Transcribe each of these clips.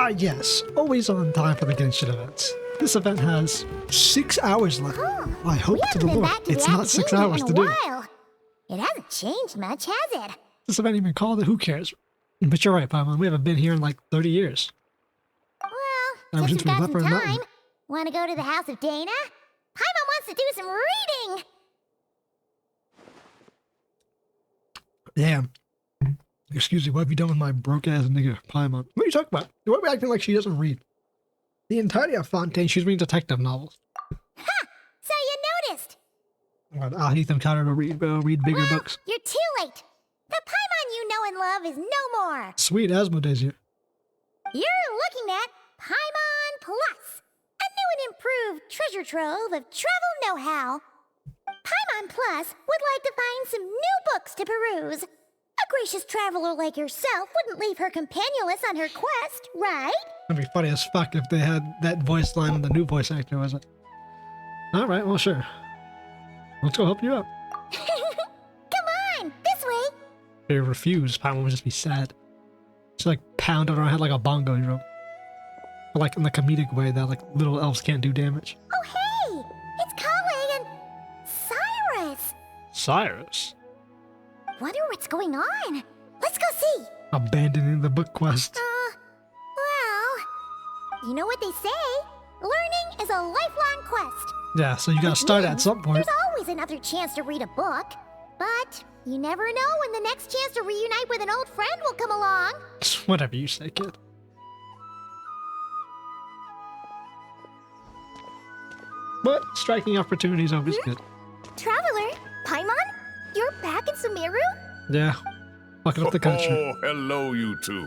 Ah, yes. Always on time for the Genshin events. This event has 6 hours left. Oh, I hope to the Lord it's not 6 hours to do. It hasn't changed much, has it? This event even called it, who cares? But you're right, Paimon. We haven't been here in like 30 years. Well, since we've got some time, want to go to the house of Dana? Paimon wants to do some reading! Damn. Excuse me, what have you done with my broke-ass nigga, Paimon? What are you talking about? Why are we acting like she doesn't read? The entirety of Fontaine, she's reading detective novels. Ha! So you noticed! I'll need them kind of read bigger books. You're too late! The Paimon you know and love is no more! Sweet Asmodee's here. You're looking at Paimon Plus, a new and improved treasure trove of travel know-how. Paimon Plus would like to find some new books to peruse. A gracious traveler like yourself wouldn't leave her companionless on her quest, right? That'd be funny as fuck if they had that voice line and the new voice actor was it. Alright, well sure. Let's go help you out. Come on, this way! They refuse, Paimon would just be sad. She like pound on her head like a bongo drum. But like in the comedic way that like little elves can't do damage. Oh hey! It's Kale and Cyrus! Cyrus? Wonder what's going on. Let's go see. Abandoning the book quest. Well, you know what they say. Learning is a lifelong quest. Yeah, so you gotta start at some point. There's always another chance to read a book. But you never know when the next chance to reunite with an old friend will come along. Whatever you say, kid. But striking opportunities always good. Traveler, Paimon? You're back in Sumeru? Yeah. Fucking up the country. Oh, hello, you two.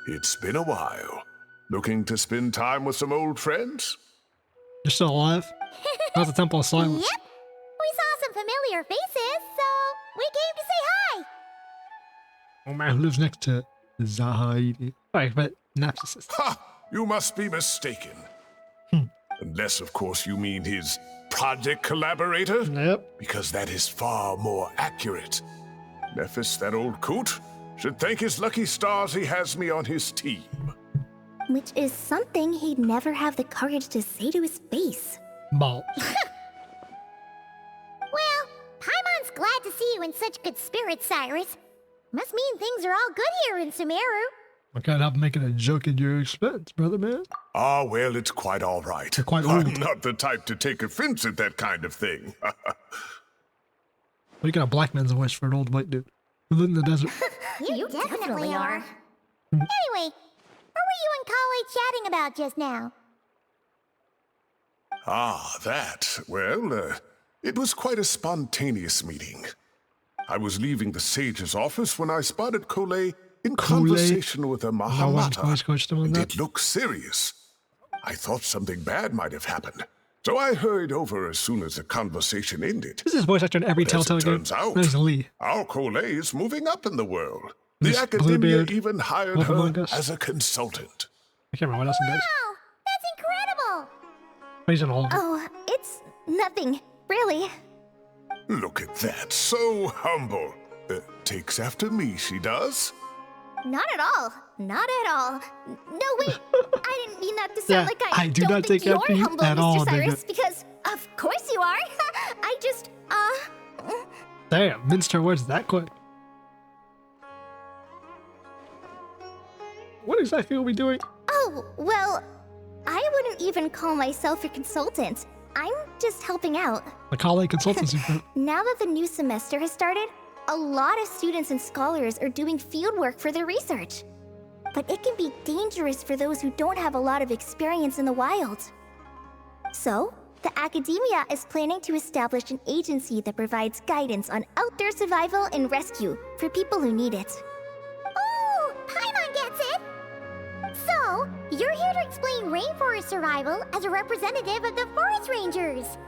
It's been a while. Looking to spend time with some old friends? You're still alive? How's the Temple of Silence? Yep. We saw some familiar faces, so we came to say hi. Oh man, who lives next to Zahidi? Right, but Napsis. Ha! You must be mistaken. Unless, of course, you mean his project collaborator? Yep. Because that is far more accurate. Nephis, that old coot, should thank his lucky stars he has me on his team. Which is something he'd never have the courage to say to his face. Ball. Well, Paimon's glad to see you in such good spirits, Cyrus. Must mean things are all good here in Sumeru. I can't help making a joke at your expense, brother man. Ah, well, it's quite all right. You're quite I'm old. not the type to take offense at that kind of thing. You got a black man's voice for an old white dude who lived in the desert. You definitely are. Anyway, what were you and Kale chatting about just now? Ah, that. Well, it was quite a spontaneous meeting. I was leaving the sage's office when I spotted Kale in conversation with a Mahamata, and it looked serious. I thought something bad might have happened, so I hurried over as soon as the conversation ended. This is voice actor in every Telltale game. Turns out, There's Lee. our Kale is moving up in the world. The This academia Bluebeard, even hired Wolf her Among Us. as a consultant. I can't remember what else he does. Wow, that's incredible! But he's in all of it. Oh, it's nothing, really. Look at that, so humble. Takes after me, she does. Not at all. Not at all. No, wait. I didn't mean that to sound like I do don't not think take after you're you humble, at Mr. all, Cyrus, nigga. because of course you are. I just, Damn, minced her words that quick. What exactly are we doing? Oh, well, I wouldn't even call myself a consultant. I'm just helping out. The Kale Consultancy Group. Now that the new semester has started, a lot of students and scholars are doing field work for their research. But it can be dangerous for those who don't have a lot of experience in the wild. So, the academia is planning to establish an agency that provides guidance on outdoor survival and rescue for people who need it. Oh, Paimon gets it! So, you're here to explain rainforest survival as a representative of the forest rangers.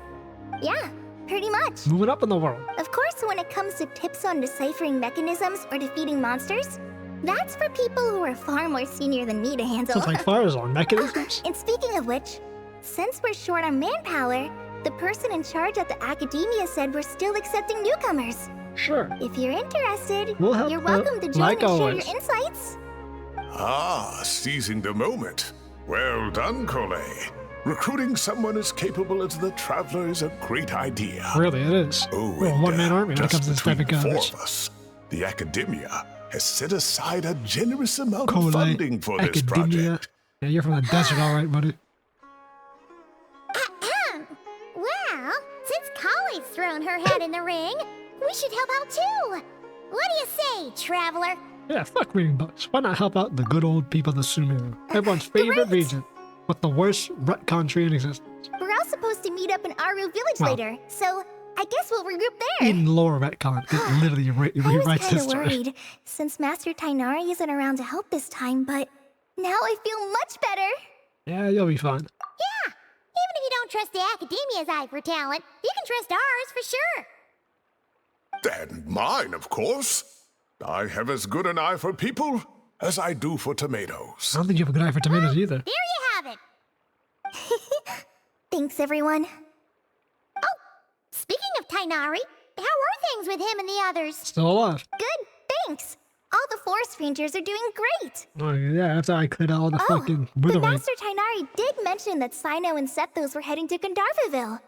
Yeah, pretty much. Moving up in the world. Of course, when it comes to tips on deciphering mechanisms or defeating monsters, that's for people who are far more senior than me to handle. Sounds like fires on mechanisms. And speaking of which, since we're short on manpower, the person in charge at the academia said we're still accepting newcomers. Sure. If you're interested, We'll help you're out, welcome to join like and share always. your insights. Ah, seizing the moment. Well done, Cole. Recruiting someone as capable as the Traveler is a great idea. Really, it is. Oh, We're a and, one-man army when it just comes to this type of between the four garbage. of us, the Academia has set aside a generous amount Cole, of funding for this Academia. project. Yeah, you're from the desert, all right, buddy. Well, since Collie's thrown her head in the ring, we should help out too. What do you say, Traveler? Yeah, fuck reading books. Why not help out the good old people of the Sumeru? Everyone's favorite region, with the worst retcon tree in existence. We're all supposed to meet up in Aru Village Well, later, so I guess we'll regroup there. In lore retcon, it literally I was rewrites kind of history. worried, since Master Tainari isn't around to help this time, but now I feel much better. Yeah, you'll be fine. Yeah, even if you don't trust the Academia's eye for talent, you can trust ours for sure. And mine, of course. I have as good an eye for people as I do for tomatoes. I don't think you have a good eye for tomatoes either. There you have it. Thanks, everyone. Oh, speaking of Tainari, how are things with him and the others? Still alive. Good, thanks. All the forest rangers are doing great. Oh, yeah, after I cleared out all the fucking but withering. Master Tainari did mention that Sino and Sethos were heading to Gandharvaville.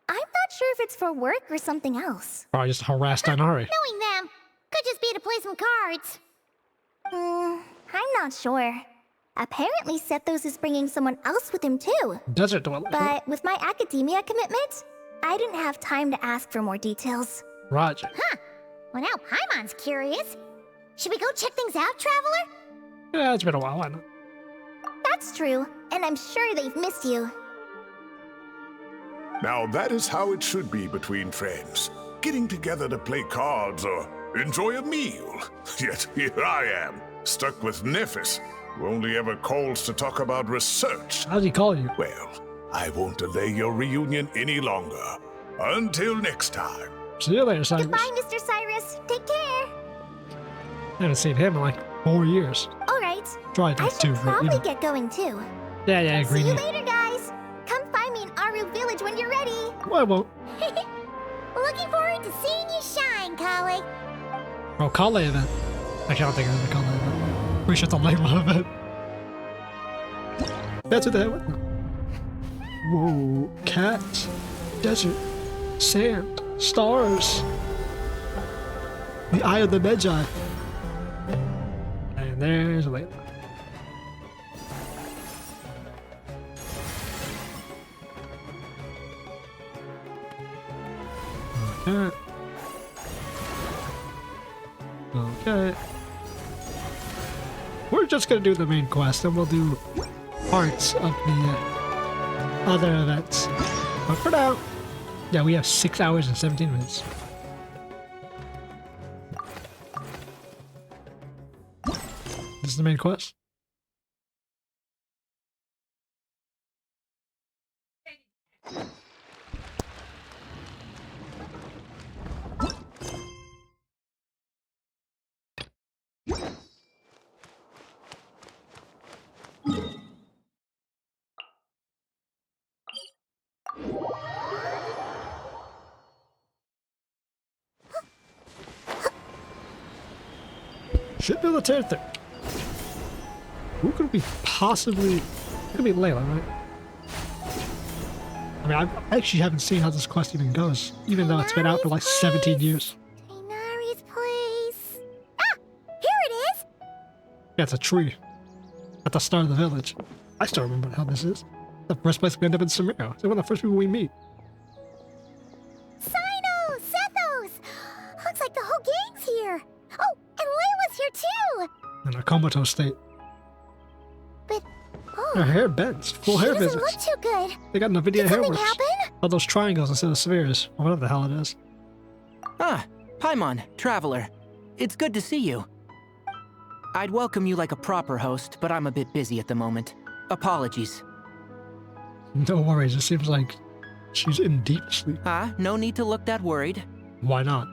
I'm not sure if it's for work or something else. Probably just harassed Tainari. Knowing them, could just be to play some cards. I'm not sure. Apparently Sethos is bringing someone else with him too. Desert dweller. But with my academia commitment, I didn't have time to ask for more details. Roger. Huh. Well, now Paimon's curious. Should we go check things out, Traveler? Yeah, it's been a while, why not? That's true, and I'm sure they've missed you. Now that is how it should be between friends. Getting together to play cards or enjoy a meal. Yet here I am, stuck with Nephis, who only ever calls to talk about research. How'd he call you? Well, I won't delay your reunion any longer. Until next time. See you later, Cyrus. Goodbye, Mr. Cyrus. Take care. I haven't seen him in like 4 years. All right. Tried I like 2, should but probably you know. get going too. Yeah, I agree. See you later, guys. Come find me in Aru Village when you're ready. Well, I won't. Looking forward to seeing you shine, Kale. Oh, Kale event. Actually, I don't think it's a Kale event. Pretty sure it's a Layla event. That's what the hell. Whoa. Cat. Desert. Sand. Stars. The Eye of the Magi. And there's Layla. Okay. Okay. We're just gonna do the main quest, and we'll do parts of the other events. But for now, yeah, we have 6 hours and 17 minutes. This is the main quest. Should be the third. Who could we possibly? It could be Layla, right? I mean, I actually haven't seen how this quest even goes, even though it's been out for like 17 years. Tainari's place. Ah! Here it is! Yeah, it's a tree at the start of the village. I still remember how this is. The first place we end up in Sumeru. It's one of the first people we meet. Sino! Sethos! Looks like the whole gang's here. Oh, and Layla's here too! In a comatose state. But, Her hair bends. Full hair she doesn't visits. look too good. They got NVIDIA Did hair something works. happen? All those triangles instead of spheres. Or whatever the hell it is. Ah, Paimon, Traveler. It's good to see you. I'd welcome you like a proper host, but I'm a bit busy at the moment. Apologies. No worries. It seems like she's in deep sleep. Ah, no need to look that worried. Why not?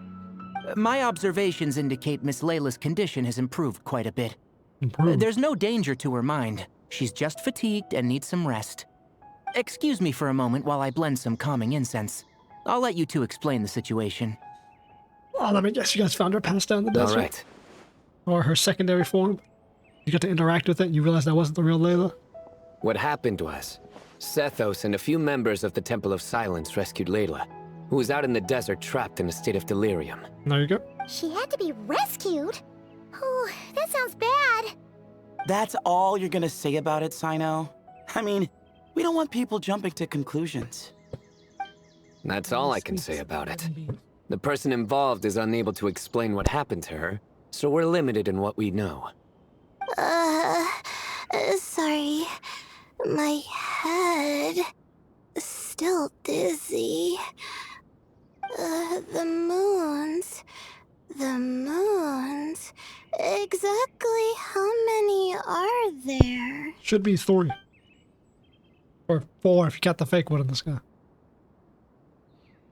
My observations indicate Miss Layla's condition has improved quite a bit. Improve. There's no danger to her mind. She's just fatigued and needs some rest. Excuse me for a moment while I blend some calming incense. I'll let you two explain the situation. Oh, let me guess. You guys found her passed down the desert? All right. Or her secondary form? You got to interact with it and you realized that wasn't the real Layla? What happened was, Sethos and a few members of the Temple of Silence rescued Layla, who was out in the desert trapped in a state of delirium. There you go. She had to be rescued? Oh, that sounds bad. That's all you're gonna say about it, Sino? I mean, we don't want people jumping to conclusions. That's all I can say about it. The person involved is unable to explain what happened to her, so we're limited in what we know. Sorry. My head is still dizzy. The moons. Exactly how many are there? Should be 3. Or 4 if you got the fake one in the sky.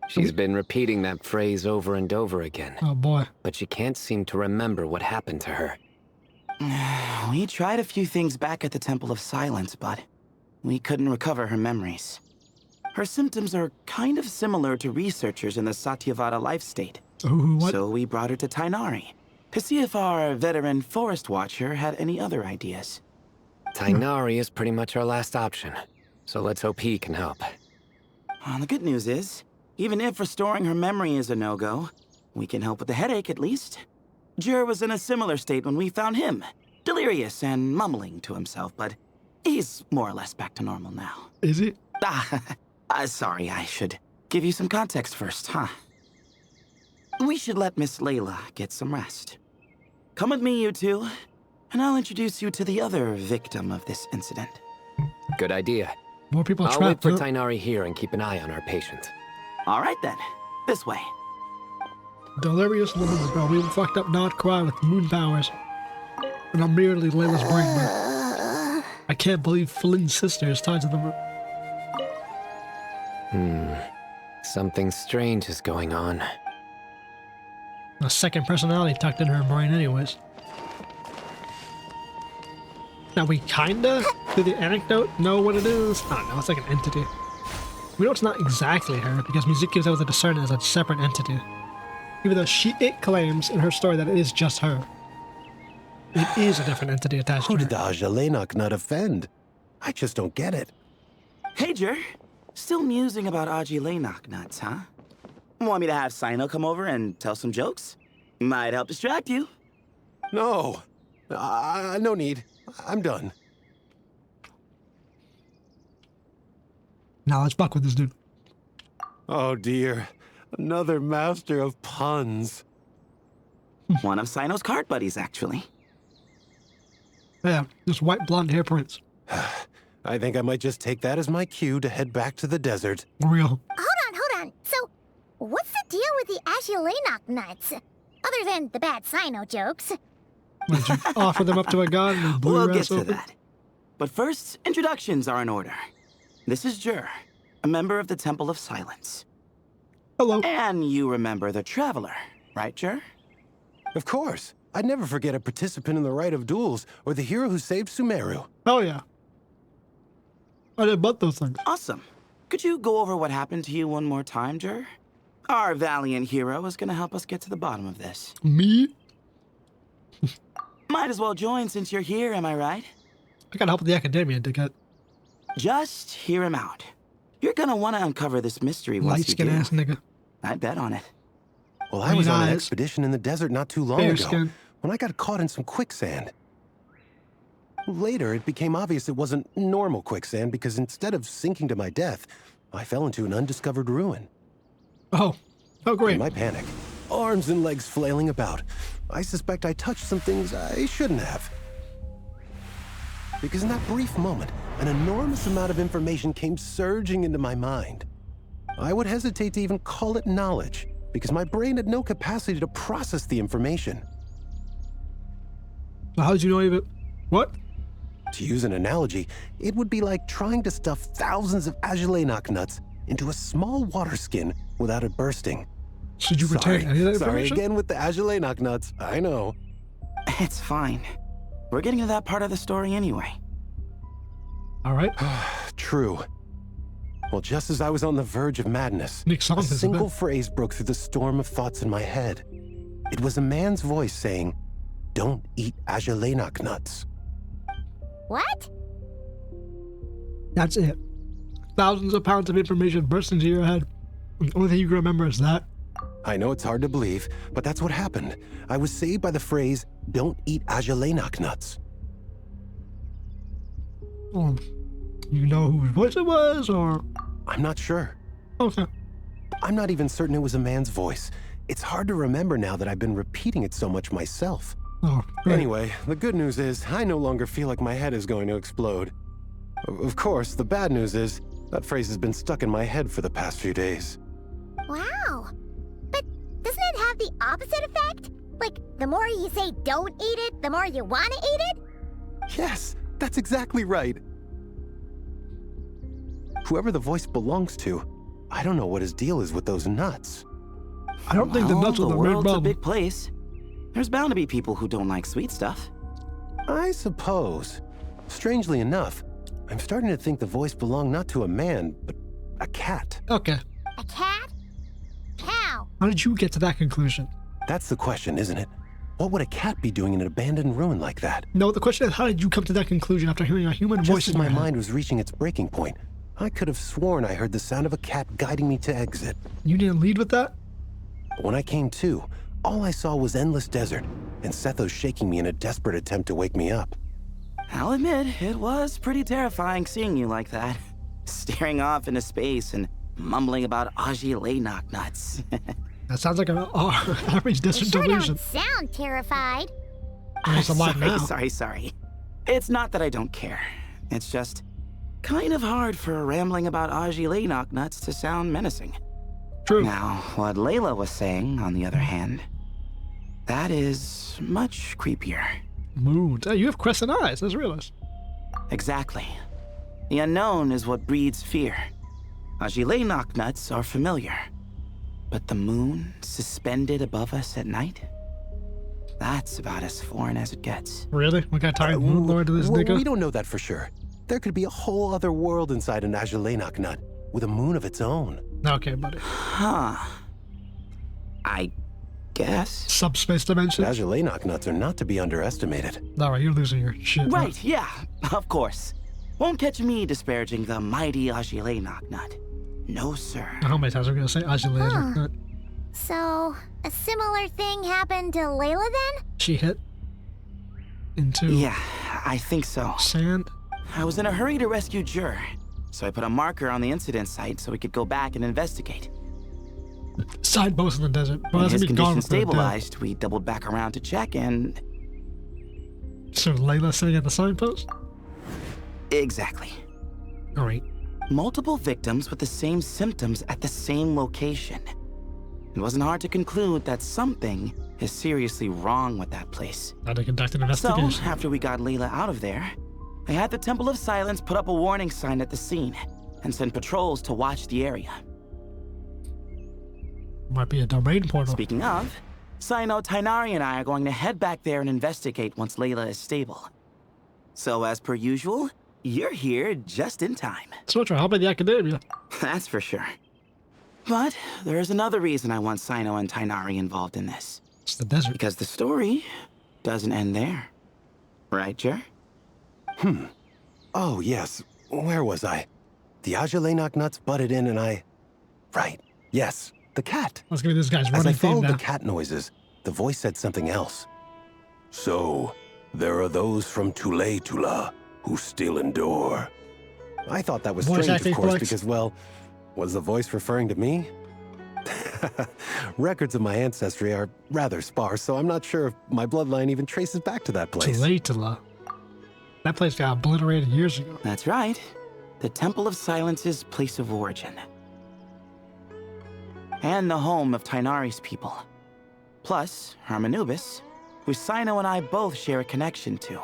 She's been repeating that phrase over and over again, Oh boy. but she can't seem to remember what happened to her. We tried a few things back at the Temple of Silence, but we couldn't recover her memories. Her symptoms are kind of similar to researchers in the Satyavada life state. Ooh, what? So we brought her to Tainari to see if our veteran forest watcher had any other ideas. Tainari is pretty much our last option, so let's hope he can help. Well, the good news is, even if restoring her memory is a no-go, we can help with the headache at least. Jur was in a similar state when we found him, delirious and mumbling to himself, but he's more or less back to normal now. Is it? Sorry, I should give you some context first, huh? We should let Miss Layla get some rest. Come with me, you two, and I'll introduce you to the other victim of this incident. Good idea. More people I'll wait trapped. for Huh? Tainari here and keep an eye on our patient. All right then, this way. Delirious woman, bro. We fucked up not cry with moon powers. And I'm merely Layla's brain, bro. I can't believe Flynn's sister is tied to the moon. Something strange is going on. A second personality tucked in her brain anyways. Now we kinda, through the anecdote, know what it is. I don't know, it's like an entity. We know it's not exactly her, because Mizuki was able to discern it as a separate entity. Even though it claims in her story that it is just her. It is a different entity attached Who to did the her. Ajalenok not offend? I just don't get it. Hey, Jur. Still musing about Aji Laynok nuts, huh? Want me to have Sino come over and tell some jokes? Might help distract you. No. No need. I'm done. Now let's fuck with this dude. Oh dear. Another master of puns. One of Sino's card buddies, actually. Yeah, just white blonde hair prints. I think I might just take that as my cue to head back to the desert. Real. Hold on. So, what's the deal with the Ashilenok nuts? Other than the bad Sino jokes. Did you offer them up to a god and they blew We'll your get ass to open? that. But first, introductions are in order. This is Jur, a member of the Temple of Silence. Hello. And you remember the Traveler, right, Jur? Of course. I'd never forget a participant in the Rite of Duels or the hero who saved Sumeru. Oh yeah. I did both those things. Awesome. Could you go over what happened to you one more time, Jur? Our valiant hero is going to help us get to the bottom of this. Me? Might as well join since you're here, am I right? I gotta help with the academia, dickhead. Just hear him out. You're gonna want to uncover this mystery once Light you skin do. ass nigga. I bet on it. Well, I was Green on an eyes. expedition in the desert not too long Fair ago skin. when I got caught in some quicksand. Later, it became obvious it wasn't normal quicksand because instead of sinking to my death, I fell into an undiscovered ruin. Oh. Oh great. In my panic, arms and legs flailing about, I suspect I touched some things I shouldn't have. Because in that brief moment, an enormous amount of information came surging into my mind. I would hesitate to even call it knowledge, because my brain had no capacity to process the information. So how did you know even? What? To use an analogy, it would be like trying to stuff thousands of Ajalenok nuts into a small water skin without it bursting. Should you retain any of that Sorry information? again with the Ajalenok nuts, I know. It's fine. We're getting to that part of the story anyway. All right. True. Well, just as I was on the verge of madness, Nick Song a is a single bit- phrase broke through the storm of thoughts in my head. It was a man's voice saying, "Don't eat Ajalenok nuts." What? That's it. Thousands of pounds of information burst into your head. The only thing you can remember is that. I know it's hard to believe, but that's what happened. I was saved by the phrase, "Don't eat Ajalenok nuts." Oh, you know whose voice it was, or? I'm not sure. Okay. I'm not even certain it was a man's voice. It's hard to remember now that I've been repeating it so much myself. Oh, great. Anyway, the good news is I no longer feel like my head is going to explode. Of course, the bad news is that phrase has been stuck in my head for the past few days. Wow. But doesn't it have the opposite effect? Like, the more you say don't eat it, the more you want to eat it? Yes, that's exactly right. Whoever the voice belongs to, I don't know what his deal is with those nuts. I don't think the nuts are the the main world's a problem. big place. There's bound to be people who don't like sweet stuff. I suppose. Strangely enough, I'm starting to think the voice belonged not to a man, but a cat. Okay. A cat? How? How did you get to that conclusion? That's the question, isn't it? What would a cat be doing in an abandoned ruin like that? No, the question is, how did you come to that conclusion after hearing a human voice Just as in my your head? mind was reaching its breaking point, I could have sworn I heard the sound of a cat guiding me to exit. You didn't lead with that? But when I came to, all I saw was endless desert, and Sethos shaking me in a desperate attempt to wake me up. I'll admit, it was pretty terrifying seeing you like that. Staring off into space and mumbling about Ajalenok nuts. That sounds like an average You distant sure delusion. don't sound terrified. It's alive now. Sorry. It's not that I don't care. It's just kind of hard for rambling about Ajalenok nuts to sound menacing. True. Now, what Layla was saying, on the other hand, that is much creepier. Moon. Hey, you have crescent eyes, I just realized. Exactly. The unknown is what breeds fear. Ajalenok nuts are familiar. But the moon suspended above us at night? That's about as foreign as it gets. Really? We got tired moon lord to this nigga? We don't know that for sure. There could be a whole other world inside an Ajalenok nut, with a moon of its own. Okay, buddy. Huh. I guess. Subspace dimension? Ajalenok nuts are not to be underestimated. Alright, you're losing your shit. Right, yeah, of course. Won't catch me disparaging the mighty Ajalenok nut. No, sir. How many times are we gonna say Ajalena? Huh. So, a similar thing happened to Layla then? She hit into Yeah, I think so. sand? I was in a hurry to rescue Jur, so I put a marker on the incident site so we could go back and investigate. Side boats in the desert. Well, When that's his gonna be gone condition before they're dead. stabilized, we doubled back around to check and... So Layla sitting at the signpost? Exactly. Alright. Multiple victims with the same symptoms at the same location. It wasn't hard to conclude that something is seriously wrong with that place. Now they conduct an So, investigation. after we got Layla out of there, I had the Temple of Silence put up a warning sign at the scene and send patrols to watch the area. Might be a domain portal. Speaking of, Sino, Tainari, and I are going to head back there and investigate once Layla is stable. So, as per usual, you're here just in time. So much for helping the academia. That's for sure. But there's another reason I want Sino and Tainari involved in this. It's the desert. Because the story doesn't end there. Right, Jer? Oh, yes. Where was I? The Ajalenok nuts butted in and I... Right. Yes. The cat. Let's give me this guy's As I running theme followed now. the cat noises, the voice said something else. So, there are those from Tula who still endure. I thought that was Voice strange, acting of course, flex. because, well, was the voice referring to me? Records of my ancestry are rather sparse, so I'm not sure if my bloodline even traces back to that place. Tula. That place got obliterated years ago. That's right. The Temple of Silence's place of origin. And the home of Tainari's people. Plus, Hermanubis, who Sino and I both share a connection to,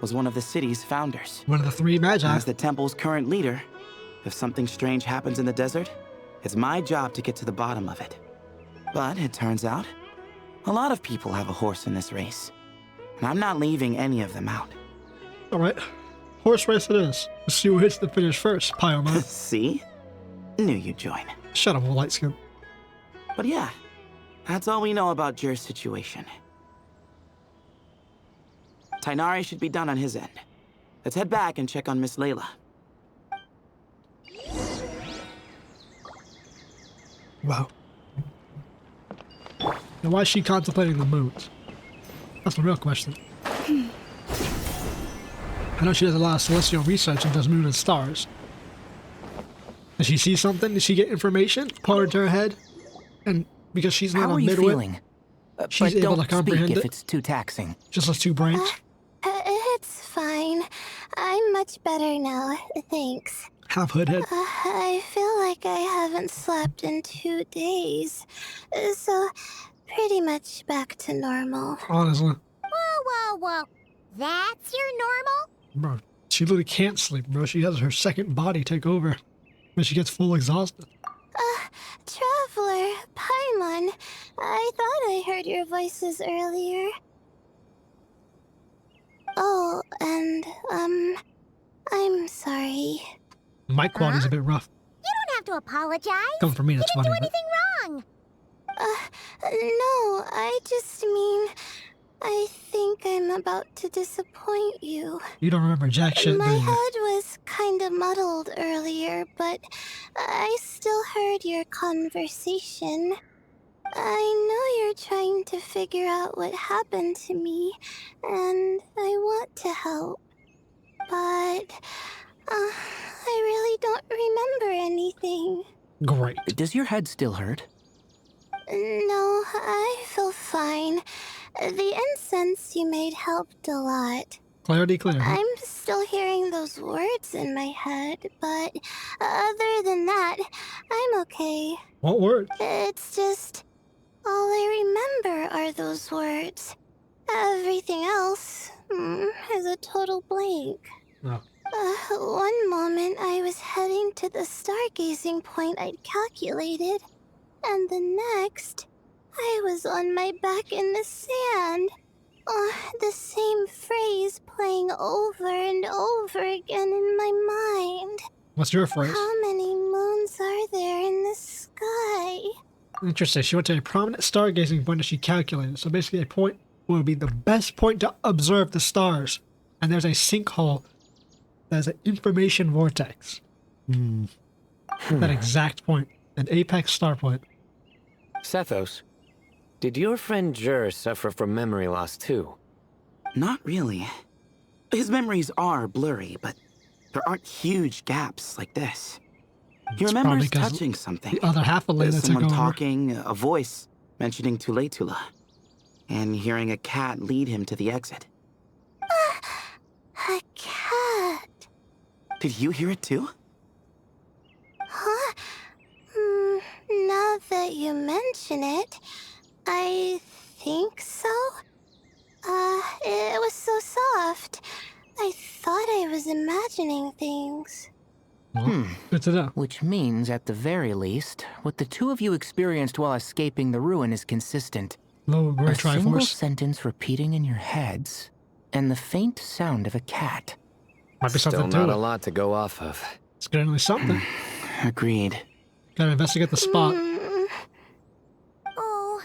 was one of the city's founders. One of the three Magi. As the temple's current leader, if something strange happens in the desert, it's my job to get to the bottom of it. But it turns out, a lot of people have a horse in this race. And I'm not leaving any of them out. Alright. Horse race it is. Let's see who hits the finish first, Pile Man. See? Knew you'd join. Shut up, light skin. But yeah, that's all we know about Jer's situation. Tainari should be done on his end. Let's head back and check on Miss Layla. Wow. Now why is she contemplating the moons? That's the real question. I know she does a lot of celestial research and does moon and stars. Does she see something? Does she get information poured into her head? And because she's not How a are you midwit, feeling? she's But able don't to comprehend speak if it. it's too taxing. Just as two brains. It's fine. I'm much better now, thanks. Half hoodhead. I feel like I haven't slept in 2 days, so pretty much back to normal. Honestly. Whoa. That's your normal? Bro, she literally can't sleep, bro. She has her second body take over when she gets full exhausted. Traveler, Paimon, I thought I heard your voices earlier. Oh, and, I'm sorry. Mic quality's a bit rough. You don't have to apologize. Come for me, that's You funny. didn't do anything wrong. No, I just mean, I think I'm about to disappoint you. You don't remember jack shit, do My you? head was kind of muddled earlier, but I still heard your conversation. I know you're trying to figure out what happened to me, and I want to help. But, I really don't remember anything. Great. Does your head still hurt? No, I feel fine. The incense you made helped a lot. Clarity clear. Huh? I'm still hearing those words in my head, but other than that, I'm okay. What word? It's just, all I remember are those words. Everything else is a total blank. No. One moment I was heading to the stargazing point I'd calculated, and the next, I was on my back in the sand. The same phrase playing over and over again in my mind. What's your phrase? How many moons are there in the sky? Interesting. She went to a prominent stargazing point that she calculated. So basically a point would be the best point to observe the stars. And there's a sinkhole that is an information vortex. That exact point. An apex star point. Sethos, did your friend Jur suffer from memory loss too? Not really. His memories are blurry, but there aren't huge gaps like this. He It's remembers probably 'cause touching something. The other half of Layla took Someone over. talking, a voice mentioning Tuletula, and hearing a cat lead him to the exit. A cat. Did you hear it too? Huh? Now that you mention it, I think so. It was so soft. I thought I was imagining things. Well, good to know. Which means, at the very least, what the two of you experienced while escaping the ruin is consistent. Low A grade single Triforce. sentence repeating in your heads, and the faint sound of a cat. Might be Still something not to a it. lot to go off of. It's certainly something. Agreed. Gotta investigate the spot. Oh,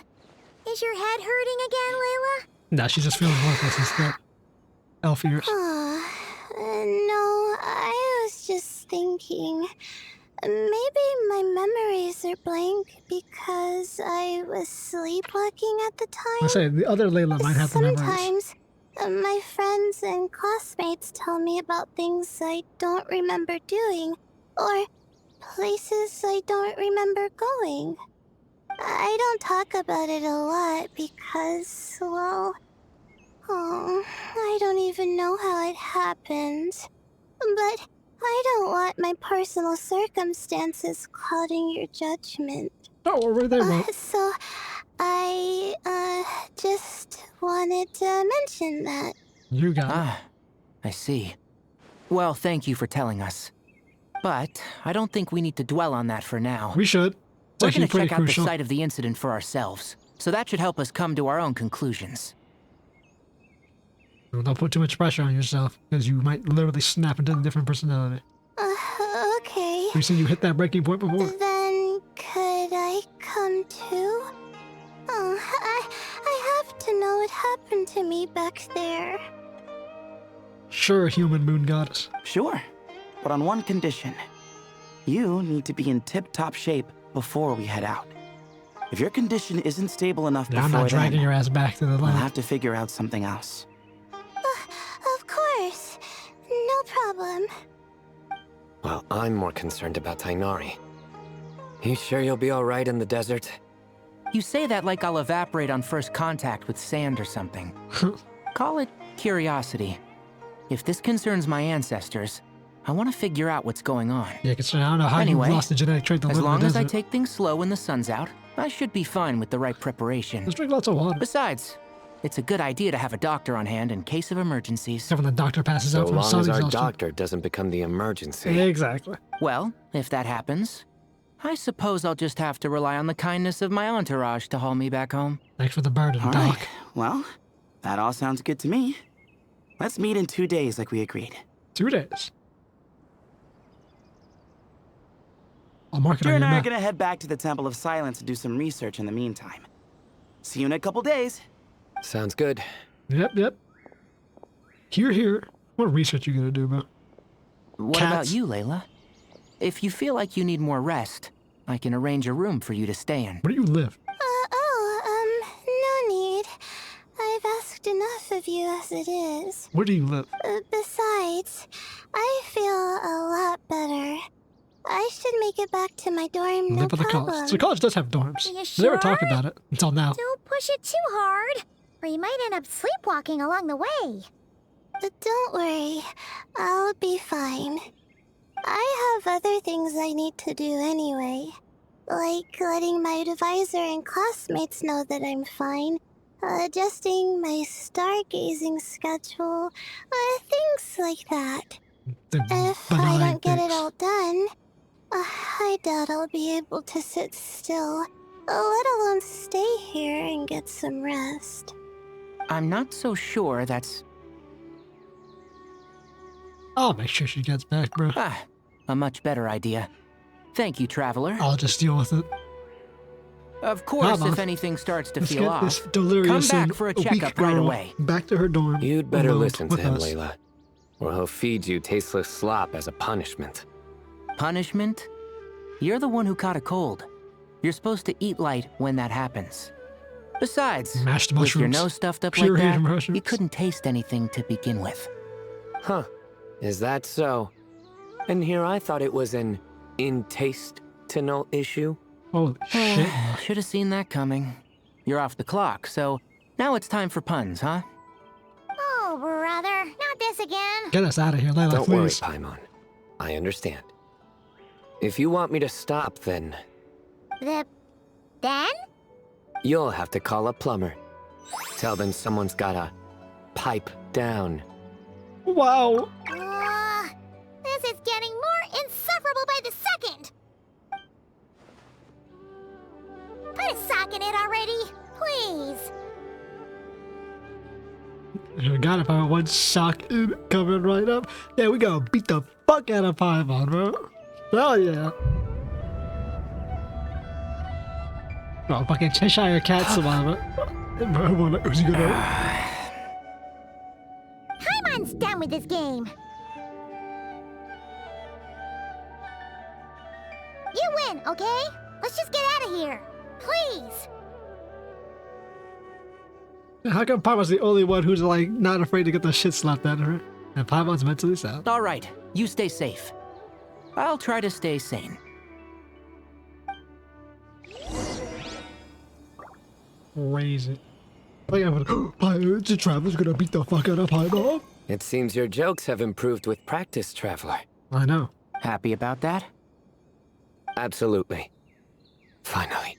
is your head hurting again, Layla? Nah, she's just feeling worthless instead. Elf ears. No, I was just thinking. Maybe my memories are blank because I was sleepwalking at the I time. say, the other Layla might have the memories. Sometimes my friends and classmates tell me about things I don't remember doing, or places I don't remember going. I don't talk about it a lot because, well, I don't even know how it happened. But I don't want my personal circumstances clouding your judgment. Oh, we're right there, bro. So, I, just wanted to mention that. You got it. Ah, I see. Well, thank you for telling us. But I don't think we need to dwell on that for now. We should. It's We're actually gonna pretty check out the crucial. site of the incident for ourselves, so that should help us come to our own conclusions. Don't put too much pressure on yourself, because you might literally snap into a different personality. Okay. We've seen you hit that breaking point before. Then, could I come too? I have to know what happened to me back there. Sure, human moon goddess. Sure, but on one condition. You need to be in tip-top shape before we head out. If your condition isn't stable enough Yeah, before I'm not dragging then, your ass back to the we'll land. have to figure out something else. Of course. No problem. Well, I'm more concerned about Tainari. You sure you'll be alright in the desert? You say that like I'll evaporate on first contact with sand or something. Call it curiosity. If this concerns my ancestors, I want to figure out what's going on. Yeah, because I don't know how Anyway, you lost the genetic trait to live As in the long as I desert. take things slow when the sun's out, I should be fine with the right preparation. Just drink lots of water. Besides, it's a good idea to have a doctor on hand in case of emergencies. Except when the doctor passes So out from long sun as our exhaustion. doctor doesn't become the emergency. Exactly. Well, if that happens, I suppose I'll just have to rely on the kindness of my entourage to haul me back home. Thanks for the burden, All Doc. right, well, that all sounds good to me. Let's meet in 2 days like we agreed. 2 days. I'll mark it Jer on and your I are map. gonna head back to the Temple of Silence to do some research in the meantime. See you in a couple days. Sounds good. Yep. Here. What research you gonna do, bro? What Cats. about you, Layla? If you feel like you need more rest, I can arrange a room for you to stay in. Where do you live? No need. I've asked enough of you as it is. Where do you live? Besides, I feel a lot better. I should make it back to my dorm, no live at the college. problem. So the college does have dorms. You They never sure? talk about it until now. Don't push it too hard, or you might end up sleepwalking along the way. Don't worry, I'll be fine. I have other things I need to do anyway. Like letting my advisor and classmates know that I'm fine. Adjusting my stargazing schedule. Things like that. The If I benign don't get it things. all done, I doubt I'll be able to sit still, let alone stay here and get some rest. I'm not so sure that's I'll make sure she gets back, bro. a much better idea. Thank you, Traveler. I'll just deal with it. Of course, Come on. if anything starts to Let's feel get this off, delirious come back and for a weak checkup right girl away. back to her dorm. You'd better alone listen to with him, us. Layla. Or he'll feed you tasteless slop as a punishment. Punishment? You're the one who caught a cold. You're supposed to eat light when that happens. Besides, Mashed with your mushrooms. nose stuffed up like Pureed that, mushrooms. you couldn't taste anything to begin with. Huh. Is that so? And here I thought it was an intestinal issue. Holy shit. Should have seen that coming. You're off the clock, so now it's time for puns, huh? Oh, brother, not this again. Get us out of here, Layla, Don't worry, please. Paimon. I understand. If you want me to stop, then Then? you'll have to call a plumber. Tell them someone's gotta pipe down. Wow. This is getting more insufferable by the second. Put a sock in it already, please. I got it by one sock in coming right up. Yeah, we gotta beat the fuck out of Paimon, bro. Hell yeah. Oh, fucking Cheshire Cat survivor. Bro, who's he gonna... Paimon's done with this game. You win, okay? Let's just get out of here. Please. How come Paimon's the only one who's, like, not afraid to get the shit slapped out of her? And Paimon's mentally sound. All right, you stay safe. I'll try to stay sane. Crazy. Like, I'm gonna... the Traveler's gonna beat the fuck out of Paimon? It seems your jokes have improved with practice, Traveler. I know. Happy about that? Absolutely. Finally.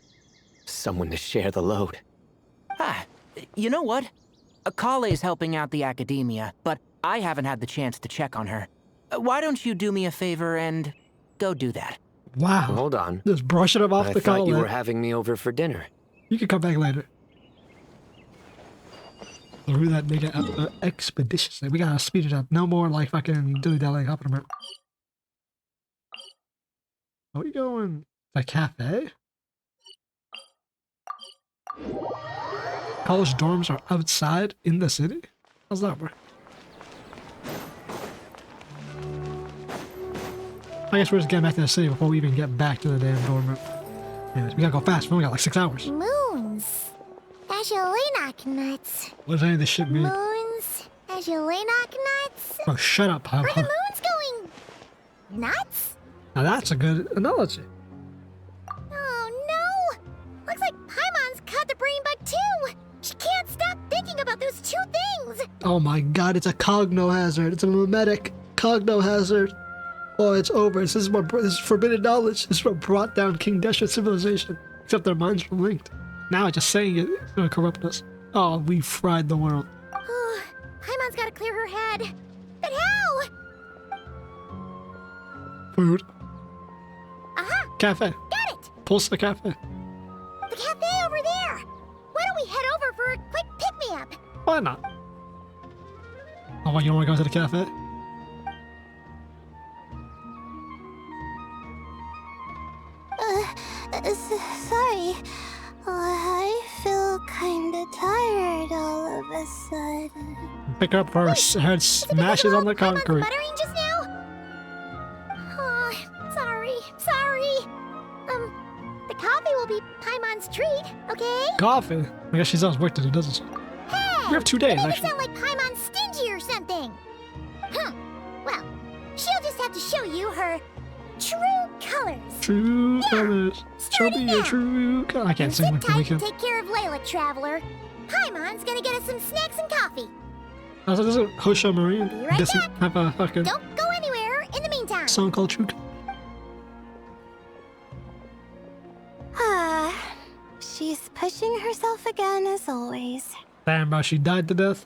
Someone to share the load. You know what? Akale's helping out the academia, but I haven't had the chance to check on her. Why don't you do me a favor and go do that? Wow. Hold on. Just brushing him off I the thought collar. you were having me over for dinner. You can come back later. Through that nigga expeditiously. We gotta speed it up. No more like fucking dilly-dally hopping around. Are we going? The cafe? College dorms are outside in the city? How's that work? I guess we're just getting back to the city before we even get back to the damn dorm room. Anyways, we gotta go fast. We only got like 6 hours. Moons. Ashalenak nuts. What does any of this shit mean? Moons. Ashalenak nuts. Bro, shut up, Are the Papa. moons going nuts? Now that's a good analogy. Oh no! Looks like Paimon's caught the brain bug too. She can't stop thinking about those two things. Oh my god, it's a cogno hazard. It's a mimetic cogno hazard. Oh, it's over. This is forbidden knowledge. This is what brought down King Deshret's civilization. Except their minds were linked. Now just saying it is gonna corrupt us. Oh, we fried the world. Oh, Paimon's gotta clear her head. But how? Food. Aha! Cafe. Got it! Pulse the cafe. The cafe over there! Why don't we head over for a quick pick-me-up? Why not? Oh, what, you don't want to go to the cafe? Sorry. I feel kinda tired all of a sudden. Pick her up for her head smashes on the concrete. Buttering just now? Oh, sorry. The coffee will be Paimon's treat, okay? Coffee? I guess she's always worked to do, doesn't she? Hey! We have 2 days, It actually. sound like Paimon's stingy or something. Well, she'll just have to show you her true colors. True colors. Show starting me your now. true colors. I can't sing Sit like the tight and weekend. take care of Layla, traveler. Paimon's gonna get us some snacks and coffee. Also, doesn't Hosho Marine Be right doesn't back. have a fucking Don't go anywhere in the meantime. song called True? She's pushing herself again as always. Damn, bro, she died to death.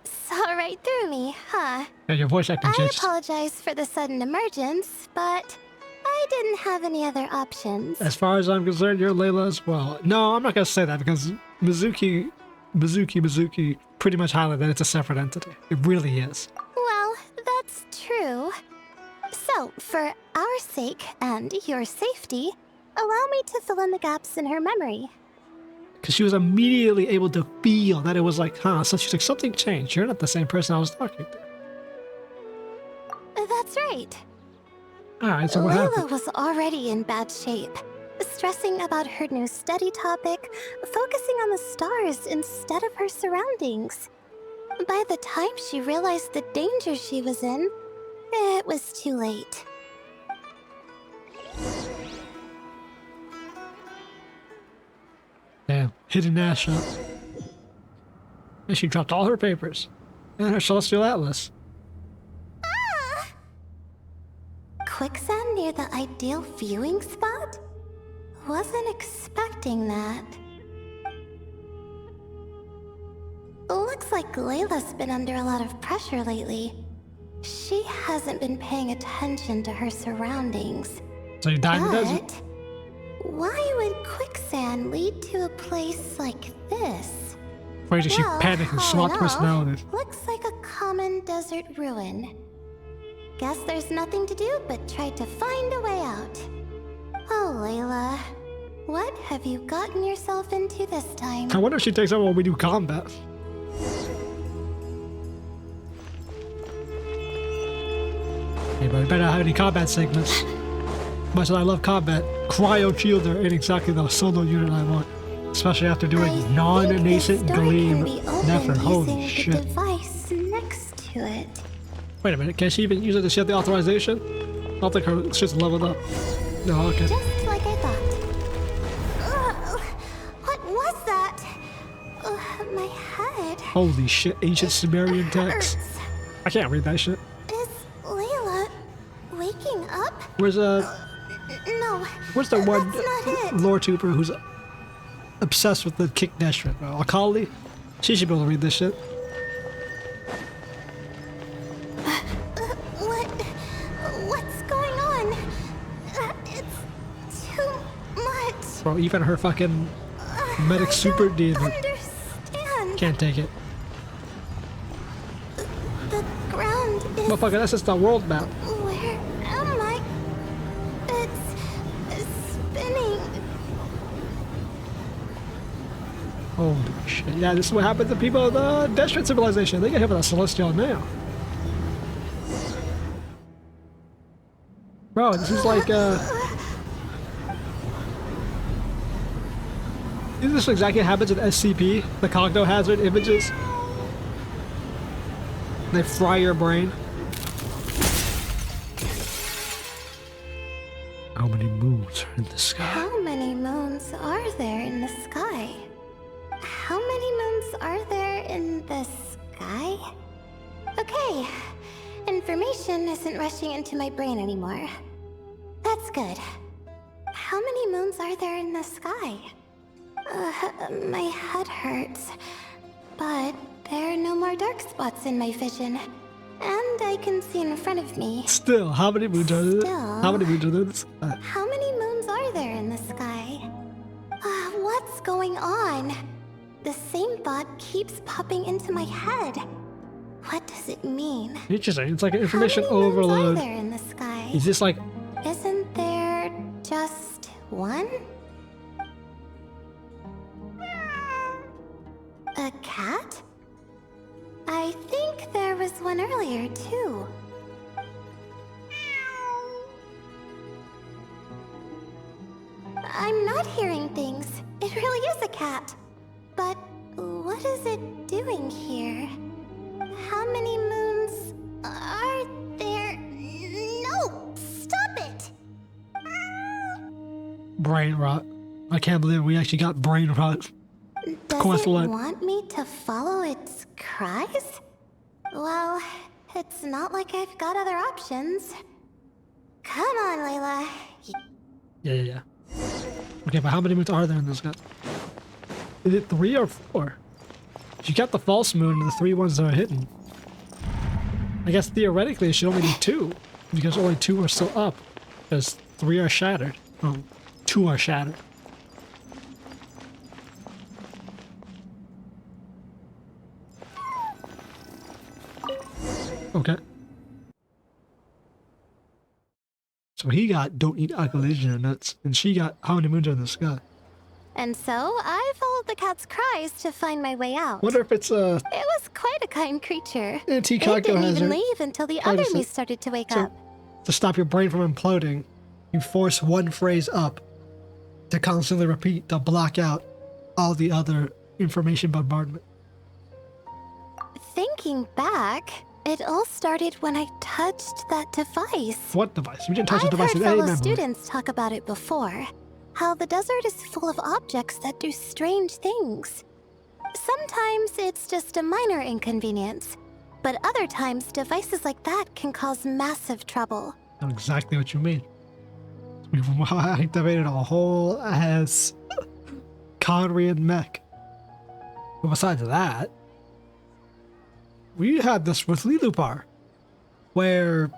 Saw right through me, huh? Yeah, your voice acting I changed. apologize for the sudden emergence, but I didn't have any other options. As far as I'm concerned, you're Layla as well. No, I'm not gonna say that because Mizuki pretty much highlighted that it's a separate entity. It really is. Well, that's true. So, for our sake and your safety, allow me to fill in the gaps in her memory. Because she was immediately able to feel that it was like, so she's like, something changed. You're not the same person I was talking to. That's right. Alright, so what Layla happened? was already in bad shape, stressing about her new study topic, focusing on the stars instead of her surroundings. By the time she realized the danger she was in, it was too late. Damn, hidden ass shot. And she dropped all her papers. And her celestial atlas. Quicksand near the ideal viewing spot? Wasn't expecting that. Looks like Layla's been under a lot of pressure lately. She hasn't been paying attention to her surroundings. So you died in the desert. But why would quicksand lead to a place like this? Crazy, she panicked and all swapped in all, personalities. looks like a common desert ruin. Guess there's nothing to do but try to find a way out. Oh, Layla. What have you gotten yourself into this time? I wonder if she takes over when we do combat. Hey, bro, you better not have any combat segments. Much as I love combat, Cryo Shielder ain't exactly the solo unit I want. Especially after doing non-nascent gleam Nefer. Holy shit. Device next to it. Wait a minute, can she even use it? Does she have the authorization? I don't think her shit's leveled up. No, okay. Just like I thought. Ugh, what was that? My head. Holy shit, ancient Sumerian text. Hurts. I can't read that shit. Is Layla waking up? Where's No. where's the one That's not it. lore tuber who's obsessed with the Kick Deshret, bro? Akali? She should be able to read this shit. What's going on? It's too much. Bro, even her fucking medic super demon Understand? can't take it. The ground is. Motherfucker, that's just the world map. Where am I? It's spinning. Holy shit. Yeah, this is what happened to people of the Deshret civilization. They get hit with a celestial now. Bro, this is like, Isn't this exactly what happens with SCP? The Cogno Hazard images? They fry your brain. How many moons are in the sky? How many moons are there in the sky? How many moons are there in the sky? Okay, information isn't rushing into my brain anymore. That's good. How many moons are there in the sky? My head hurts, but there are no more dark spots in my vision, and I can see in front of me. Still, how many moons are there? How many moons are there in the sky? How many moons are there in the sky? What's going on? The same thought keeps popping into my head. What does it mean? Interesting. It's like an information How many moons overload. are there in the sky? Is this like... Isn't there just one? A cat? I think there was one earlier, too. I'm not hearing things. It really is a cat. But what is it doing here? How many moons are there? No! Stop it! brain rot? I can't believe we actually got brain rot. Does it want me to follow its cries? Well, it's not like I've got other options. Come on, Layla. Yeah. Okay, but how many moons are there in this guy? Is it 3 or 4? You got the false moon and the 3 ones that are hidden. I guess theoretically it should only be 2, because only 2 are still up, because 3 are shattered. Oh, 2 are shattered. Okay. So he got don't eat Alkalizia nuts, and she got how many moons are in the sky? And so I followed the cat's cries to find my way out. Wonder if it's a... It was quite a kind creature. It didn't even leave until the other me started to wake up. To stop your brain from imploding, you force one phrase up to constantly repeat to block out all the other information bombardment. Thinking back, it all started when I touched that device. What device? You didn't touch the device I've with heard any fellow memory. students talk about it before. How the desert is full of objects that do strange things. Sometimes it's just a minor inconvenience, but other times devices like that can cause massive trouble. I know exactly what you mean. We've activated a whole ass Conrian mech. But besides that, we had this with Lilupar, where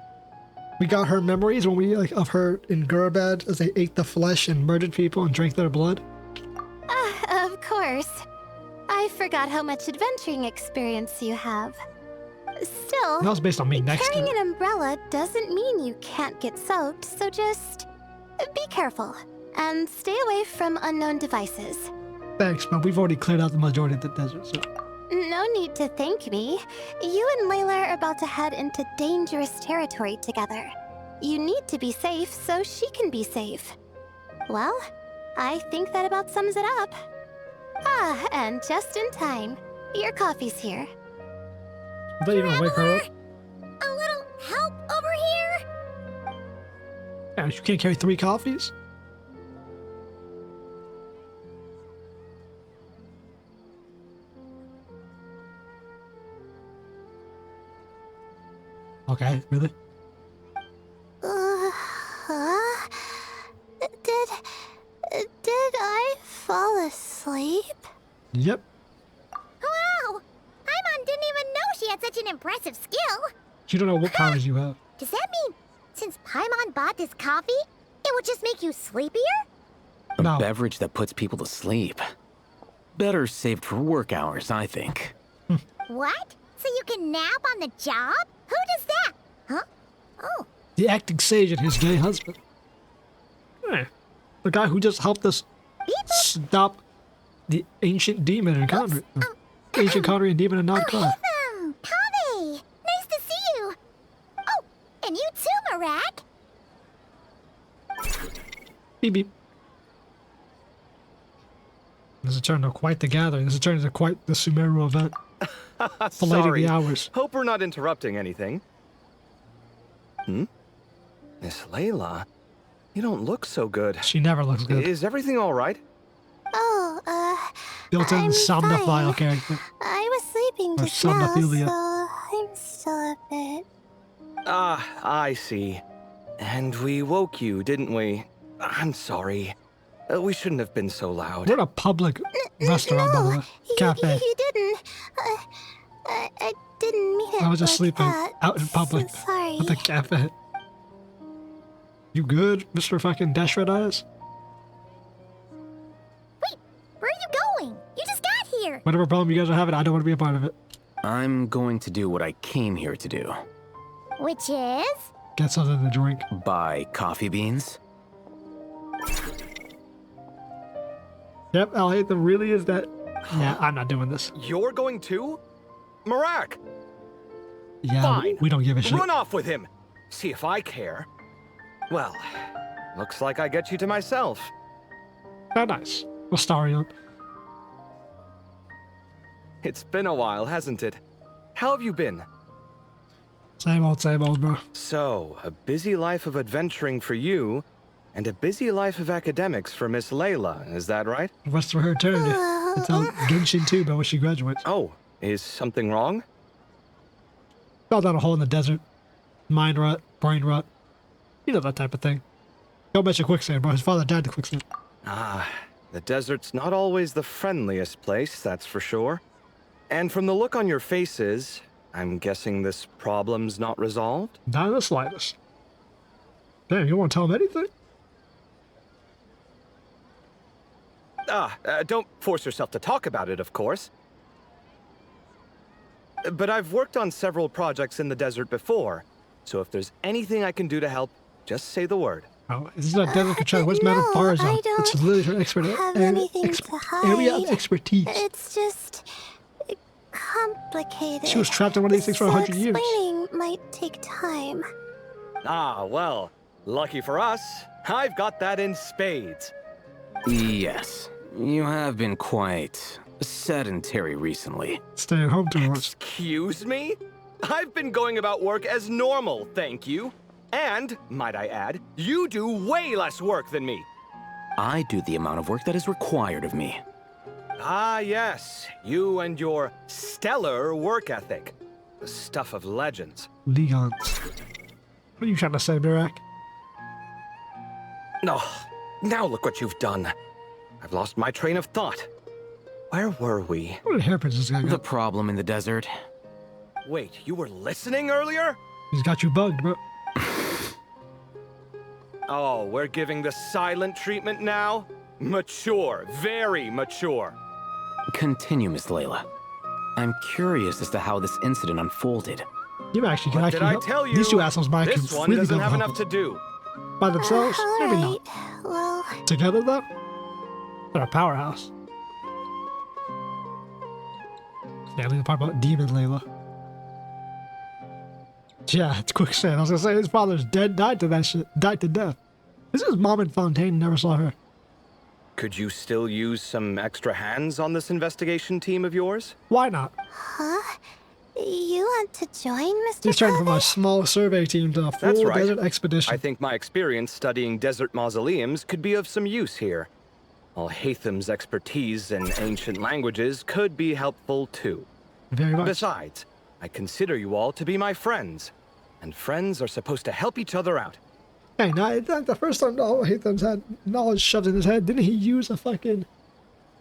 we got her memories when we of her in Gurbad as they ate the flesh and murdered people and drank their blood. Of course. I forgot how much adventuring experience you have. Still, That was based on me next to carrying it. an umbrella doesn't mean you can't get soaked, so just be careful and stay away from unknown devices. Thanks, but we've already cleared out the majority of the desert, so... No need to thank me. You and Layla are about to head into dangerous territory together. You need to be safe so she can be safe. Well, I think that about sums it up. Ah, and just in time. Your coffee's here. Is that even wake her up? A little help over here? Yeah, you can't carry 3 coffees? Okay, really? Did I fall asleep? Yep. Wow! Paimon didn't even know she had such an impressive skill. You don't know what powers you have. Does that mean since Paimon bought this coffee, it would just make you sleepier? A No. beverage that puts people to sleep. Better saved for work hours, I think. What? So you can nap on the job? Who does that? Huh? Oh. The acting sage and his gay husband. Hey, the guy who just helped us stop the ancient demon in Conry. Ancient Conrian demon in Nodcar. Kame! Nice to see you! Oh, and you too, Marak! Beep beep. This has turned into quite the gathering. This has turned into quite the Sumeru event. For later the hours. Hope we're not interrupting anything. Miss Layla, you don't look so good. She never looks good. Is everything all right? Oh, Built-in I'm somnophile fine. character. I was sleeping Or just now, somnophilia. so I'm still a bit. Ah, I see. And we woke you, didn't we? I'm sorry. We shouldn't have been so loud. We're in a public restaurant, by the way. Cafe. You didn't. I didn't mean it. I was just like sleeping that. out in public So sorry. at the cafe. You good, Mr. fucking Dash Red Eyes? Wait, where are you going? You just got here. Whatever problem you guys are having, I don't want to be a part of it. I'm going to do what I came here to do. Which is? Get something to drink. Buy coffee beans. Yep, I'll hate them. Really is that? Yeah, I'm not doing this. You're going too? Marak, Yeah, fine. we don't give a shit. Run off with him. See if I care. Well, looks like I get you to myself. Oh, nice. Astarion. It's been a while, hasn't it? How have you been? Same old, bro. So, a busy life of adventuring for you, and a busy life of academics for Miss Layla, is that right? The rest of her eternity. It's on Genshin 2 by when she graduates. Oh, is something wrong? Fell down a hole in the desert. Mind rot, brain rot. You know that type of thing. Don't mention quicksand, bro. His father died to quicksand. Ah, the desert's not always the friendliest place, that's for sure. And from the look on your faces, I'm guessing this problem's not resolved? Not in the slightest. Damn, you want to tell him anything? Don't force yourself to talk about it, of course. But I've worked on several projects in the desert before, so if there's anything I can do to help, just say the word. Oh, this is not desert control. Where's Madame No, Farza? I don't It's literally her expert have anything to area of hide. expertise. It's just complicated. She was trapped in one of these things for so 100 years. explaining might take time. Ah, well, lucky for us, I've got that in spades. Yes, you have been quite sedentary recently. Staying home too much. Excuse me? I've been going about work as normal, thank you. And, might I add, you do way less work than me. I do the amount of work that is required of me. Ah, yes, you and your stellar work ethic. The stuff of legends. Legons. What are you trying to say, Mirak? Oh, now look what you've done. I've lost my train of thought. Where were we? What did hairpins this guy The got? problem in the desert. Wait, you were listening earlier? He's got you bugged, bro. Oh, we're giving the silent treatment now? Mature, very mature. Continue, Miss Layla. I'm curious as to how this incident unfolded. You actually can What actually did I help. tell you? These two assholes might This one really doesn't don't have help enough to them. do. By themselves, maybe Alright, not. well, Together, though, they're a powerhouse. Yeah, leave the part about Demon Layla. Yeah, it's quicksand. I was gonna say his father's dead, died to that shit, died to death. This is Mom and Fontaine, never saw her. Could you still use some extra hands on this investigation team of yours? Why not? huh? You want to join, Mr. He's turned from a Father? small survey team to a full That's right. desert expedition. I think my experience studying desert mausoleums could be of some use here. While Hatham's expertise in ancient languages could be helpful too. Very much. Besides, I consider you all to be my friends. And friends are supposed to help each other out. Hey, now, it's not the first time Hatham's had knowledge shoved in his head. Didn't he use a fucking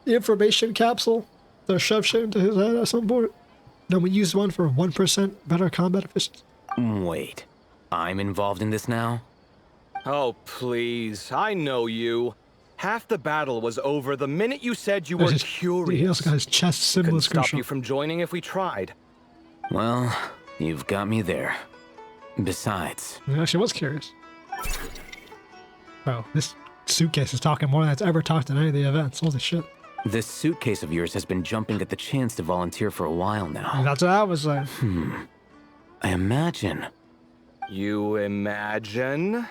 information capsule to shove shit into his head at some point? Then we used one for 1% better combat efficiency. Wait, I'm involved in this now? Oh, please. I know you. Half the battle was over the minute you said you were He curious. also got his chest Couldn't symbol stop screenshot. you from joining if we tried. Well, you've got me there. Besides, I actually was curious. Bro, this suitcase is talking more than it's ever talked at any of the events. Holy shit. this suitcase of yours has been jumping at the chance to volunteer for a while now. That's what I was saying. I imagine. You imagine?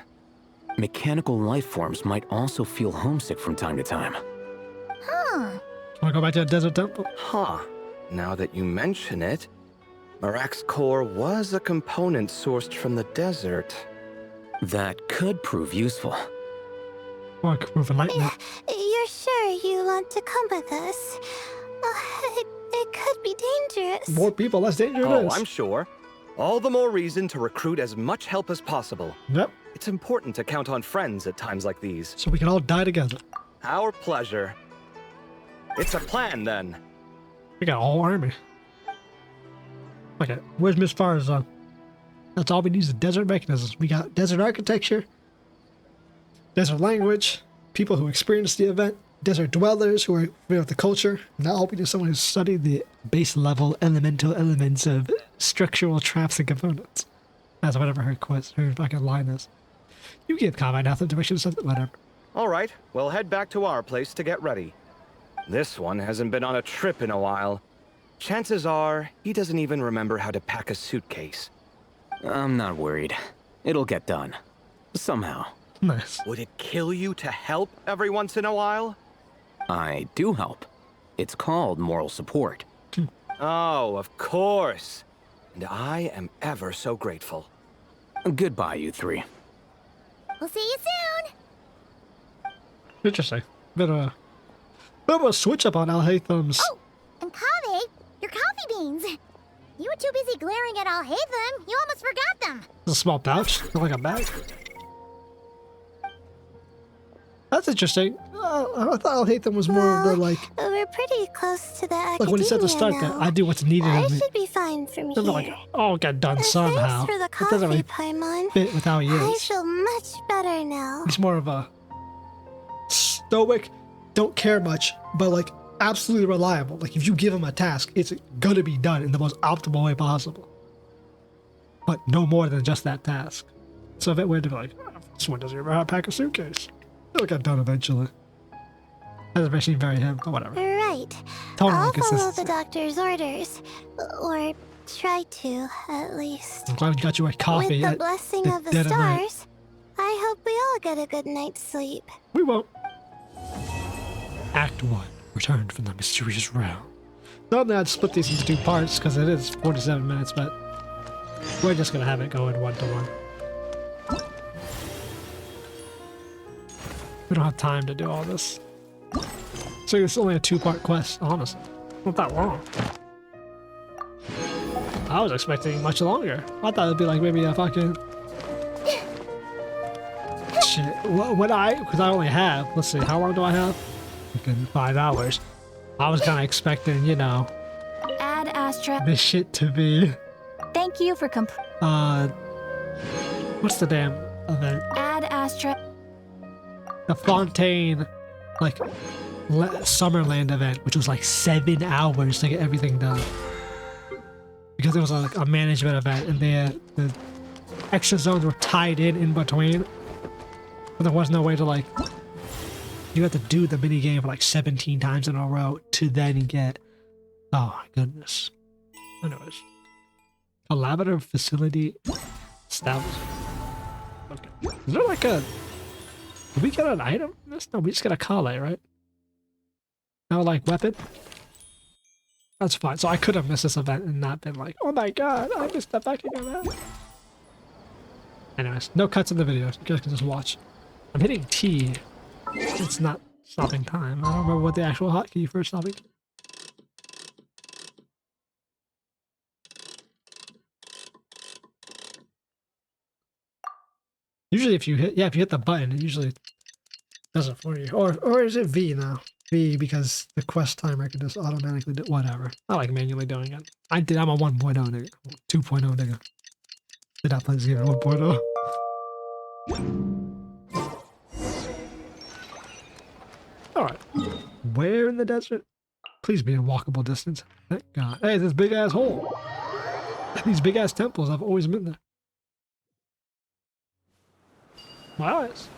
mechanical life forms might also feel homesick from time to time. Huh. Wanna go back to the desert temple? Huh. Now that you mention it, Marak's core was a component sourced from the desert. That could prove useful. Or prove enlightenment. You're sure you want to come with us? It could be dangerous. More people, less danger it Oh, is. I'm sure. All the more reason to recruit as much help as possible. Yep. It's important to count on friends at times like these. So we can all die together. Our pleasure. It's a plan, then. We got a whole army. Okay, where's Miss Farazan? That's all we need is desert mechanisms. We got desert architecture, desert language, people who experience the event, desert dwellers who are familiar with the culture. Now all we need is someone who's studied the base level elemental elements of structural traps and components. That's whatever her fucking line is. You give combat nothing direction, whatever. All right, we'll head back to our place to get ready. This one hasn't been on a trip in a while. Chances are, he doesn't even remember how to pack a suitcase. I'm not worried. It'll get done. Somehow. Nice. Would it kill you to help every once in a while? I do help. It's called moral support. Oh, of course. And I am ever so grateful. Goodbye, you three. We'll see you soon. Interesting. Bit of a switch up on Al-Haytham's. Oh, and Kaveh, your coffee beans. You were too busy glaring at Al-Haytham, you almost forgot them. A small pouch, not like a bag. That's interesting. I thought Al-Haytham was more of the like We're pretty close to the academia when he said to start that. I do what's needed I of me. should be fine from They're here. like, oh, get done somehow. Thanks for the It doesn't coffee, really Paimon. fit with how he I is. feel much better now. He's more of a stoic, don't care much, but like absolutely reliable. Like if you give him a task, it's gonna be done in the most optimal way possible. But no more than just that task. So if it were to be like, oh, this one doesn't remember how to pack a suitcase, it'll get done eventually. Doesn't really seem very him, but whatever. Right. Totally I'll follow consistent. the doctor's orders. Or try to, at least. I'm glad we got you a coffee. With the at blessing the of the dead night. stars, I hope we all get a good night's sleep. We won't. Act 1. Returned from the mysterious realm. Normally I'd split these into 2 parts because it is 47 minutes, but we're just gonna have it going 1-to-1. We don't have time to do all this. So it's only a 2-part quest, honestly. Not that long. I was expecting much longer. I thought it'd be like maybe a fucking... Shit. Because I only have, let's see, how long do I have? Fucking 5 hours. I was kind of expecting, you know, Add Astra. this shit to be, Thank you for what's the damn event? Add Astra. The Fontaine, like, Summerland event, which was like 7 hours to get everything done. Because it was like a management event, and the extra zones were tied in between. But there was no way to like, you had to do the mini game for like 17 times in a row to then get, oh my goodness. Anyways, collaborative facility established. Okay. Is there like a, did we get an item in this? No, we just got a Kale, right? No, like weapon? That's fine. So I could have missed this event and not been like, oh my god, I missed the fucking event. Anyways, no cuts in the video. You guys can just watch. I'm hitting T. It's not stopping time. I don't remember what the actual hotkey for stopping. Usually if you hit the button, it usually does it for you. Or is it V now? V, because the quest timer can just automatically do whatever. I like manually doing it. I'm a 1.0 nigga. 2.0 nigga. Did not play this game at 1.0. Alright. Where in the desert? Please be in walkable distance. Thank God. Hey, this big ass hole. These big ass temples, I've always been there. My eyes.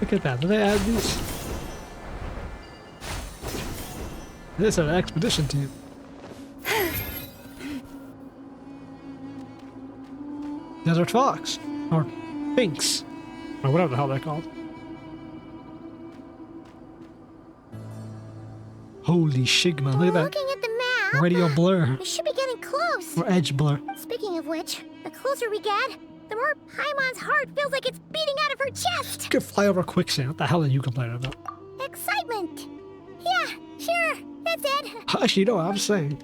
Look at that. Did they add these? This is an expedition team. Desert fox. Or Sphinx. Or whatever the hell they're called. Holy shigma, look at that. Looking at the map, Radio blur. we should be getting close. Or edge blur. Speaking of which, the closer we get, the more Paimon's heart feels like it's beating out of her chest. You could fly over quicksand. What the hell are you complaining about? Excitement. Yeah, sure, that's it. Actually, you know what I'm saying?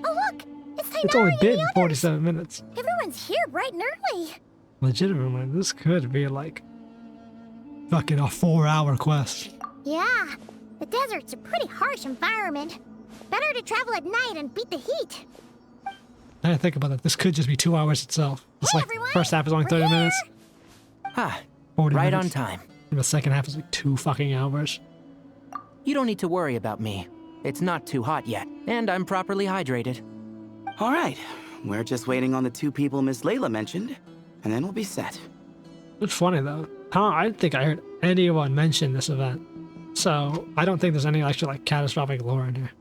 Oh look, it's Tainari It's only and been the others. 47 minutes. Everyone's here bright and early. Legitimately, this could be like fucking a 4-hour quest. Yeah, the desert's a pretty harsh environment. Better to travel at night and beat the heat. Now I think about it, this could just be 2 hours itself. It's Hey, like everyone, first half is only 30 we're here. minutes. Ah, 40 right on minutes. time. And the second half is like 2 fucking hours. You don't need to worry about me. It's not too hot yet, and I'm properly hydrated. All right, we're just waiting on the 2 people Miss Layla mentioned, and then we'll be set. It's funny though. I don't think I heard anyone mention this event. So I don't think there's any actual like catastrophic lore in here.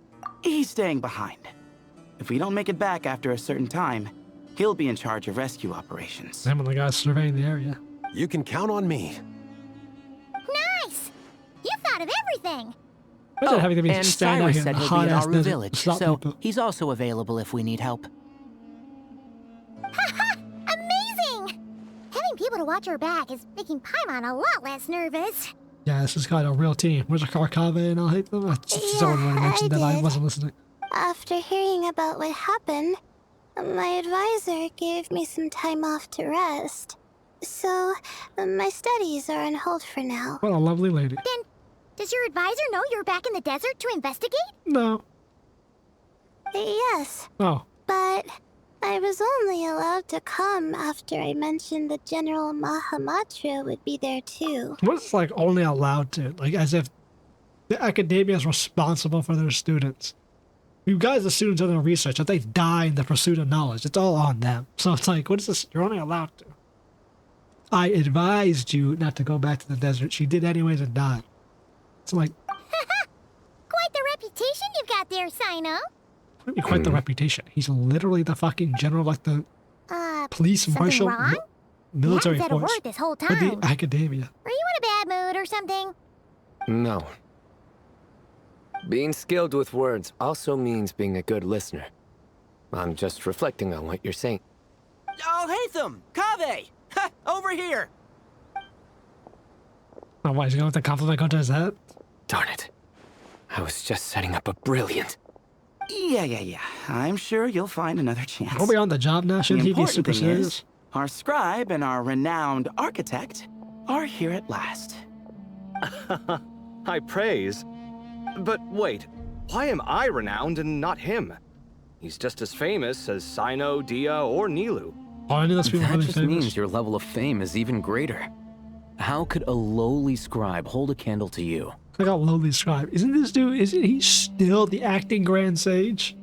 He's staying behind. If we don't make it back after a certain time, he'll be in charge of rescue operations. Him and the guys surveying the area. You can count on me. Nice! You thought of everything. Imagine having to be and stand out Cyrus here in said the he'll hot be in ass Aru desert. village, Stop so people. he's also available if we need help. Haha! Amazing! Having people to watch our back is making Paimon a lot less nervous. Yeah, this is kind of a real team. Where's Karkave and I'll hate them? Someone already mentioned I that I did. wasn't listening. After hearing about what happened, my advisor gave me some time off to rest. So, my studies are on hold for now. What a lovely lady. Then, does your advisor know you're back in the desert to investigate? No. Yes, Oh. but I was only allowed to come after I mentioned that General Mahamatra would be there too. What's like only allowed to? Like as if the academia is responsible for their students. You guys, the students are doing research. If they die in the pursuit of knowledge, it's all on them. So it's like, what is this? You're only allowed to. I advised you not to go back to the desert. She did anyways and died. It's like, Quite the reputation you've got there, Sino. quite the reputation. He's literally the fucking general, like the police something marshal, wrong? military You haven't said a force word this whole for time. the academia. Are you in a bad mood or something? No. Being skilled with words also means being a good listener. I'm just reflecting on what you're saying. Oh, Hatham! Kaveh! Ha! Over here! Oh, why, is he going with the compliment go to his head? Darn it. I was just setting up a brilliant... Yeah. I'm sure you'll find another chance. Are we on the job now? The Shouldn't he be important super thing serious? is, our scribe and our renowned architect are here at last. High praise. But wait, why am I renowned and not him? He's just as famous as Sino, Dia, or Nilu. Oh, I knew those people That really just famous. means your level of fame is even greater. How could a lowly scribe hold a candle to you? I got lowly scribe. Isn't this dude, isn't he still the acting grand sage?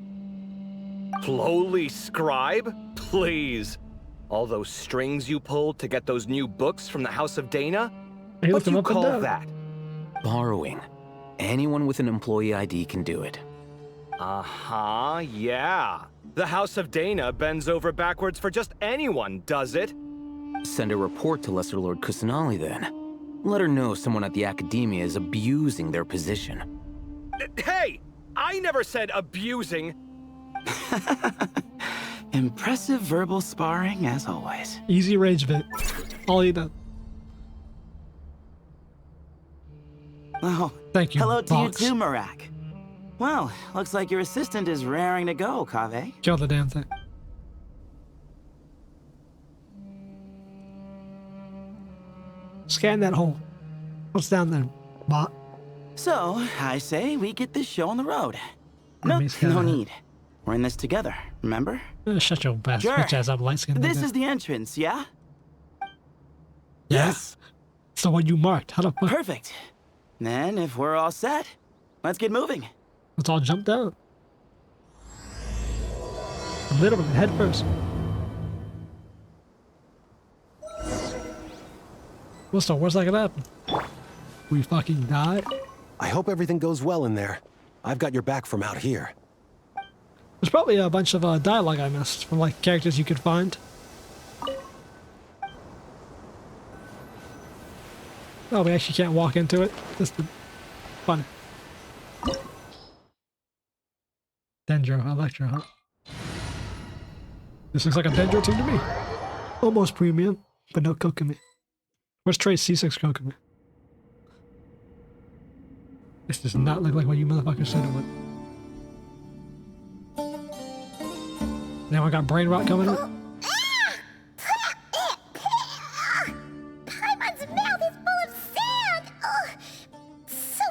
Lowly scribe? Please. All those strings you pulled to get those new books from the House of Dana? He What looked do him you up and call down. that? Borrowing. Anyone with an employee ID can do it. Uh-huh, yeah. The House of Dana bends over backwards for just anyone, does it? Send a report to Lesser Lord Kusanali then. Let her know someone at the Academia is abusing their position. Hey! I never said abusing. Impressive verbal sparring, as always. Easy rage bit. All he does. Oh, Thank you, hello to Box. you too, Marak. Well, looks like your assistant is raring to go, Kaveh. Kill the damn thing. Scan that hole. What's down there, bot? So, I say we get this show on the road. Let Nope, me scan no it. need. We're in this together, remember? Shut your Sure. bitch ass up, light skin. This is the entrance, yeah? Yes. It's the one you marked. How the fuck? Perfect. Then, if we're all set, let's get moving. Let's all jump down. Literally, head first. What's the worst that could happen? We fucking die? I hope everything goes well in there. I've got your back from out here. There's probably a bunch of dialogue I missed from like characters you could find. Oh, we actually can't walk into it. Just fun. Dendro, Electro, huh? This looks like a Dendro team to me. Almost premium, but no Kokomi. Where's Trey's C6 Kokomi? This does not look like what you motherfuckers said it would. Now I got brain rot coming up. Paimon's mouth is full of sand! So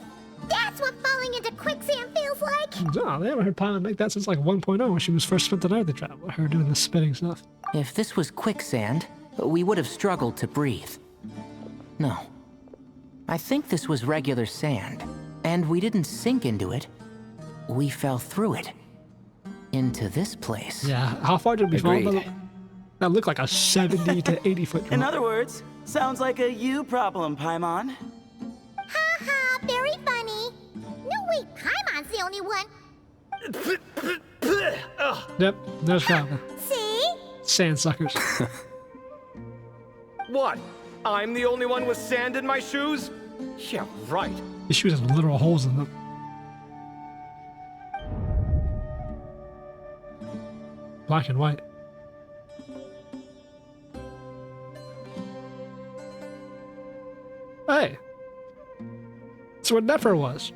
that's what falling into quicksand feels like? Oh, they haven't heard Paimon make that since like 1.0 when she was first spent the night at the trap. Her doing the spitting stuff. If this was quicksand, we would have struggled to breathe. No. I think this was regular sand, and we didn't sink into it. We fell through it. Into this place. Yeah, how far did we fall? That looked like a 70 to 80 foot drop. In other words, sounds like a you problem, Paimon. Ha ha, very funny. No, wait, Paimon's the only one. Yep, there's Paimon. See? Sand suckers. What? I'm the only one with sand in my shoes? Yeah, right. These shoes have literal holes in them. Black and white. Hey! That's what Nefer was.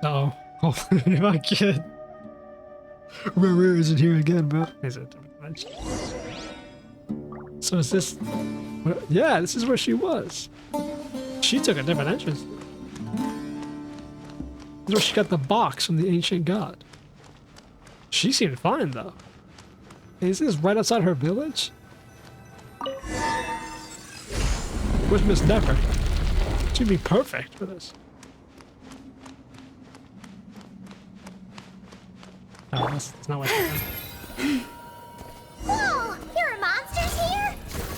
Uh-oh. Hopefully my kid. Rare isn't here again, bro. Is it? So is this... Yeah, this is where she was. She took a different entrance. This is where she got the box from the ancient god. She seemed fine, though. Is this right outside her village? Where's Miss Nefer? She'd be perfect for this. Oh, that's not what happened. Whoa, there are monsters here?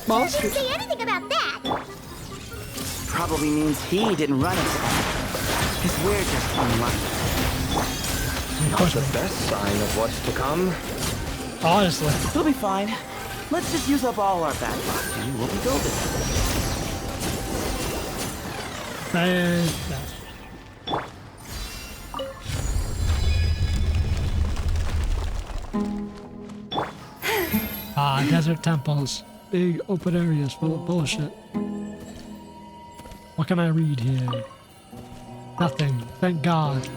Monsters? You didn't say anything about that. Probably means he didn't run into them. Because we're just unlucky. Not the best sign of what's to come. Honestly. We'll be fine. Let's just use up all our bad luck and we'll be golden. Desert temples. Big open areas full of bullshit. What can I read here? Nothing. Thank God.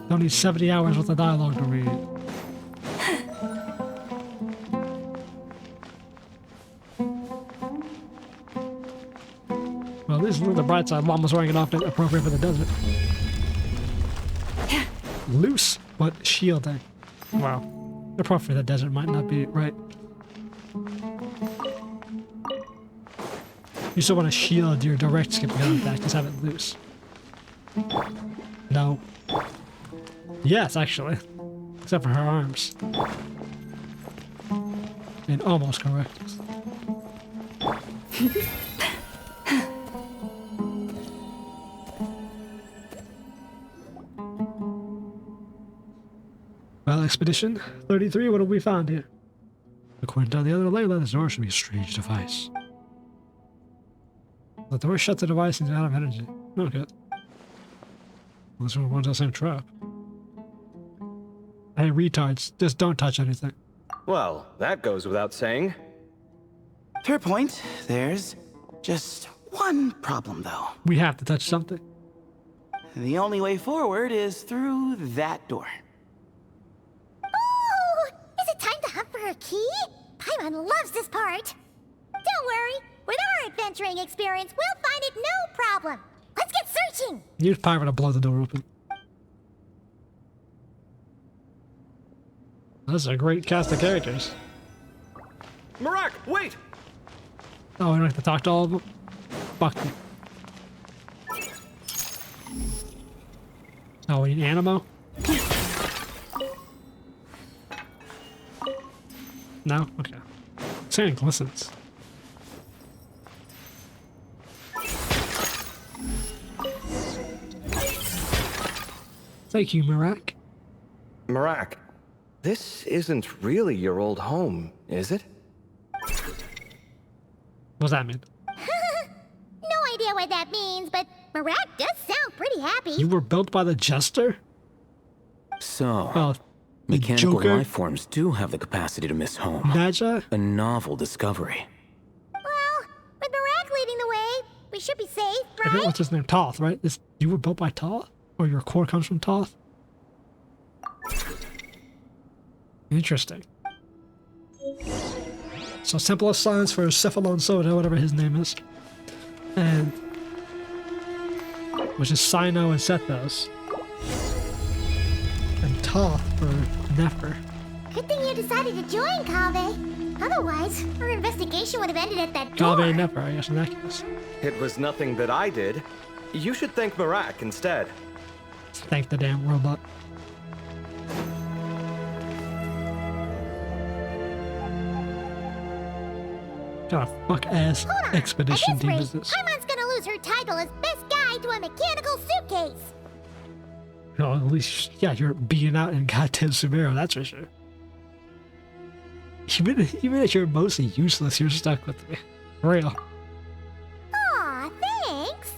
Don't need 70 hours worth of dialogue to read. Well, at least look at the bright side. Mom was wearing an outfit appropriate for the desert. Loose, but shielding. Wow. Appropriate for the desert might not be right. You still want to shield your direct skip gun back, just have it loose. No. Yes, actually. Except for her arms. And almost correct. Well, Expedition 33, what have we found here? According to the other Layla, this door should be a strange device. The door shuts the device and is out of energy. Not good. Well, this one runs the same trap. Hey, retards, just don't touch anything. Well, that goes without saying. Fair point. There's just one problem, though. We have to touch something. The only way forward is through that door. Oh! Is it time to hunt for a key? Paimon loves this part. Don't worry. With our adventuring experience, we'll find it no problem. Let's get searching! Use Pyro to blow the door open. That's a great cast of characters. Marak, wait! Oh, we don't have to talk to all of them? Fuck them. Oh, we need Animo? No? Okay. Sand glistens. Thank you, Marak. Marak, this isn't really your old home, is it? What does that mean? No idea what that means, but Marat does sound pretty happy. You were built by the Jester? So, Well, the mechanical Joker? life forms do have the capacity to miss home. Magi? A novel discovery. Well, with Marat leading the way, we should be safe, I forget right? what's his name? Toth, right? You were built by Toth? Or your core comes from Toth? Interesting. So simplest science for Cephalon Soda, whatever his name is. And which is Sino and Sethos. And Toth for Nefer. Good thing you decided to join, Kaveh. Otherwise, our investigation would have ended at that door. Kaveh and Nefer, I guess in that case. It was nothing that I did. You should thank Marak instead. Thank the damn robot. What kind of fuck ass Hold on. expedition At team this is rate, this? Paimon's gonna lose her title as best guy to a mechanical suitcase. No, at least, yeah, you're being out in goddamn Sumeru, that's for sure. Even if you're mostly useless, you're stuck with me. For real. Aw, thanks.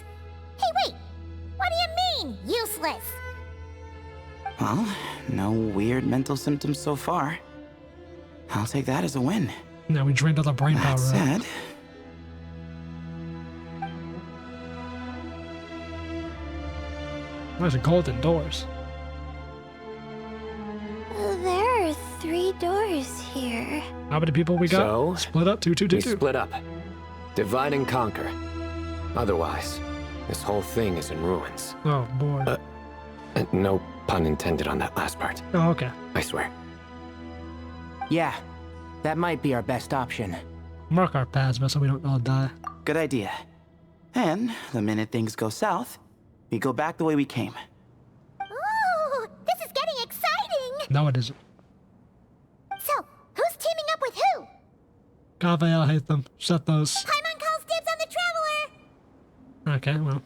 Hey, wait. What do you mean, useless? Well, no weird mental symptoms so far. I'll take that as a win. Now we drained all the brain power. That said, There's a golden doors. There are 3 doors here. How many people we got? So, Split up, 2, 2, 2, We 2. split up. Divide and conquer. Otherwise, this whole thing is in ruins. Oh boy. No pun intended on that last part. Oh, okay. I swear. Yeah, that might be our best option. Mark our paths, but so we don't all die. good idea. And the minute things go south, we go back the way we came. Ooh, this is getting exciting! No, it isn't. So, who's teaming up with who? Kaveh, I hate them. Shut those. Paimon calls dibs on the Traveler! Okay, well.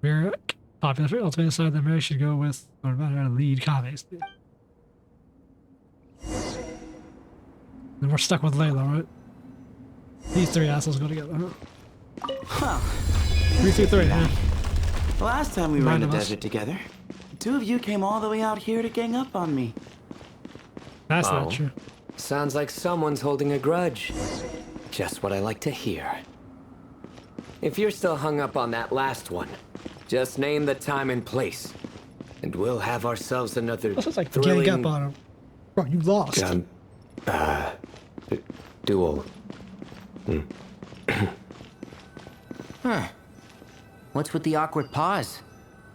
We're popular. Ultimately decided that Mary should go with, or rather, lead Kaveh's team. Then we're stuck with Layla, right? These 3 assholes go together, huh? Well, 3 through 3, yeah. the last time we were in Mind the of us. desert together, the 2 of you came all the way out here to gang up on me. That's Oh. not true. Sounds like someone's holding a grudge. Just what I like to hear. If you're still hung up on that last one, just name the time and place, and we'll have ourselves another This is like thrilling getting up on him. Bro, you lost. duel. Huh. What's with the awkward pause?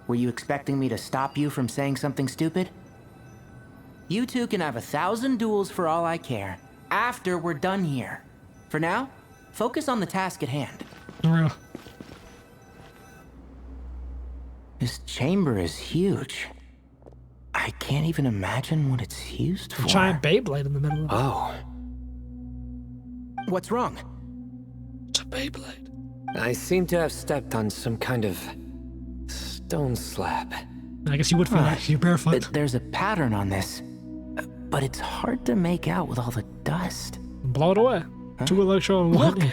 Were you expecting me to stop you from saying something stupid? You two can have 1,000 duels for all I care, after we're done here. For now, focus on the task at hand. For real. This chamber is huge. I can't even imagine what it's used for. Giant Beyblade in the middle of it. Oh, What's wrong? It's a Beyblade. I seem to have stepped on some kind of stone slab. I guess you would feel that. You're barefoot. There's a pattern on this, but it's hard to make out with all the dust. Blow it away. 2 electro and 1 Look!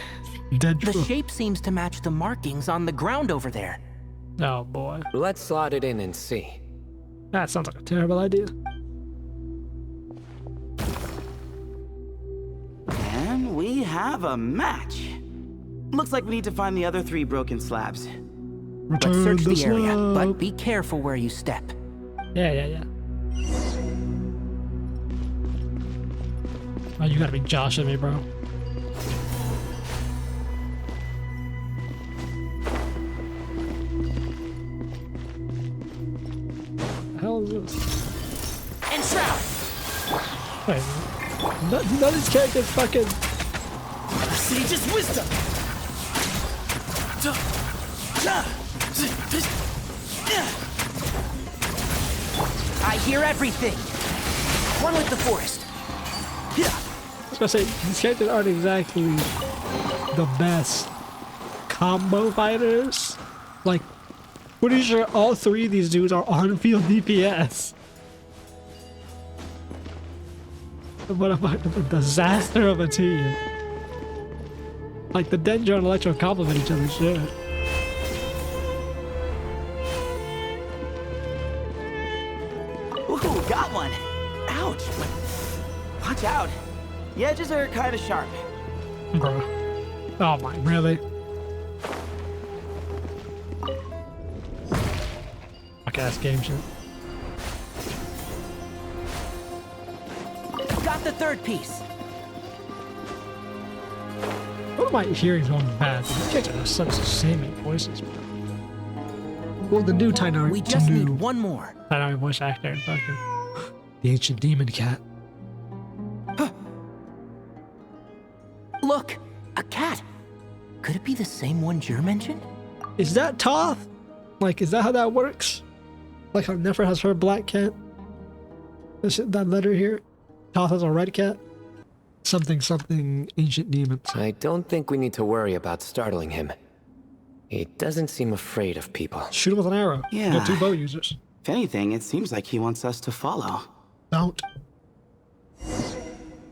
dead The true. shape seems to match the markings on the ground over there. Oh boy. Let's slot it in and see. That sounds like a terrible idea. And we have a match. Looks like we need to find the other 3 broken slabs. Let's Return search the area, slab. but be careful where you step. Yeah. Oh, you gotta be joshing me, bro. The hell is this? And shroud! Wait, none of these characters fucking. Sage's wisdom! I hear everything. One with the forest. I was gonna say, these characters aren't exactly the best combo fighters. Like, pretty sure all 3 of these dudes are on-field DPS. What about the disaster of a team? Like the Dendro and Electro complement each other, shit. Ooh, got one. Ouch, but watch out. The edges are kind of sharp. Bro. Oh my, really? Fuck-ass game shit. Got the third piece. What am I hearing going bad? These kids are such the same voices, bro. Well, the new Tainari. We just need one more. Tainari voice actor and fucking the ancient demon cat. Look, a cat. Could it be the same one Jer mentioned? Is that Toth? Like, is that how that works? Like how Nefer has her black cat? That letter here? Toth has a red cat? Something ancient demons. I don't think we need to worry about startling him. He doesn't seem afraid of people. Shoot him with an arrow. Yeah. Got 2 bow users. If anything, it seems like he wants us to follow. Don't.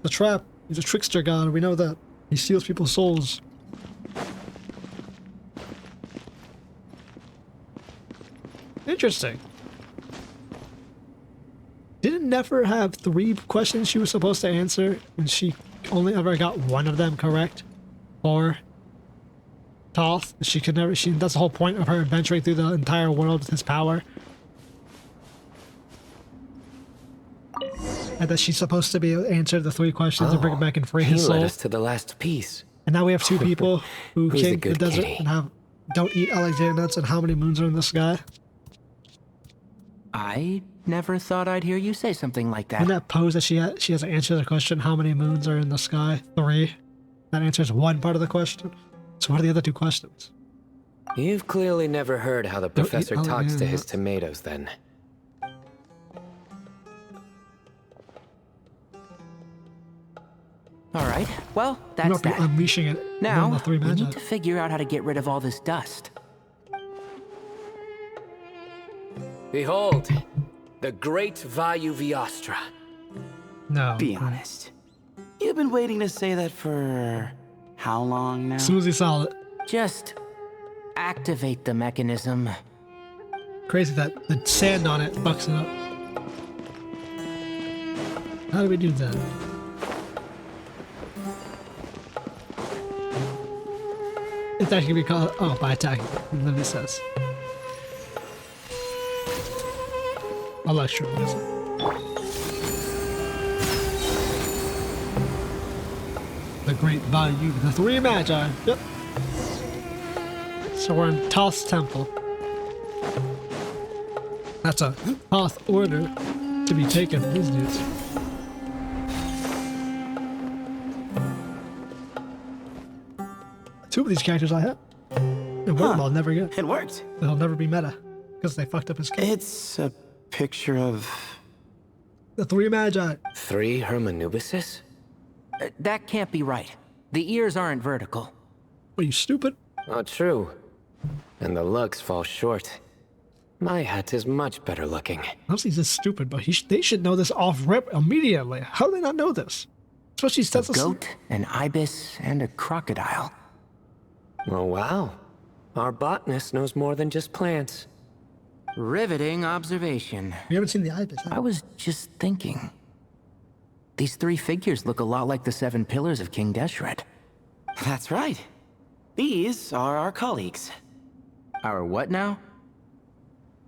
The trap. He's a trickster god, we know that. He steals people's souls. Interesting. Didn't Nefer have 3 questions she was supposed to answer, and she only ever got 1 of them correct? Or Toth? She could never. That's the whole point of her adventuring through the entire world with his power. And that she's supposed to be able to answer the 3 questions and bring it back and free his soul. He led us to the last piece. And now we have 2 people who Who's came the to the good desert kitty? and don't eat Alexander nuts and how many moons are in the sky. I never thought I'd hear you say something like that. In that pose that she has to answer the question, how many moons are in the sky? 3. That answers 1 part of the question. So what are the other 2 questions? You've clearly never heard how the Don't eat professor talks to his nuts. tomatoes, then. All right, well, You that's might be that. unleashing it. Now, on the 3 we Magi. need to figure out how to get rid of all this dust. Behold, the great Vayu Viastra. No. Be honest. You've been waiting to say that for how long now? As soon as he saw it. Just activate the mechanism. Crazy that the sand on it bucks it up. How do we do that? It's actually be called, oh, by attacking. It literally says. Electromagnetism. The great value, the 3 Magi. Yep. So we're in Toth's temple. That's a Toth order to be taken, these dudes. Two of these characters I have. And one of them I'll never get. It worked. They'll never be meta. Because they fucked up his character. It's a picture of... The 3 Magi. 3 Hermanubises? That can't be right. The ears aren't vertical. Are you stupid? Not true. And the looks fall short. My hat is much better looking. Honestly, he's just stupid, but they should know this off rip immediately. How do they not know this? Especially since A goat, an ibis, and a crocodile. Oh, wow. Our botanist knows more than just plants. Riveting observation. We haven't seen the ibis. I was just thinking. These 3 figures look a lot like the 7 pillars of King Deshret. That's right. These are our colleagues. Our what now?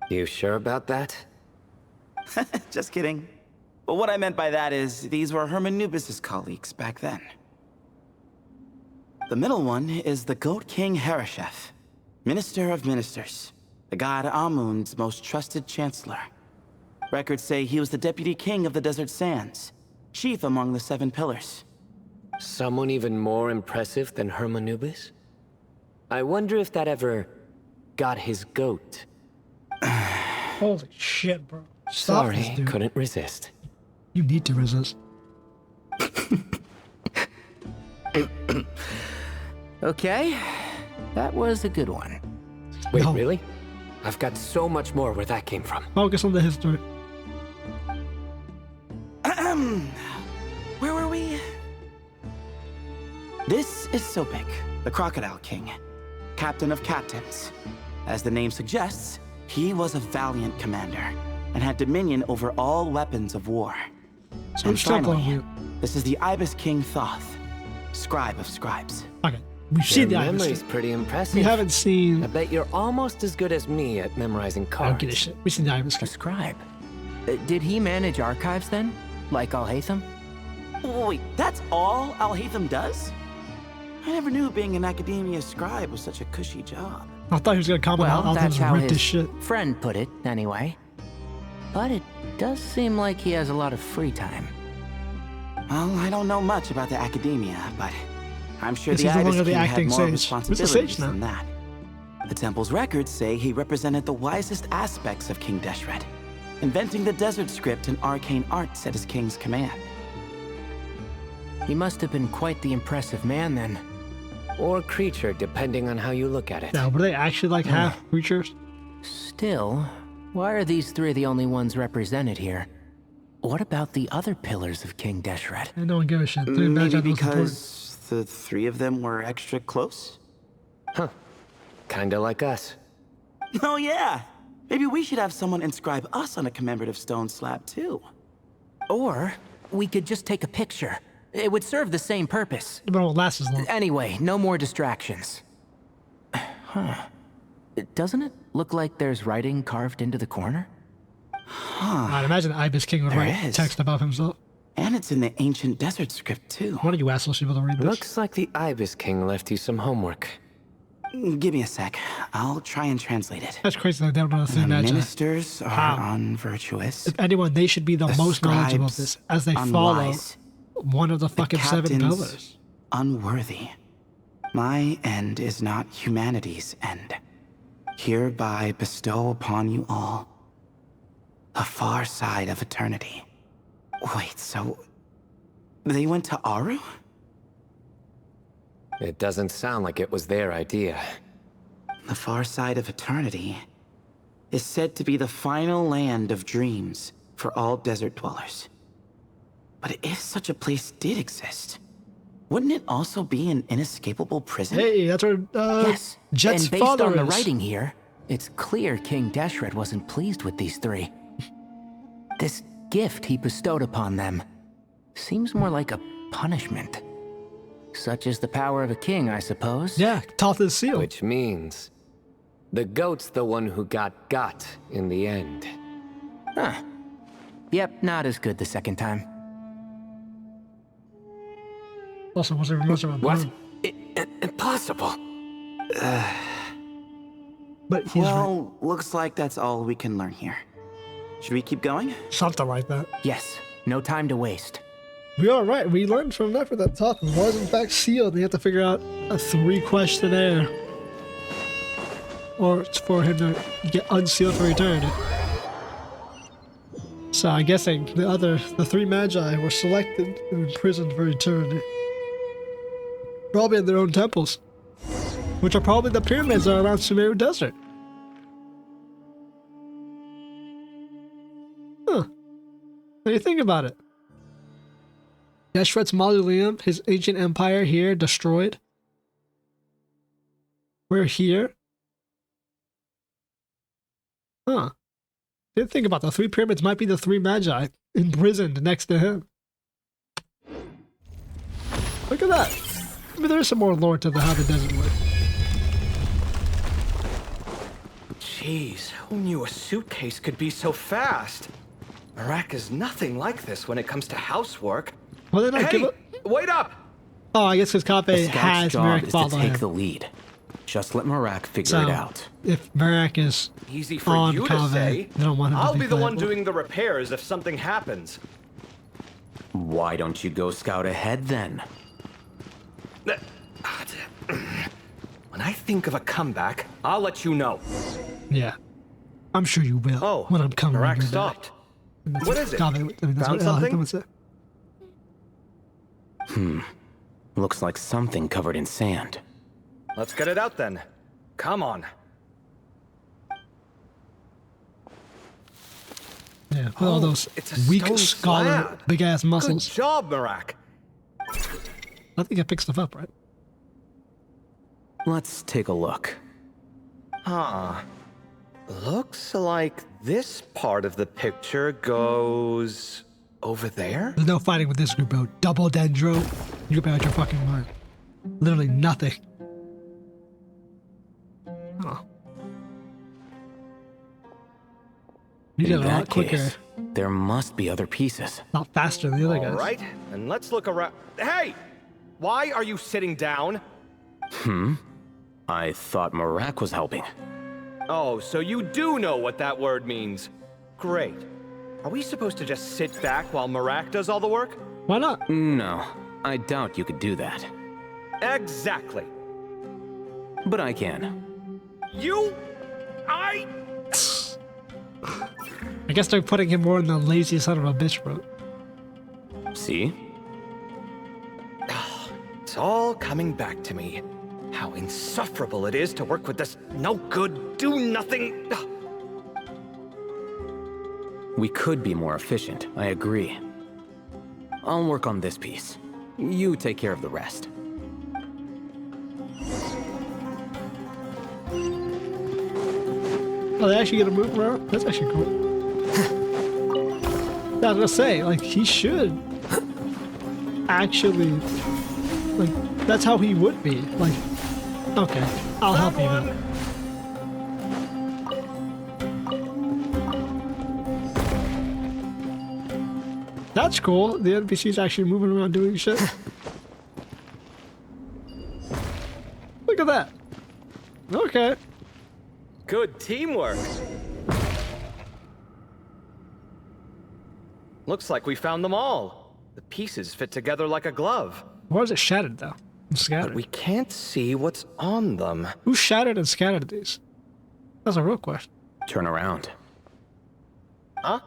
You sure about that? Just kidding. But what I meant by that is, these were Hermanubis' colleagues back then. The middle one is the Goat King Hereshef, Minister of Ministers, the god Amun's most trusted chancellor. Records say he was the deputy king of the Desert Sands, chief among the 7 pillars. Someone even more impressive than Hermanubis? I wonder if that ever got his goat. Holy shit, bro. Stop this, Sorry, dude. couldn't resist. You need to resist. Okay, that was a good one. Wait, No. really? I've got so much more where that came from. Focus on the history. This is Sopik, the Crocodile King, captain of captains. As the name suggests, he was a valiant commander and had dominion over all weapons of war. So And it's still going finally, weird. this is the Ibis King Thoth, scribe of scribes. Okay, we've seen the Your Ibis. memory's pretty impressive. We haven't seen. I bet you're almost as good as me at memorizing I don't give a cards. shit. We've seen the Ibis. A scribe. Did he manage archives then? Like Al-Haytham? Wait, that's all Al-Haytham does? I never knew being an academia scribe was such a cushy job. I thought he was gonna comment Well, on that's Alton's how ripped his his shit. friend put it, anyway. But it does seem like he has a lot of free time. Well, I don't know much about the academia, but I'm sure Yes, the he's no Ibis longer the King had acting more sage. He's a sage responsibilities now. than that. The temple's records say he represented the wisest aspects of King Deshret, inventing the desert script and arcane arts at his king's command. He must have been quite the impressive man then. Or creature, depending on how you look at it. Now, were they actually like half creatures? Still, why are these three the only ones represented here? What about the other pillars of King Deshret? I don't give a shit. Three Magi Maybe was important. because the three of them were extra close? Huh. Kinda like us. Oh yeah! Maybe we should have someone inscribe us on a commemorative stone slab too. Or we could just take a picture. It would serve the same purpose. But it won't last as long. Anyway, no more distractions. Huh. Doesn't it look like there's writing carved into the corner? I'd imagine the Ibis King would There write is. text about himself. And it's in the ancient desert script too. One of you assholes should be able to read this. Looks like the Ibis King left you some homework. Give me a sec. I'll try and translate it. That's crazy that they don't know the three The Magi. ministers are How? unvirtuous. If anyone, they should be the most knowledgeable of scribes this, as they follow unwise, one of the fucking seven captains pillars. unworthy. My end is not humanity's end. Hereby bestow upon you all the far side of eternity. Wait, so they went to Aru? It doesn't sound like it was their idea. The far side of eternity is said to be the final land of dreams for all desert dwellers. But if such a place did exist, wouldn't it also be an inescapable prison? Hey, that's where Yes. Jet's and based father on the is. writing here, it's clear King Deshret wasn't pleased with these three. This gift he bestowed upon them seems more like a punishment. Such is the power of a king, I suppose. Yeah, Thoth's seal. Which means the goat's the one who got in the end. Huh. Yep, not as good the second time. Also, was there rumors about What? Moon? Impossible. But he's right. Well, looks like that's all we can learn here. Should we keep going? Something like that. Yes, no time to waste. We are right. We learned from that Thoth was in fact sealed. And you have to figure out a 3 questionnaire. Or it's for him to get unsealed for eternity. So I'm guessing the 3 Magi were selected and imprisoned for eternity. Probably in their own temples. Which are probably the pyramids that are around Sumeru Desert. Huh. What do you think about it? Deshret's mausoleum, his ancient empire here, destroyed. We're here. Huh. Didn't think about the 3 pyramids might be the 3 Magi imprisoned next to him. Look at that. I mean, there is some more lore to how the desert works. Jeez, who knew a suitcase could be so fast? Marak is nothing like this when it comes to housework. Well, then I give Hey, up. wait up! Oh, I guess because The Kape scout's has job Merrick is to follow take him. the lead. Just let Marak figure So, it out. if Merrick is Easy for on you to Kave, say. they don't want him I'll to be the one playable. doing the repairs if something happens. Why don't you go scout ahead then? When I think of a comeback, I'll let you know. Yeah. I'm sure you will. Oh, when I'm coming. Marak your day. stopped. And that's What is it? Kave, I mean, that's Found what something? would say. Looks like something covered in sand. Let's get it out then. Come on. Yeah, with all those it's a weak stone scholar, slab. big ass Good muscles. job, Marak. I think I picked stuff up, right? Let's take a look. Huh. Looks like this part of the picture goes over there? There's no fighting with this group, bro. Double dendro. You get out your fucking mind. Literally nothing. Oh. You did In a lot that quicker. case, there must be other pieces. Not faster than the other guys. All right, and let's look around. Hey! Why are you sitting down? I thought Marak was helping. Oh, so you do know what that word means. Great. Are we supposed to just sit back while Marak does all the work? Why not? No, I doubt you could do that. Exactly. But I can. I guess they're putting him more in the lazy son of a bitch mode. See? It's all coming back to me. How insufferable it is to work with this no-good, do-nothing... We could be more efficient, I agree. I'll work on this piece. You take care of the rest. Oh, they actually get a move around? That's actually cool. I was gonna say, like, he should actually, like, that's how he would be. Like, okay, I'll help you out. That's cool. The NPC's actually moving around doing shit. Look at that. Okay. Good teamwork. Looks like we found them all. The pieces fit together like a glove. Why is it shattered, though? And scattered. But we can't see what's on them. Who shattered and scattered these? That's a real question. Turn around. Huh?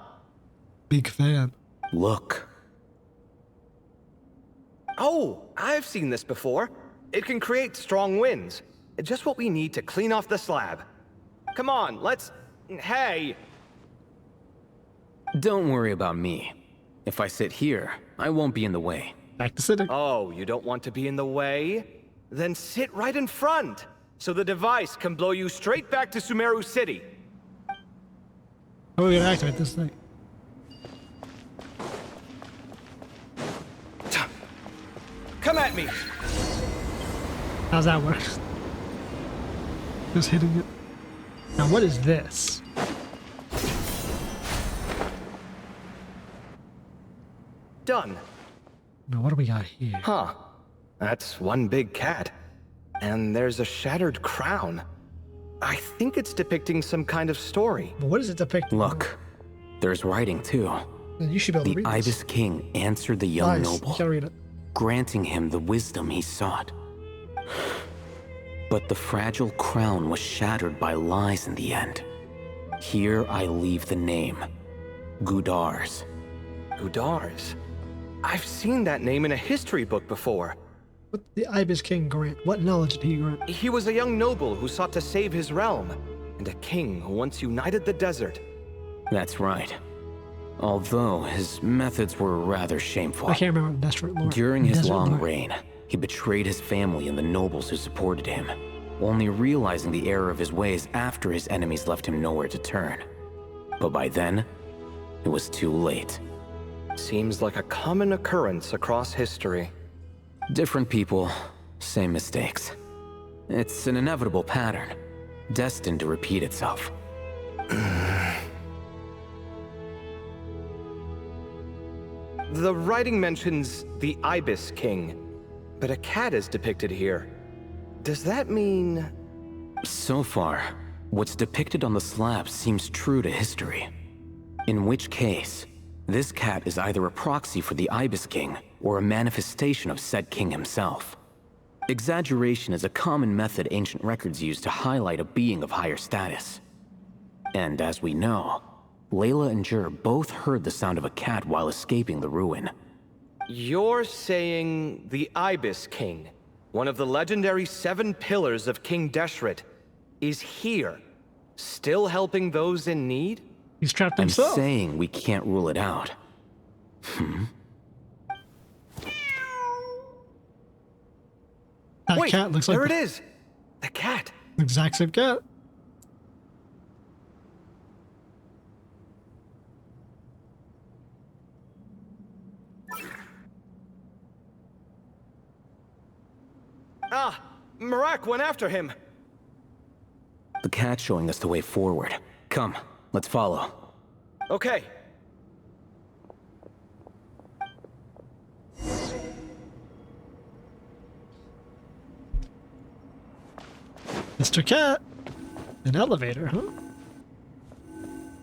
Big fan. Look. Oh, I've seen this before. It can create strong winds. Just what we need to clean off the slab. Come on, let's... Hey! Don't worry about me. If I sit here, I won't be in the way. Back to sitting. Oh, you don't want to be in the way? Then sit right in front, so the device can blow you straight back to Sumeru City. How are we gonna activate this thing? Come at me! How's that work? Just hitting it. Now what is this? Done. Now what do we got here? Huh. That's one big cat. And there's a shattered crown. I think it's depicting some kind of story. But what is it depicting? Look, there's writing too. Then you should be able to The read this. Ibis King answered the young Nice. noble, You can read it. granting him the wisdom he sought. But the fragile crown was shattered by lies in the end. Here I leave the name, Gudar's. Gudar's. I've seen that name in a history book before. What did the Ibis King grant? What knowledge did he grant? He was a young noble who sought to save his realm, and a king who once united the desert. That's right. Although his methods were rather shameful. I can't remember Desperate Lore. During his Desert long Lore. reign, he betrayed his family and the nobles who supported him, only realizing the error of his ways after his enemies left him nowhere to turn. But by then, it was too late. Seems like a common occurrence across history. Different people, same mistakes. It's an inevitable pattern, destined to repeat itself. The writing mentions the Ibis King, but a cat is depicted here. Does that mean... So far, what's depicted on the slab seems true to history. In which case, this cat is either a proxy for the Ibis King or a manifestation of said king himself. Exaggeration is a common method ancient records use to highlight a being of higher status. And as we know, Layla and Jur both heard the sound of a cat while escaping the ruin. You're saying the Ibis King, one of the legendary 7 pillars of King Deshret, is here, still helping those in need? He's trapped I'm himself. saying we can't rule it out. That Wait, cat looks like there it is! The cat. Exact same cat. Ah, Marak went after him. The cat's showing us the way forward. Come, let's follow. Okay. Mr. Cat. An elevator, huh?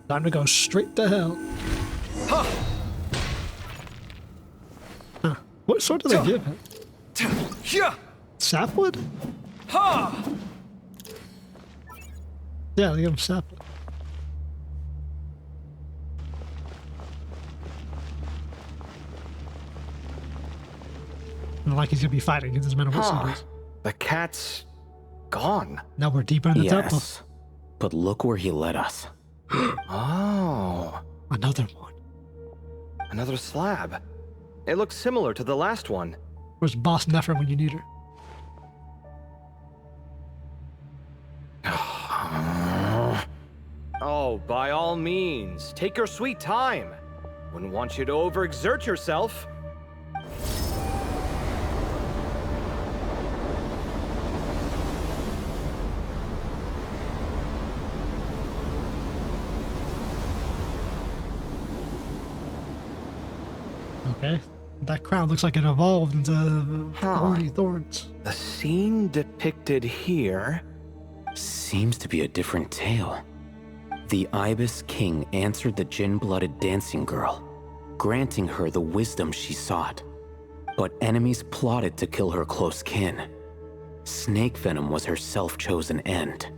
Time to go straight to hell. Huh. Huh. What sort do they give him? Yeah. Sapwood? Ha. Yeah, they give him sapwood. Not like he's gonna be fighting against his men of Osiris. The cat's gone. Now we're deeper in the temple. Yes, but look where he led us. Oh. Another one. Another slab. It looks similar to the last one. Where's Boss Nefer when you need her? Oh, by all means, take your sweet time. Wouldn't want you to overexert yourself. Okay. That crown looks like it evolved into thorny thorns. The scene depicted here. Seems to be a different tale. The Ibis King answered the Jinn-blooded dancing girl, granting her the wisdom she sought. But enemies plotted to kill her close kin. Snake venom was her self-chosen end.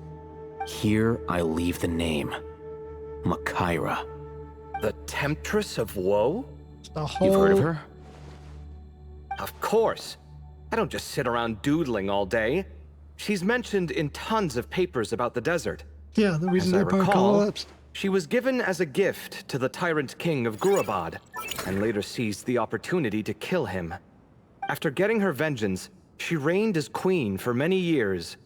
Here I leave the name. Makaira. The Temptress of Woe? The whole... You've heard of her? Of course. I don't just sit around doodling all day. She's mentioned in tons of papers about the desert. Yeah, the reason As I the empire recall, collapsed. she was given as a gift to the tyrant king of Gurabad, and later seized the opportunity to kill him. After getting her vengeance, she reigned as queen for many years,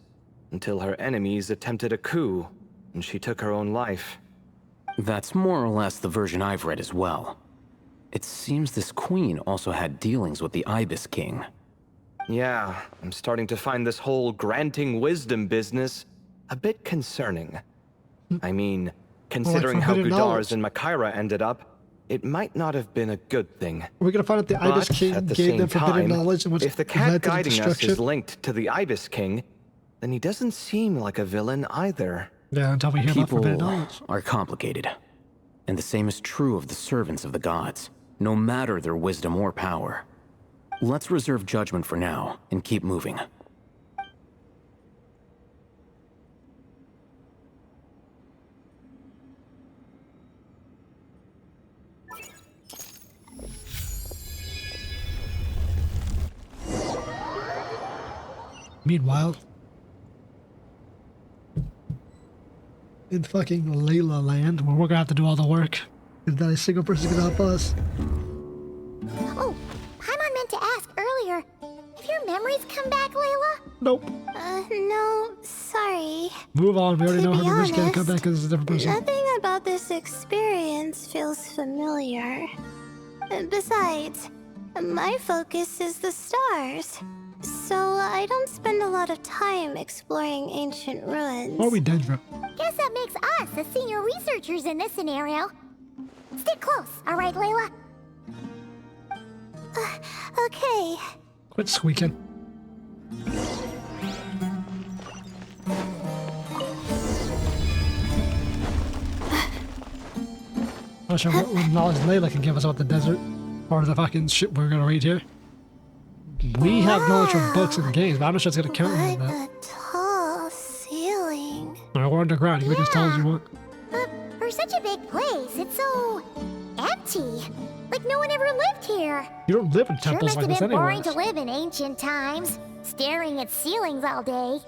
until her enemies attempted a coup, and she took her own life. That's more or less the version I've read as well. It seems this queen also had dealings with the Ibis King. Yeah, I'm starting to find this whole granting wisdom business a bit concerning. I mean, considering how forbidden Gudars knowledge. and Makaira ended up, it might not have been a good thing. We're gonna find out the Ibis But King at the gave same them forbidden time, knowledge and which if the led cat to the guiding us destruction. is linked to the Ibis King, then he doesn't seem like a villain either. Yeah, until we hear about forbidden People knowledge. are complicated. And the same is true of the servants of the gods, no matter their wisdom or power. Let's reserve judgment for now and keep moving. Meanwhile, in fucking Layla land, where we're gonna have to do all the work, because not a single person's gonna help us. Oh, Paimon meant to ask earlier. Have your memories come back, Layla? Nope. No, sorry. Move on. We already To know her be memories can't come honest, back because it's a different person. Nothing about this experience feels familiar. Besides, my focus is the stars. So I don't spend a lot of time exploring ancient ruins. Or we Dendra. Guess that makes us the senior researchers in this scenario. Stick close, all right, Layla? Okay. Quit squeaking. I'm not sure what knowledge Layla can give us about the desert or the fucking shit we're gonna read here. We have knowledge from books and games, but I'm not sure it's gonna count What in that. a tall ceiling. Alright, we're underground. You can make as tall as you want. But for such a big place, it's so empty. Like no one ever lived here. You don't live in Sure temples must like have this been anyway. boring to live in ancient times, staring at ceilings all day.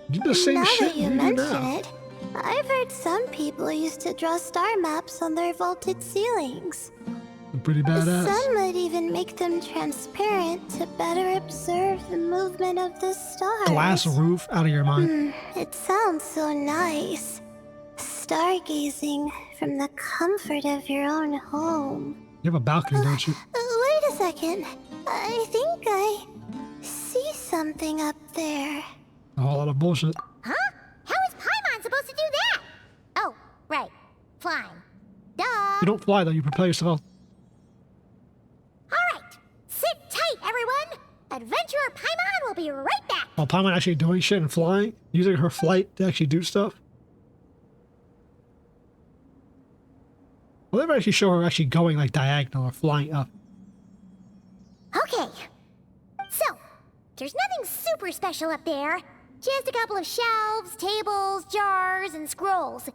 You do the same Now shit that you you do mention now. it, I've heard some people used to draw star maps on their vaulted ceilings. Pretty badass. Some might even make them transparent to better observe the movement of the stars. Glass roof, out of your mind. It sounds so nice. Stargazing from the comfort of your own home. You have a balcony, don't you? Wait a second. I think I see something up there. A whole lot of bullshit. Huh? How is Paimon supposed to do that? Oh, right. Flying. Duh. You don't fly though, you propel yourself. Alright. Sit tight, everyone. Adventurer Paimon will be right back. While Paimon actually doing shit and flying, using her flight to actually do stuff. Well, they never actually show her actually going like diagonal or flying up. Okay. So, there's nothing super special up there. Just a couple of shelves, tables, jars, and scrolls.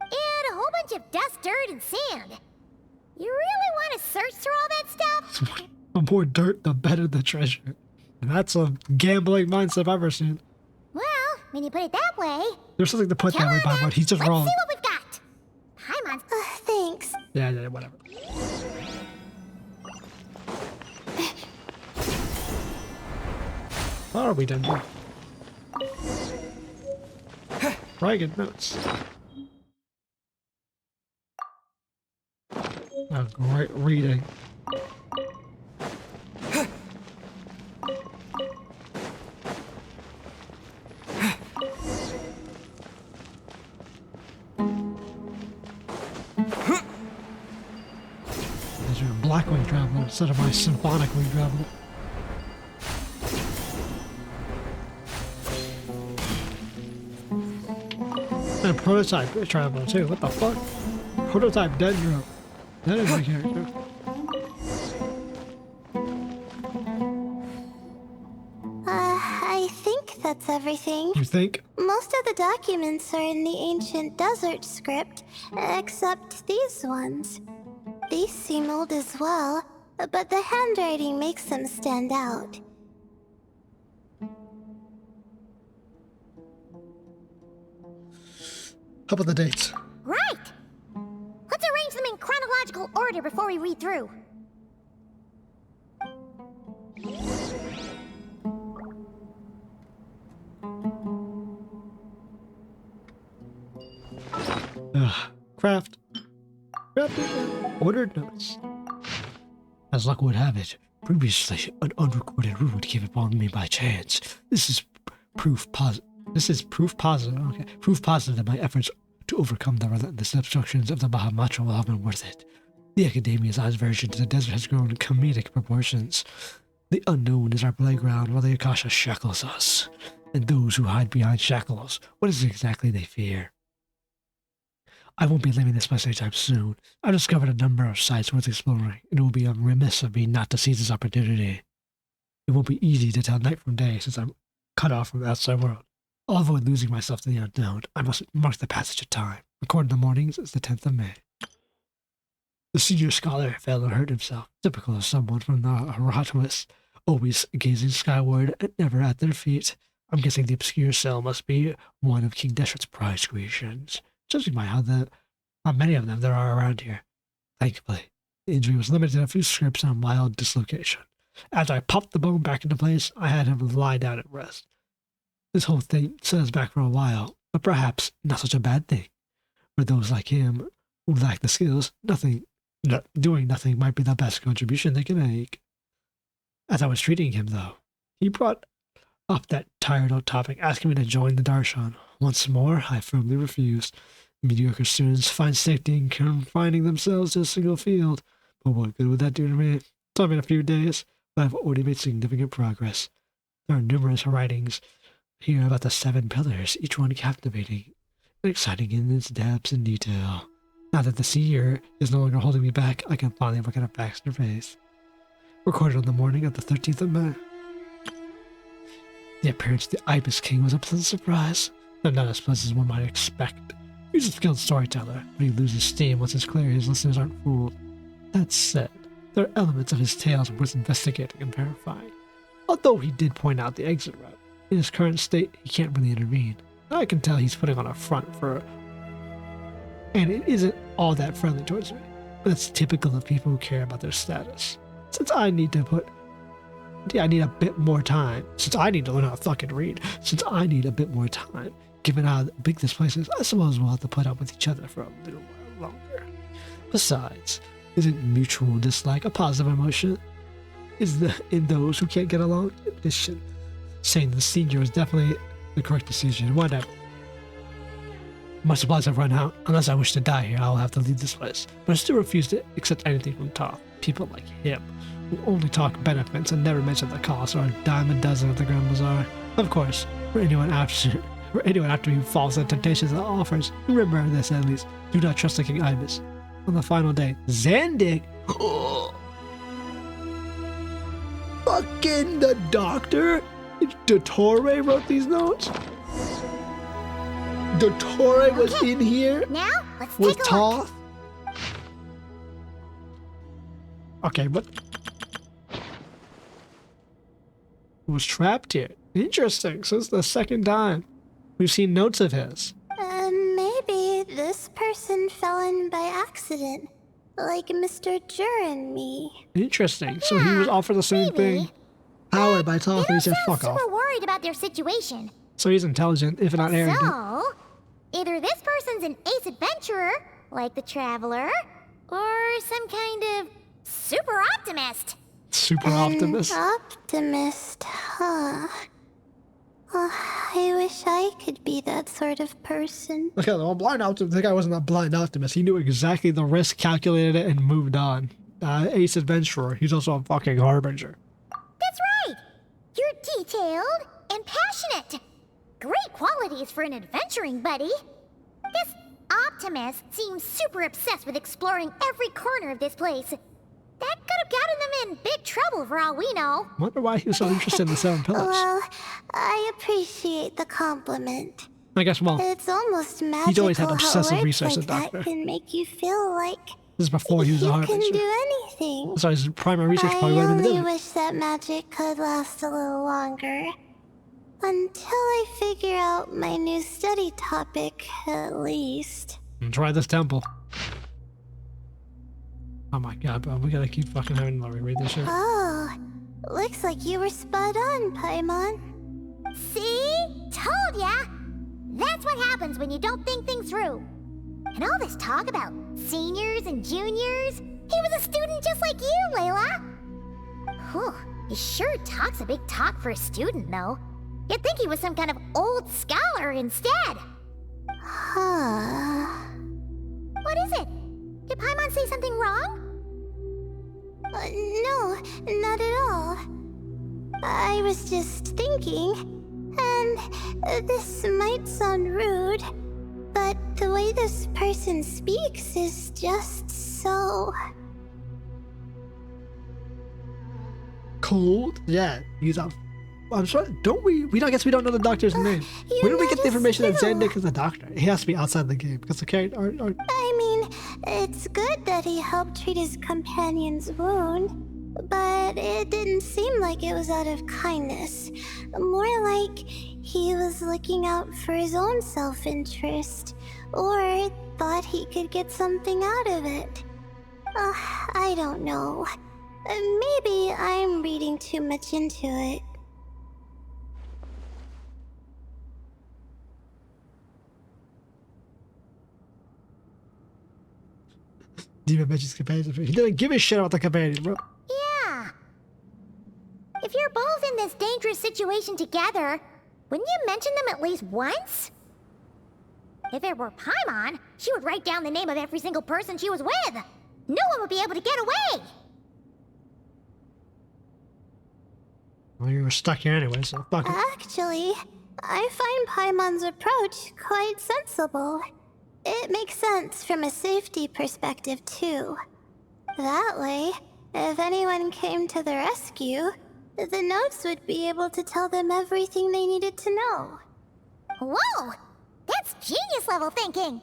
And a whole bunch of dust, dirt, and sand. You really want to search through all that stuff? The more dirt, the better the treasure. And that's a gambling mindset I've ever seen. Well, when you put it that way... There's something to put that way by, but he's just wrong. Let's see what we've got. Paimon's... Thanks. Yeah, whatever. What are we done here? Dragon notes. Oh, great reading. These are Blackwing Traveler instead of my Symphonic Wing Traveler. And a Prototype Traveler too. What the fuck? Prototype Dendro. That is my character. I think that's everything. You think? Most of the documents are in the ancient desert script, except these ones. These seem old as well, but the handwriting makes them stand out. How about the dates? Right! Let's arrange them in chronological order before we read through. Craft. Ordered notes. As luck would have it, previously an unrecorded rune came upon me by chance. This is proof positive. Okay. Proof positive that my efforts to overcome the relentless obstructions of the Mahamatra will have been worth it. The Academia's aversion to the desert has grown in comedic proportions. The unknown is our playground while the Akasha shackles us. And those who hide behind shackles, what is it exactly they fear? I won't be leaving this place anytime soon. I've discovered a number of sites worth exploring, and it will be remiss of me not to seize this opportunity. It won't be easy to tell night from day since I'm cut off from the outside world. I'll avoid losing myself to the unknown. I must mark the passage of time. Recording the mornings is the 10th of May. The senior scholar failed to hurt himself, typical of someone from the Herodotus, always gazing skyward and never at their feet. I'm guessing the obscure cell must be one of King Deshret's prize creations, judging by how many of them there are around here. Thankfully, the injury was limited to a few scrapes and a mild dislocation. As I popped the bone back into place, I had him lie down and rest. This whole thing set us back for a while, but perhaps not such a bad thing. For those like him who lack the skills, doing nothing might be the best contribution they can make. As I was treating him, though, he brought up that tired old topic, asking me to join the darshan. Once more, I firmly refused. Mediocre students find safety in confining themselves to a single field. But what good would that do to me? It's only been a few days, but I've already made significant progress. There are numerous writings here about the 7 pillars, each one captivating and exciting in its depths and detail. Now that the seer is no longer holding me back, I can finally look at a facts in her face. Recorded on the morning of the 13th of May. The appearance of the Ibis King was a pleasant surprise, though not as pleasant as one might expect. He's a skilled storyteller, but he loses steam once it's clear his listeners aren't fooled. That said, there are elements of his tales worth investigating and verifying. Although he did point out the exit route, in his current state, he can't really intervene. I can tell he's putting on a front and it isn't all that friendly towards me. That's typical of people who care about their status. Since I need to I need a bit more time. Since I need to learn how to fucking read. Since I need a bit more time. Given how big this place is, I suppose we'll have to put up with each other for a little while longer. Besides, isn't mutual dislike a positive emotion? In those who can't get along? Saying the senior was definitely the correct decision. Whatever. My supplies have run out. Unless I wish to die here, I'll have to leave this place. But I still refuse to accept anything from Toph. People like him, who only talk benefits and never mention the cost, or a dime a dozen at the Grand Bazaar. Of course, for anyone after who falls into temptations and offers, remember this at least. Do not trust the King Ibis. On the final day, Zandig. Fucking the doctor? DOTTORE wrote these notes? DOTTORE was in here? Now, let's with take a look. Toph? Okay, but was trapped here. Interesting. So it's the second time we've seen notes of his. Maybe this person fell in by accident, like Mr. Jur and me. Interesting. So he was offered the same thing. Powered by Toph, and he said, "Fuck off." Super worried about their situation. So he's intelligent, if not arrogant. So, either this person's an ace adventurer, like the Traveler, or some kind of super optimist. Super optimist. Optimist, huh? Oh, I wish I could be that sort of person. Okay, well, blind optimist. The guy wasn't a blind optimist. He knew exactly the risk, calculated it, and moved on. Ace adventurer. He's also a fucking harbinger. That's right! You're detailed and passionate. Great qualities for an adventuring buddy. This optimist seems super obsessed with exploring every corner of this place. That could have gotten them in big trouble for all we know. Wonder why he was so interested in the 7 pillars. Well, I appreciate the compliment. I guess, well, It's almost magical he's always had how obsessive words research like as a that doctor. can make you feel like This is before he was a you harbinger. can do anything. So his primary research I probably would have been only doing. wish that magic could last a little longer. Until I figure out my new study topic, at least. Try this temple. Oh my god, bro. We gotta keep fucking having to reread this shit. Oh, looks like you were spot on, Paimon. See? Told ya! That's what happens when you don't think things through. And all this talk about seniors and juniors, he was a student just like you, Layla. Whew, he sure talks a big talk for a student, though. You'd think he was some kind of old scholar instead. Huh. What is it? Did Paimon say something wrong? No, not at all. I was just thinking, and this might sound rude, but the way this person speaks is just so... Cold? Yeah, he's a... I'm sorry, don't we? I guess we don't know the doctor's name. you Where did we get the noticed information that too. Zandik is a doctor? He has to be outside the game because the character... I mean, it's good that he helped treat his companion's wound, but it didn't seem like it was out of kindness. More like he was looking out for his own self-interest, or thought he could get something out of it. I don't know. Maybe I'm reading too much into it. Demon mentions companions. He didn't give a shit about the companion, bro. Yeah. If you're both in this dangerous situation together, wouldn't you mention them at least once? If it were Paimon, she would write down the name of every single person she was with. No one would be able to get away. Well, you were stuck here anyway, so fuck it. Actually, I find Paimon's approach quite sensible. It makes sense from a safety perspective, too. That way, if anyone came to the rescue, the notes would be able to tell them everything they needed to know. Whoa! That's genius-level thinking!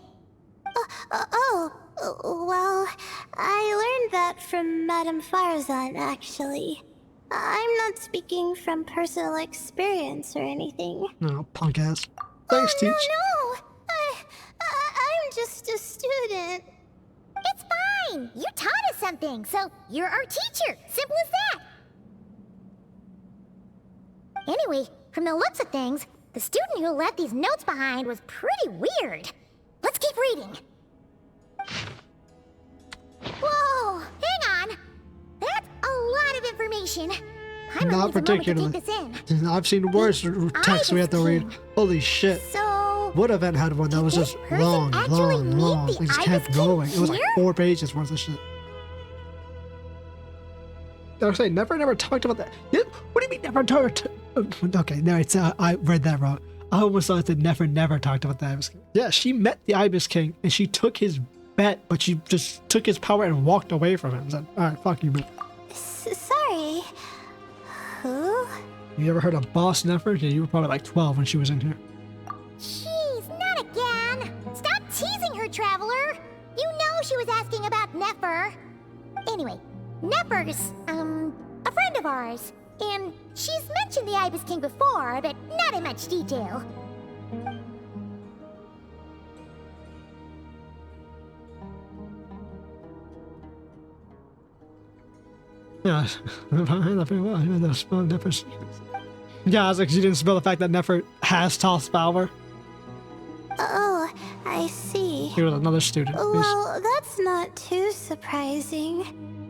Well, I learned that from Madame Farazan, actually. I'm not speaking from personal experience or anything. No, punk ass. Thanks, Teach. No! I'm just a student. It's fine! You taught us something, so you're our teacher. Simple as that. Anyway, from the looks of things, the student who left these notes behind was pretty weird. Let's keep reading. Whoa! Hang on! That's a lot of information. I Not must need a moment to particularly. take this in. I've seen worse texts we have to read. Holy shit. So... Would have had one that was Did just this person long, actually long, meet long. the It just Ibis kept King going. It was like here? 4 pages worth of shit. I was saying, never talked about that. Yeah, what do you mean never talked? Okay, no, it's I read that wrong. I almost thought that never talked about the Ibis King. Yeah, she met the Ibis King and she took his bet, but she just took his power and walked away from him. Said, "All right, fuck you, man." Sorry. Who? You ever heard of Boss Nefer? Yeah, you were probably like 12 when she was in here. Jeez, not again! Stop teasing her, Traveler! You know she was asking about Nefer. Anyway, Nefer's, a friend of ours. And she's mentioned the Ibis King before, but not in much detail. Yeah, yeah, I was like, she didn't spell the fact that Nefer has Toss power. Oh, I see. He was another student. Well, that's not too surprising.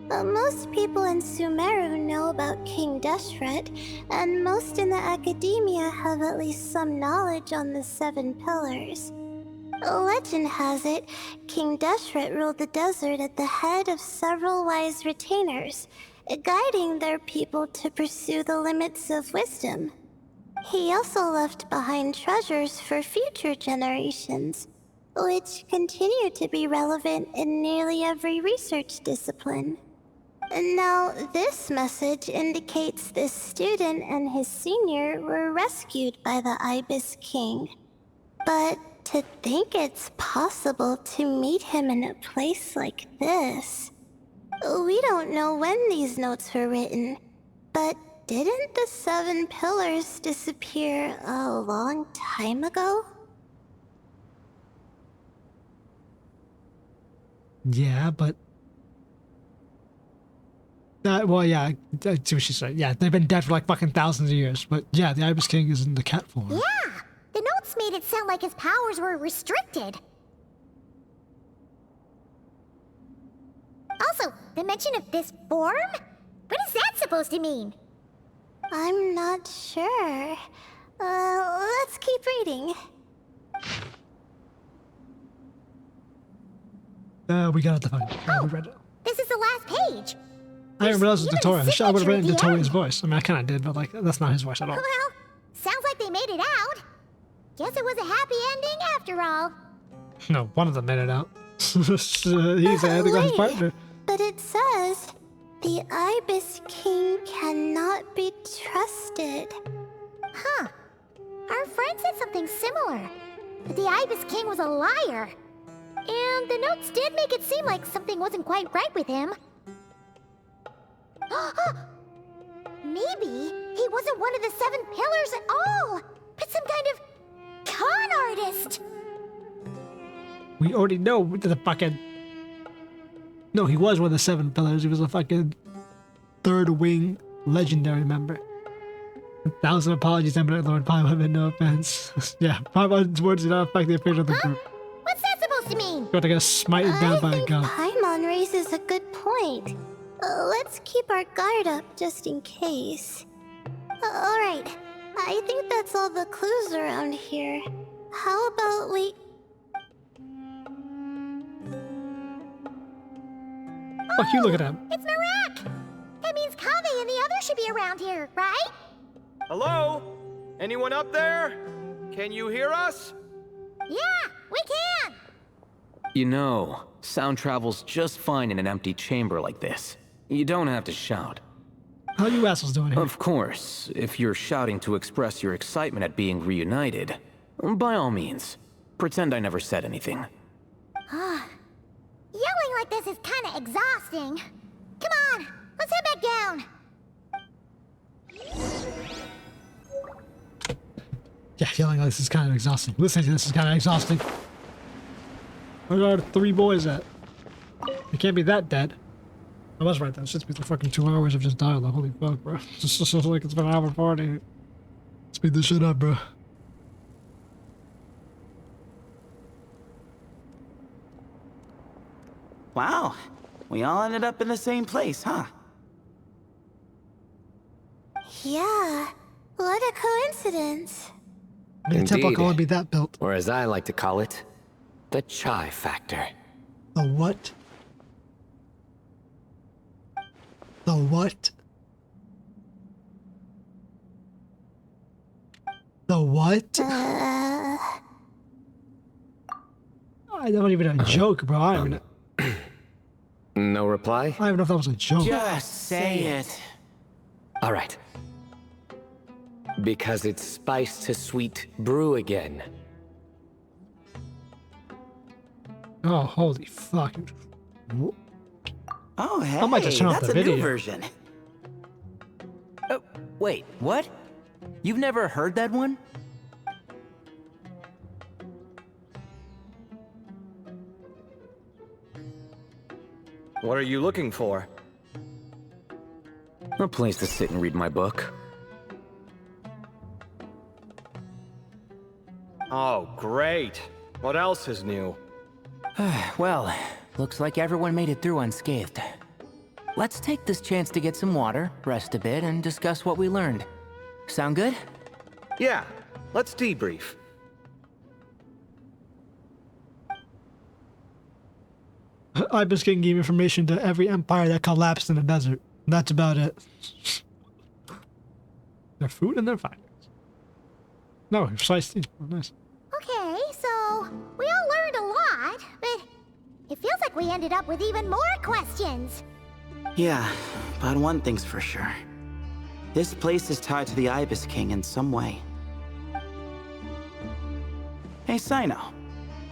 Most people in Sumeru know about King Deshret, and most in the academia have at least some knowledge on the 7 pillars. Legend has it, King Deshret ruled the desert at the head of several wise retainers, guiding their people to pursue the limits of wisdom. He also left behind treasures for future generations, which continue to be relevant in nearly every research discipline. Now, this message indicates this student and his senior were rescued by the Ibis King. But to think it's possible to meet him in a place like this... We don't know when these notes were written, but didn't the 7 pillars disappear a long time ago? Yeah, but... well, yeah, I see what she said. Yeah, they've been dead for like fucking thousands of years. But yeah, the Ibis King is in the cat form. Yeah! The notes made it sound like his powers were restricted. Also, the mention of this form? What is that supposed to mean? I'm not sure. Let's keep reading. We got it to find it. We read it. This is the last page. I didn't realize it was even a DOTTORE. I would have written signature at the DOTTORE's end. voice. I mean, I kind of did, but like, that's not his voice at all. Well, sounds like they made it out. Guess it was a happy ending after all. No, one of them made it out. He's I think that's his partner. But it says, the Ibis King cannot be trusted. Huh. Our friend said something similar. That the Ibis King was a liar. And the notes did make it seem like something wasn't quite right with him. Maybe he wasn't one of the 7 pillars at all, but some kind of con artist. We already know the fucking... No, he was one of the 7 pillars. He was a fucking 3rd wing legendary member. 1,000 apologies, Eminent Lord Paimon, no offense. Yeah, Paimon's words do not affect the appearance of the group. What's that supposed to mean? You're gonna get smited down by a god. Paimon raises a good point. Let's keep our guard up just in case. Alright, I think that's all the clues around here. How about we... Fuck you, look at him. It's Marak! That means Kaveh and the others should be around here, right? Hello? Anyone up there? Can you hear us? Yeah, we can! You know, sound travels just fine in an empty chamber like this. You don't have to shout. How you assholes doing here? Of course, if you're shouting to express your excitement at being reunited, by all means, pretend I never said anything. Yelling like this is kinda exhausting. Come on, let's head back down. Yeah, feeling like this is kind of exhausting. Listening to this is kind of exhausting. Where are the 3 boys at? It can't be that dead. I was right, that should be the fucking 2 hours of just dialogue. Holy fuck, bro. It's just like it's been an hour 40. Speed this shit up, bro. Wow, we all ended up in the same place, huh? Yeah, what a coincidence. I mean, the temple Indeed. can only be that built. Or as I like to call it, the Chai factor. The what? The what? The what? I don't even a joke, bro. I don't even, No reply? I don't even know if that was a joke. Just say it. All right. Because it's spice to sweet brew again. Oh, holy fuck. Oh, hey, might just turn off that's the a video. new version. Oh, wait, what? You've never heard that one? What are you looking for? A place to sit and read my book. Oh, great. What else is new? Well, looks like everyone made it through unscathed. Let's take this chance to get some water, rest a bit, and discuss what we learned. Sound good? Yeah, let's debrief. Ibis King gave information to every empire that collapsed in the desert. That's about it. Their food and their findings. No, sliced each. Nice. Okay, so we all learned a lot, but it feels like we ended up with even more questions. Yeah, but one thing's for sure. This place is tied to the Ibis King in some way. Hey, Sino.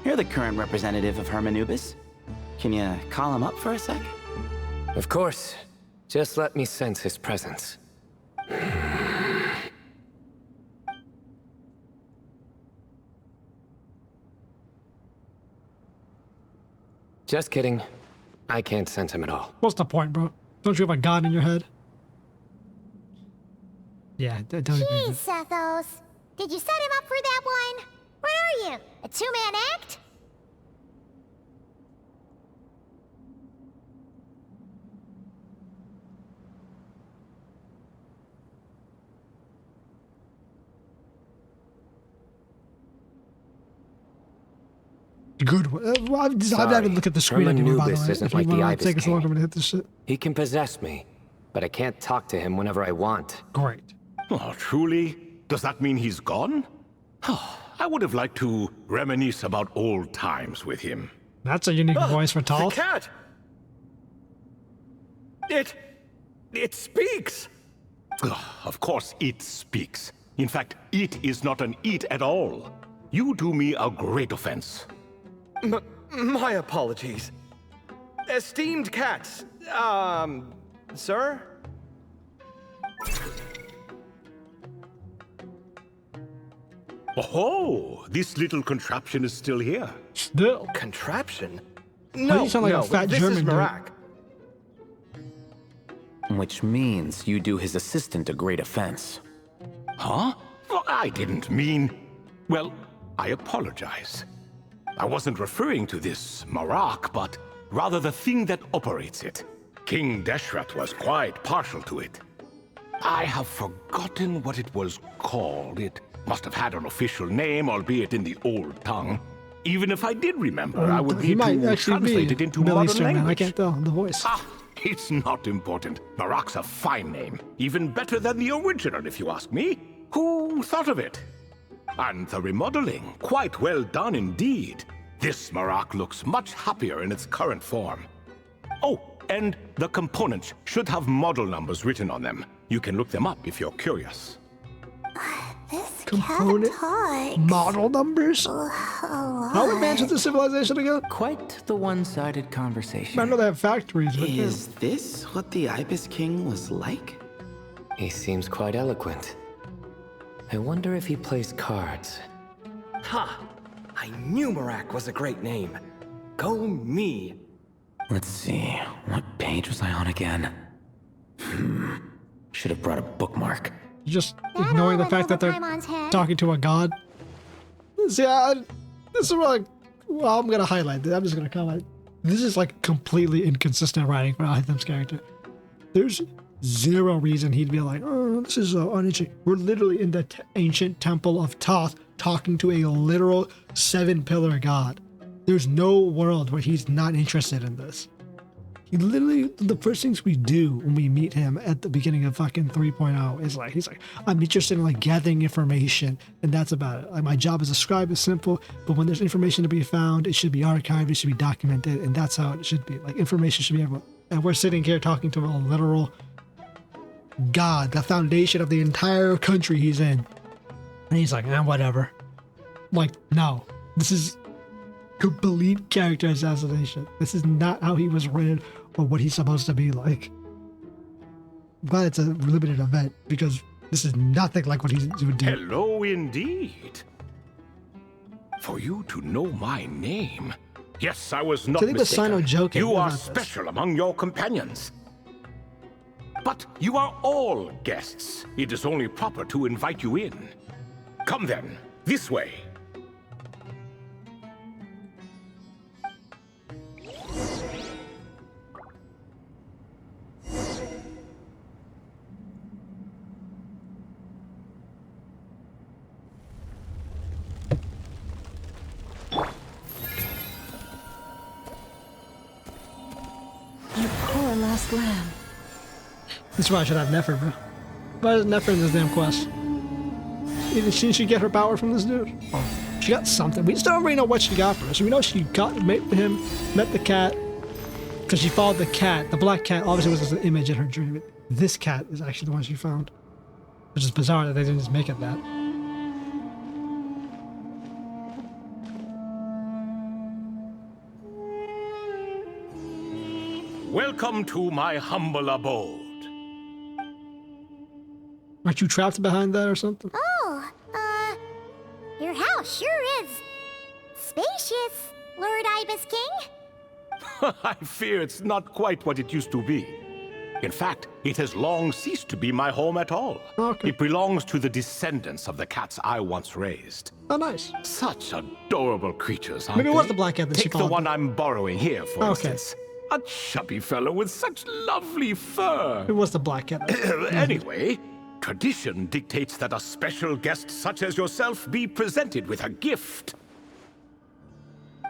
You're the current representative of Hermanubis. Can you call him up for a sec? Of course. Just let me sense his presence. Just kidding. I can't sense him at all. What's the point, bro? Don't you have a god in your head? Yeah, don't even. Jeez, Sethos. Did you set him up for that one? What are you, a two-man act? Good. Well, I'm not even look at the screen anymore, by the Hermanubis way. isn't If you like the want to Ibis take us long King. for me to hit this shit. He can possess me, but I can't talk to him whenever I want. Great. Oh, truly? Does that mean he's gone? I would have liked to reminisce about old times with him. That's a unique voice for The Tall. cat! It speaks! Of course it speaks. In fact, it is not an it at all. You do me a great offense. My apologies. Esteemed cats, sir? Oh, this little contraption is still here. Still. Contraption? Why do No, you sound like no, a fat this German is dude? Marak. Which means you do his assistant a great offense. Huh? Well, I didn't mean... Well, I apologize. I wasn't referring to this Marak, but rather the thing that operates it. King Deshret was quite partial to it. I have forgotten what it was called. It must have had an official name, albeit in the old tongue. Even if I did remember, I would He need might to actually translate be it into Middle modern Eastern, man. I language. can't tell the voice. Ah, it's not important. Marak's a fine name. Even better than the original, if you ask me. Who thought of it? And the remodeling, quite well done indeed. This Marak looks much happier in its current form. Oh, and the components should have model numbers written on them. You can look them up if you're curious. This Component cat talks. model numbers? How advanced is the civilization again? Quite the one-sided conversation. I know they have factories, but Is this what the Ibis King was like? He seems quite eloquent. I wonder if he plays cards. Ha! I knew Marak was a great name. Go me. Let's see, what page was I on again? Should have brought a bookmark. Just ignoring the fact that they're talking to a god. See, this is like, well, I'm gonna highlight this. I'm just gonna comment. This is like completely inconsistent writing for Hytham's character. There's zero reason he'd be like, oh, this is unancient. We're literally in the ancient temple of Thoth talking to a literal 7-pillar god. There's no world where he's not interested in this. He literally, the first things we do when we meet him at the beginning of fucking 3.0 is like, he's like, I'm interested in like gathering information, and that's about it. Like, my job as a scribe is simple, but when there's information to be found, it should be archived, it should be documented, and that's how it should be. Like, information should be everywhere. And we're sitting here talking to a literal god, the foundation of the entire country he's in. And he's like, whatever. Like, no, this is complete character assassination. This is not how he was written or what he's supposed to be like. I'm glad it's a limited event because this is nothing like what he would do. Hello indeed. For you to know my name. Yes, I was not I think the sign of joking. You are special among your companions. But you are all guests. It is only proper to invite you in. Come then, this way. You poor lost lamb. That's why I should have Nefer, bro. Why is Nefer in this damn quest? Didn't she get her power from this dude? Oh, she got something. We still don't really know what she got from her. So we know she met the cat, because she followed the cat. The black cat obviously was just an image in her dream. This cat is actually the one she found. Which is bizarre that they didn't just make it that. Welcome to my humble abode. Aren't you trapped behind that or something? Oh, your house sure is spacious, Lord Ibis King. I fear it's not quite what it used to be. In fact, it has long ceased to be my home at all. Okay. It belongs to the descendants of the cats I once raised. Oh, nice. Such adorable creatures, aren't Maybe it they? was the black cat that she Take the followed. one I'm borrowing here, for Okay. instance. A chubby fellow with such lovely fur. It was the black cat. Anyway, tradition dictates that a special guest such as yourself be presented with a gift.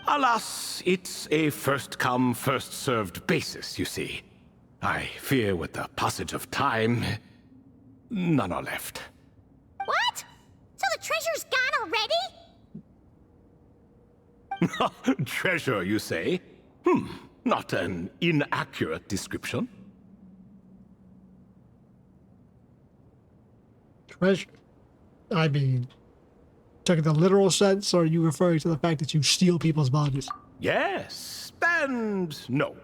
Alas, it's a first-come, first-served basis, you see. I fear with the passage of time, none are left. What? So the treasure's gone already? Treasure, you say? Not an inaccurate description. Treasure? I mean, taking the literal sense, or are you referring to the fact that you steal people's bodies? Yes, and no.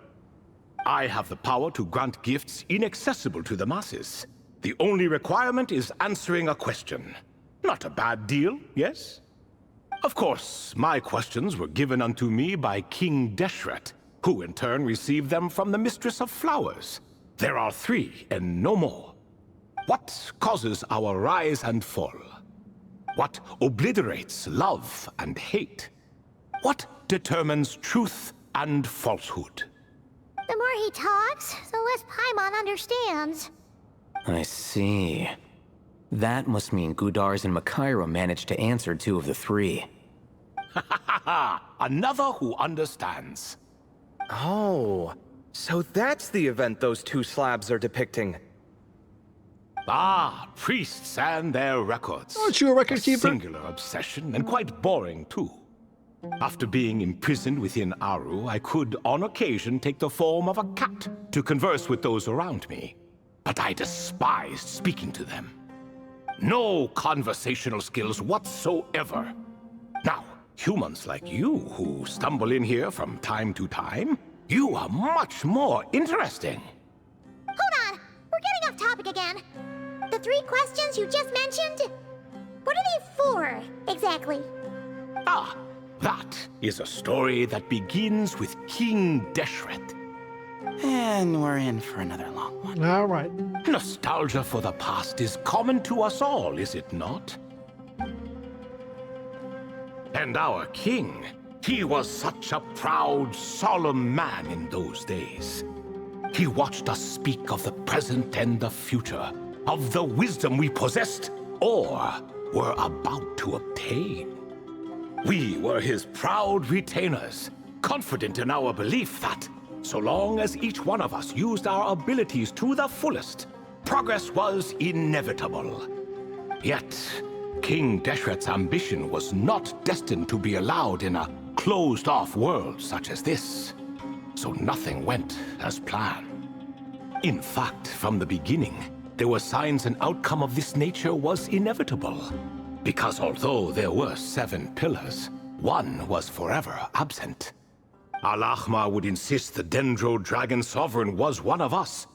I have the power to grant gifts inaccessible to the masses. The only requirement is answering a question. Not a bad deal, yes? Of course, my questions were given unto me by King Deshret, who in turn received them from the Mistress of Flowers. There are 3 and no more. What causes our rise and fall? What obliterates love and hate? What determines truth and falsehood? The more he talks, the less Paimon understands. I see. That must mean Gudars and Makaira managed to answer 2 of the 3. Another who understands. Oh, so that's the event those 2 slabs are depicting. Ah, priests and their records. Aren't you a record keeper? Singular obsession, and quite boring, too. After being imprisoned within Aru, I could, on occasion, take the form of a cat to converse with those around me. But I despised speaking to them. No conversational skills whatsoever. Now, humans like you who stumble in here from time to time, you are much more interesting. Hold on, we're getting off topic again. The 3 questions you just mentioned? What are they for, exactly? Ah, that is a story that begins with King Deshret. And we're in for another long one. All right. Nostalgia for the past is common to us all, is it not? And our king, he was such a proud, solemn man in those days. He watched us speak of the present and the future, of the wisdom we possessed or were about to obtain. We were his proud retainers, confident in our belief that, so long as each one of us used our abilities to the fullest, progress was inevitable. Yet, King Deshret's ambition was not destined to be allowed in a closed-off world such as this. So nothing went as planned. In fact, from the beginning, there were signs an outcome of this nature was inevitable. Because although there were 7 pillars, one was forever absent. Al-Ahmar would insist the Dendro Dragon Sovereign was one of us,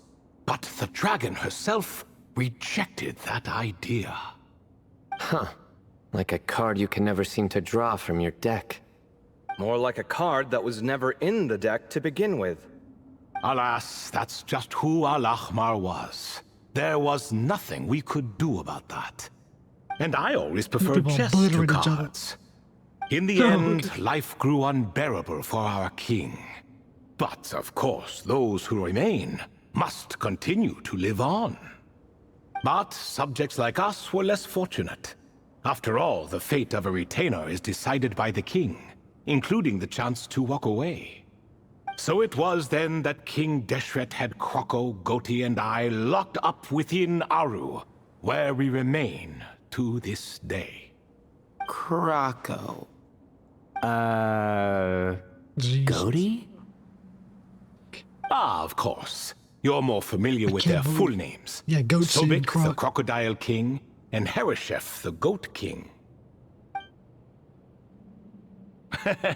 but the dragon herself rejected that idea. Huh. Like a card you can never seem to draw from your deck. More like a card that was never in the deck to begin with. Alas, that's just who Al-Ahmar was. There was nothing we could do about that. And I always preferred chess to cards. In the end, life grew unbearable for our king. But, of course, those who remain must continue to live on. But subjects like us were less fortunate. After all, the fate of a retainer is decided by the king, including the chance to walk away. So it was then that King Deshret had Kroko, Goti, and I locked up within Aru, where we remain to this day. Kroko. Goti? Ah, of course. You're more familiar with their full names. Yeah, Gotsi and Sobek, the Crocodile King, and Hereshef, the Goat King.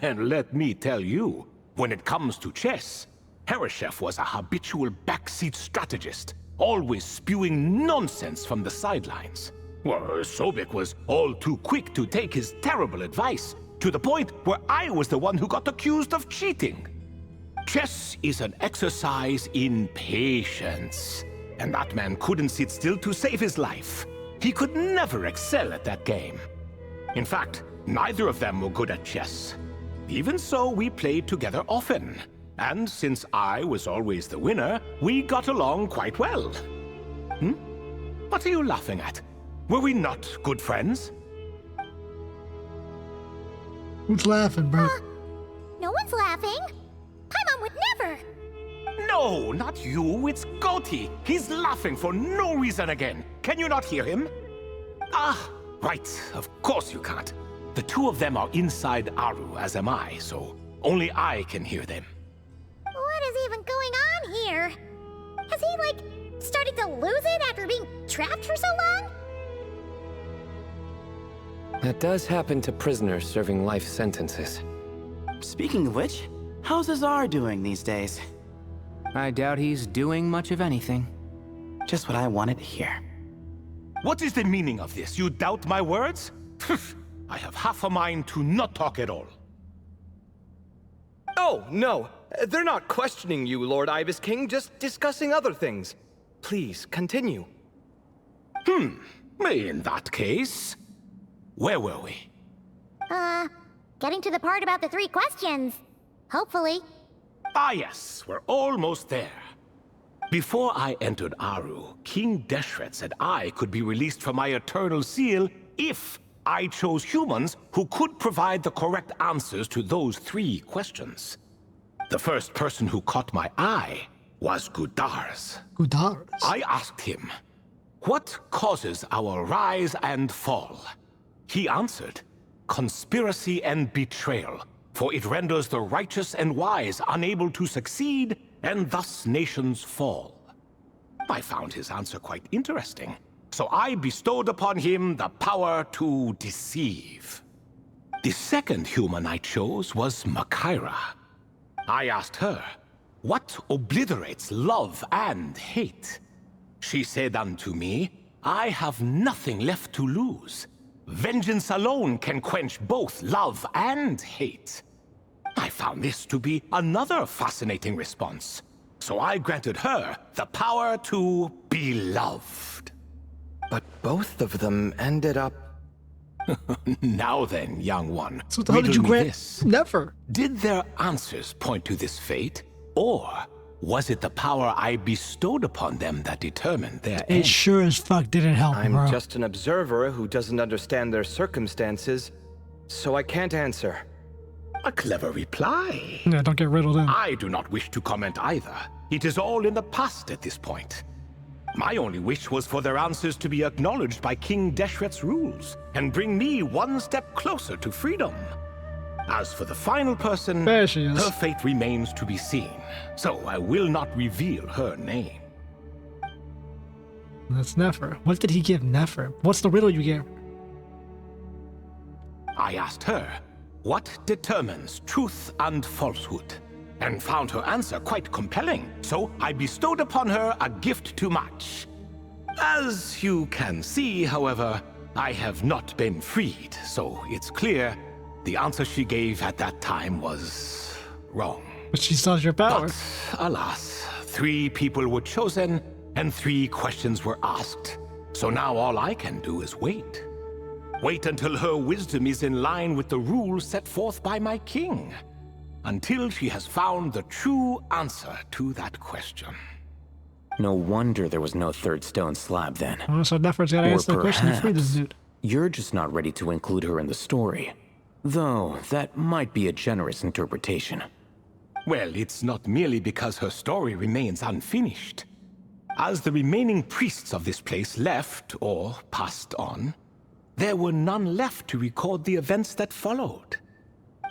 And let me tell you, when it comes to chess, Hereshef was a habitual backseat strategist, always spewing nonsense from the sidelines. Well, Sobek was all too quick to take his terrible advice, to the point where I was the one who got accused of cheating. Chess is an exercise in patience, and that man couldn't sit still to save his life. He could never excel at that game. In fact, neither of them were good at chess. Even so, we played together often, and since I was always the winner, we got along quite well. What are you laughing at? Were we not good friends? Who's laughing, bro? No one's laughing. Paimon would never. No, not you. It's Goti. He's laughing for no reason again. Can you not hear him? Ah, right. Of course you can't. The two of them are inside Aru, as am I, so only I can hear them. What is even going on here? Has he, like, started to lose it after being trapped for so long? That does happen to prisoners serving life sentences. Speaking of which, how's Azar doing these days? I doubt he's doing much of anything. Just what I wanted to hear. What is the meaning of this? You doubt my words? I have half a mind to not talk at all. Oh, no. They're not questioning you, Lord Ibis King, just discussing other things. Please, continue. In that case, where were we? Getting to the part about the 3 questions. Hopefully. Ah yes, we're almost there. Before I entered Aru, King Deshret said I could be released from my eternal seal if I chose humans who could provide the correct answers to those 3 questions. The first person who caught my eye was Gudars. Gudars? I asked him, what causes our rise and fall? He answered, conspiracy and betrayal, for it renders the righteous and wise unable to succeed, and thus nations fall. I found his answer quite interesting, so I bestowed upon him the power to deceive. The second human I chose was Makaira. I asked her, what obliterates love and hate? She said unto me, I have nothing left to lose. Vengeance alone can quench both love and hate. I found this to be another fascinating response. So I granted her the power to be loved. But both of them ended up... Now then, young one, So how did riddle you me grant this. Nefer? Did their answers point to this fate? Or was it the power I bestowed upon them that determined their It end? sure as fuck didn't help, I'm bro. just an observer who doesn't understand their circumstances, so I can't answer. A clever reply. Yeah, don't get riddled in. I do not wish to comment either. It is all in the past at this point. My only wish was for their answers to be acknowledged by King Deshret's rules and bring me one step closer to freedom. As for the final person, There she is. her fate remains to be seen, so I will not reveal her name. That's Nefer. What did he give Nefer? What's the riddle you gave? I asked her, what determines truth and falsehood? And found her answer quite compelling, so I bestowed upon her a gift to match. As you can see, however, I have not been freed, so it's clear the answer she gave at that time was wrong. But she saw your power. But, alas, 3 people were chosen, and 3 questions were asked. So now all I can do is wait. Wait until her wisdom is in line with the rules set forth by my king. Until she has found the true answer to that question. No wonder there was no third stone slab then. Oh, so Nefer's gotta Or answer the question to free this perhaps dude. you're just not ready to include her in the story. Though, that might be a generous interpretation. Well, it's not merely because her story remains unfinished. As the remaining priests of this place left, or passed on, there were none left to record the events that followed.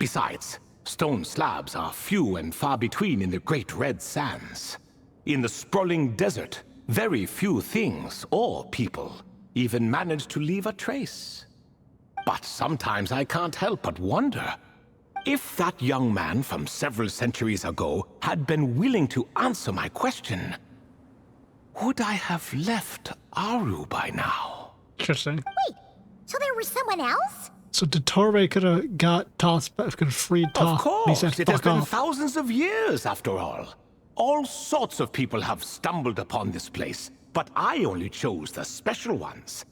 Besides, stone slabs are few and far between in the Great Red Sands. In the sprawling desert, very few things or people even manage to leave a trace. But sometimes I can't help but wonder, if that young man from several centuries ago had been willing to answer my question, would I have left Aru by now? Interesting. Wait, so there was someone else? So DOTTORE could have got Toss, could have freed Toss. Of course, He said, it has fuck been off. thousands of years after all. All sorts of people have stumbled upon this place, but I only chose the special ones.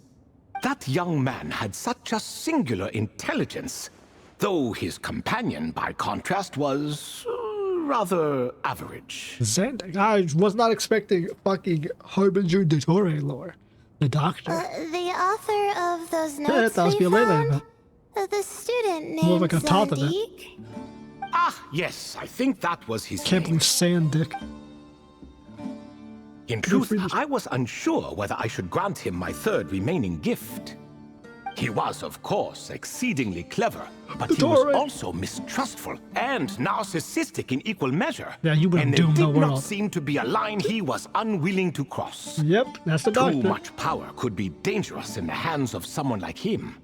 That young man had such a singular intelligence, though his companion, by contrast, was rather average. Xandak. I was not expecting fucking Harbinger DOTTORE lore. The doctor. The author of those Yeah, notes that was we Layla. found? The student named More like a tot of it. Zandik? Ah, yes, I think that was his Can't name. believe Sand Dick. In truth, I was unsure whether I should grant him my third remaining gift. He was, of course, exceedingly clever, but he was DOTTORE. also mistrustful and narcissistic in equal measure. Yeah, you would and doom there the did not world. seem to be a line he was unwilling to cross. Yep, that's the doctor. Too much power could be dangerous in the hands of someone like him.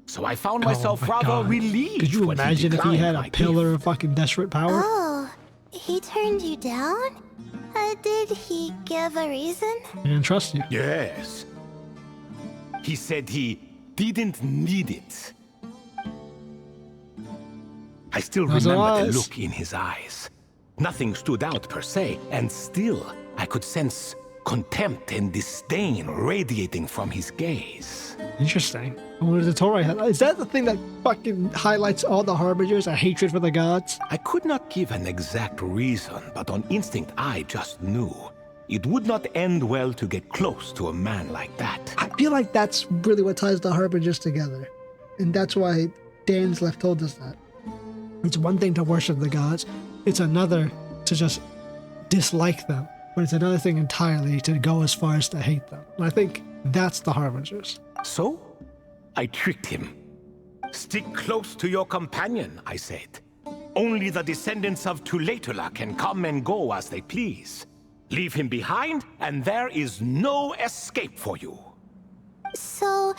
So I found Oh myself my rather God. relieved Could you when imagine if he declined had my a pillar gift. of fucking desperate power? Oh, he turned you down? Did he give a reason? He didn't trust you. Yes. He said he didn't need it. I still Those are remember the lies. look in his eyes. Nothing stood out per se, and still I could sense contempt and disdain radiating from his gaze. Interesting. I wonder if DOTTORE had. Is that the thing that fucking highlights all the Harbingers, a hatred for the gods? I could not give an exact reason, but on instinct I just knew. It would not end well to get close to a man like that. I feel like that's really what ties the Harbingers together. And that's why Dan's left told us that. It's one thing to worship the gods, it's another to just dislike them. But it's another thing entirely to go as far as to hate them. And I think that's the Harbingers. So, I tricked him. Stick close to your companion, I said. Only the descendants of Tulatula can come and go as they please. Leave him behind, and there is no escape for you. So,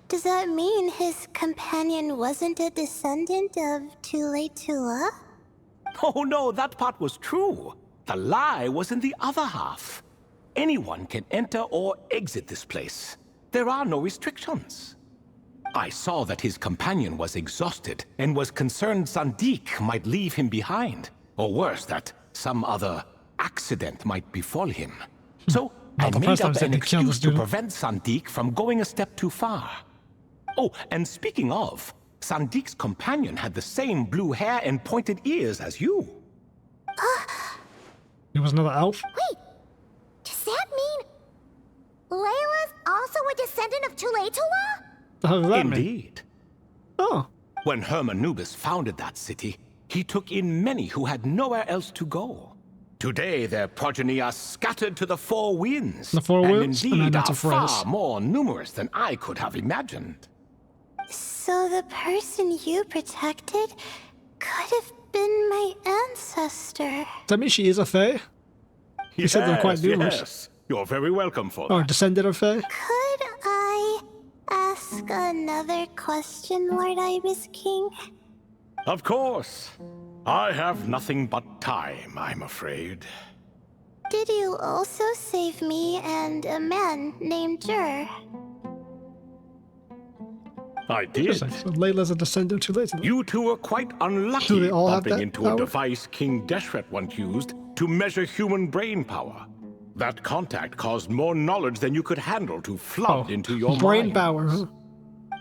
does that mean his companion wasn't a descendant of Tulatula? Oh no, that part was true. The lie was in the other half. Anyone can enter or exit this place. There are no restrictions. I saw that his companion was exhausted and was concerned Zandik might leave him behind. Or worse, that some other accident might befall him. So I the made first time up said an they killed the excuse to student. prevent Sandik from going a step too far. Oh, and speaking of, Sandik's companion had the same blue hair and pointed ears as you. He was another elf? Wait, does that mean Layla's also a descendant of Tuletula? The hell does that mean? Indeed. Oh. When Hermanubis founded that city, he took in many who had nowhere else to go. Today, their progeny are scattered to the four winds. The four winds? And And indeed that's are a phrase. far more numerous than I could have imagined. So the person you protected could have been my ancestor. Does that mean she is a fae? You said they're quite numerous. Yes. You're very welcome for Or that. descendant of fae? Could I ask another question, Lord Ibis King? Of course. I have nothing but time, I'm afraid. Did you also save me and a man named Jur? I did. Interesting. So Layla's a descendant too late. You two were quite Do unlucky they all have bumping that into power? a device King Deshret once used to measure human brain power. That contact caused more knowledge than you could handle to flood into your brain mind. power, huh?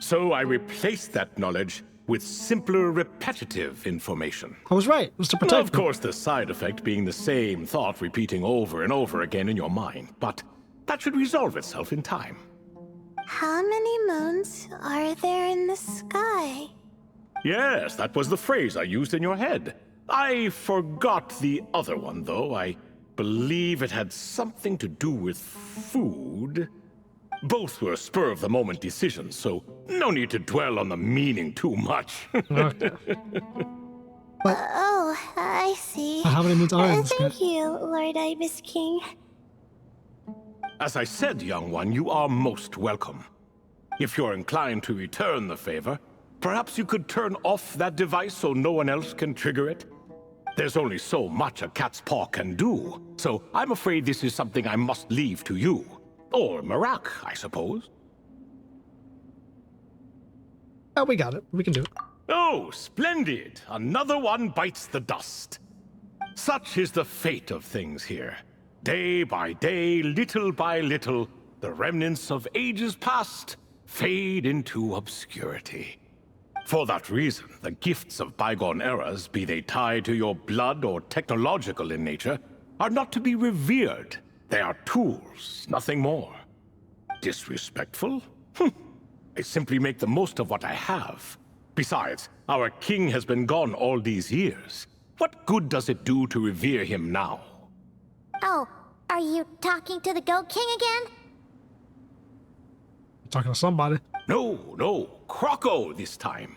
So I replaced that knowledge with simpler, repetitive information. I was right. It was to protect Of course, the side effect being the same thought repeating over and over again in your mind, but that should resolve itself in time. How many moons are there in the sky? Yes, that was the phrase I used in your head. I forgot the other one, though. I believe it had something to do with food. Both were spur-of-the-moment decisions, so no need to dwell on the meaning too much. Okay. Oh, I see. How many moons are in the sky? Thank you, Lord Ibis King. As I said, young one, you are most welcome. If you're inclined to return the favor, perhaps you could turn off that device so no one else can trigger it? There's only so much a cat's paw can do, so I'm afraid this is something I must leave to you. Or Marak, I suppose. Oh, we got it. We can do it. Oh, splendid! Another one bites the dust. Such is the fate of things here. Day by day, little by little, the remnants of ages past fade into obscurity. For that reason, the gifts of bygone eras, be they tied to your blood or technological in nature, are not to be revered. They are tools, nothing more. Disrespectful? I simply make the most of what I have. Besides, our king has been gone all these years. What good does it do to revere him now? Oh, are you talking to the Goat King again? Talking to somebody. No, Croco this time.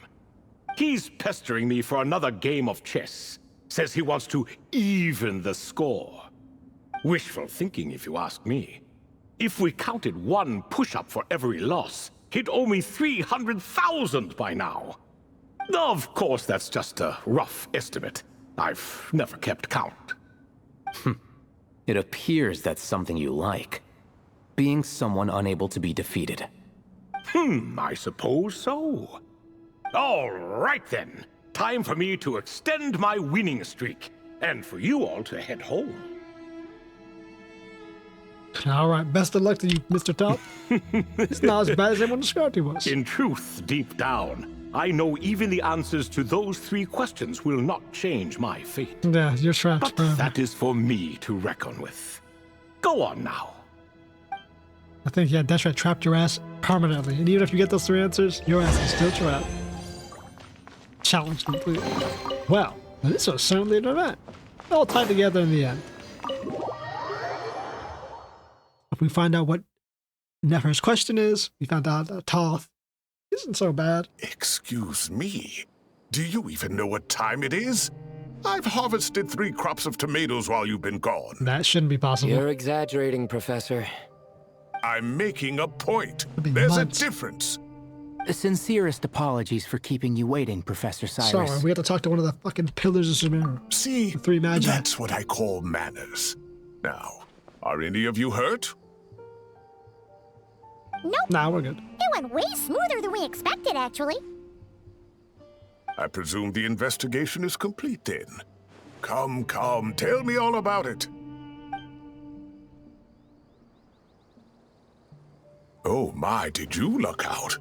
He's pestering me for another game of chess. Says he wants to even the score. Wishful thinking, if you ask me. If we counted one push-up for every loss, he'd owe me 300,000 by now. Of course, that's just a rough estimate. I've never kept count. It appears that's something you like. Being someone unable to be defeated. I suppose so. All right then. Time for me to extend my winning streak, and for you all to head home. Alright, best of luck to you, Mr. Top. It's not as bad as everyone described he was. In truth, deep down, I know even the answers to those 3 questions will not change my fate. Yeah, you're trapped But forever. that is for me to reckon with. Go on now. I think, yeah, Deshret trapped your ass permanently. And even if you get those 3 answers, your ass is still trapped. Challenge complete. Well, this was certainly an event. All tied together in the end. If we find out what Nefer's question is, we found out that Toth isn't so bad. Excuse me. Do you even know what time it is? I've harvested 3 crops of tomatoes while you've been gone. That shouldn't be possible. You're exaggerating, Professor. I'm making a point. be There's months. a difference. Sincerest apologies for keeping you waiting, Professor Cyrus. Sorry, we had to talk to one of the fucking pillars of Sumeru. See, The 3 Magi. that's what I call manners. Now, are any of you hurt? Nope, Nah, we're good. it went way smoother than we expected, actually. I presume the investigation is complete then. Come, tell me all about it. Oh my, did you luck out?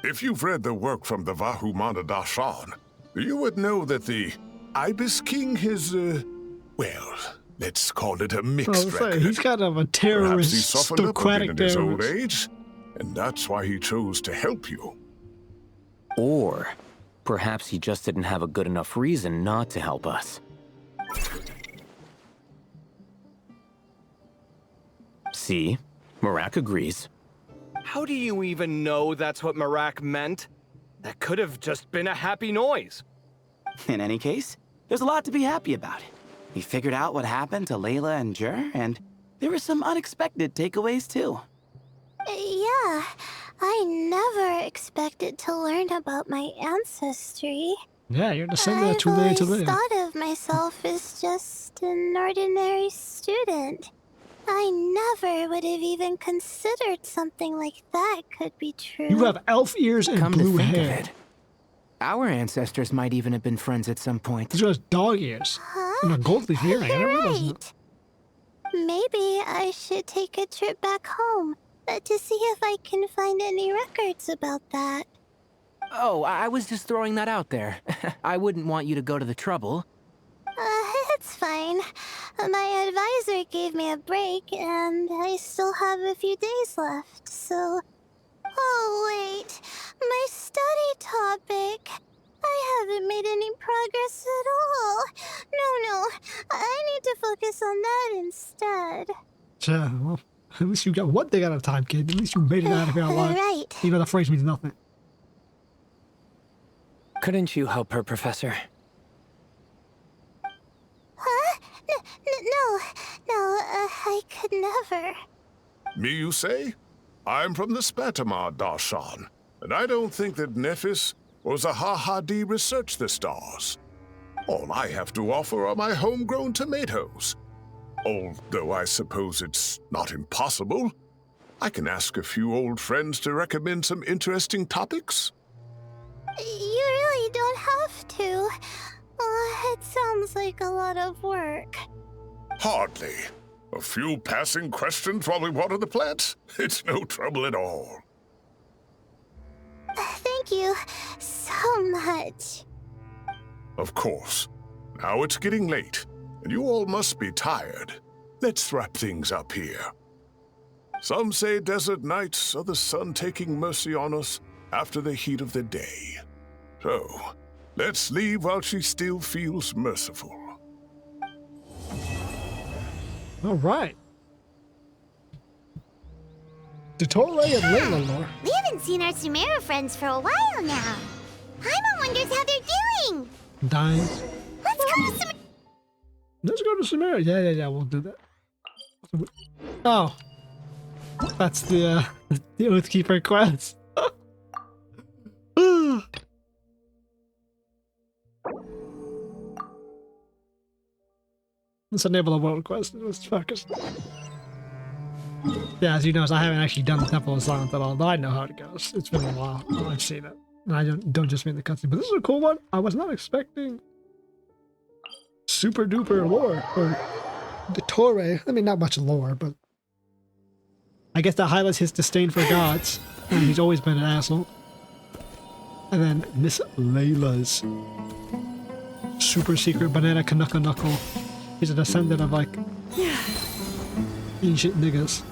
If you've read the work from the Vahumana Darshan, you would know that the Ibis King has, well, let's call it a mixed record. He's kind of a Perhaps he terrorist, softened up a bit autocratic in his old terrorist. age, and that's why he chose to help you. Or perhaps he just didn't have a good enough reason not to help us. See? Marak agrees. How do you even know that's what Marak meant? That could have just been a happy noise. In any case, there's a lot to be happy about. We figured out what happened to Layla and Jur, and there were some unexpected takeaways too. Yeah, I never expected to learn about my ancestry. Yeah, you're descendant of too late to live. I thought of myself as just an ordinary student. I never would have even considered something like that could be true. You have elf ears and Come blue to think hair. of it, our ancestors might even have been friends at some point. These are just dog ears. And a gold leaf earring. I You're never realized that. right. Maybe I should take a trip back home to see if I can find any records about that. Oh, I was just throwing that out there. I wouldn't want you to go to the trouble. It's fine. My advisor gave me a break, and I still have a few days left, so... Oh, wait. My study topic. I haven't made any progress at all. No. I need to focus on that instead. Yeah, well, at least you got one thing at a time, kid. At least you made it out of here alive. Right. Even though the phrase means nothing. Couldn't you help her, Professor? Huh? No, I could never. Me, you say? I'm from the Spatamar Darshan, and I don't think that Nephis or Zahahadi researched the stars. All I have to offer are my homegrown tomatoes. Although I suppose it's not impossible. I can ask a few old friends to recommend some interesting topics. You really don't have to. It sounds like a lot of work. Hardly. A few passing questions while we water the plants? It's no trouble at all. Thank you so much. Of course. Now it's getting late, and you all must be tired. Let's wrap things up here. Some say desert nights are the sun taking mercy on us after the heat of the day. So, let's leave while she still feels merciful. All right. DOTTORE and Layla lore. We haven't seen our Sumeru friends for a while now. Paimon wonders how they're doing. Dying. Let's go to Sumeru. Let's go to Sumeru. Yeah, we'll do that. Oh. That's the Oathkeeper quest. Let's enable a world quest. Let's focus. Yeah, as you know, I haven't actually done the Temple of Silence at all, but I know how it goes. It's been a while. I've seen it. And I don't just mean the cutscene, but this is a cool one. I was not expecting super duper lore or DOTTORE. I mean, not much lore, but I guess that highlights his disdain for gods. And he's always been an asshole. And then Miss Layla's super secret banana Kanaka Knuckle. He's a descendant of like ancient niggas.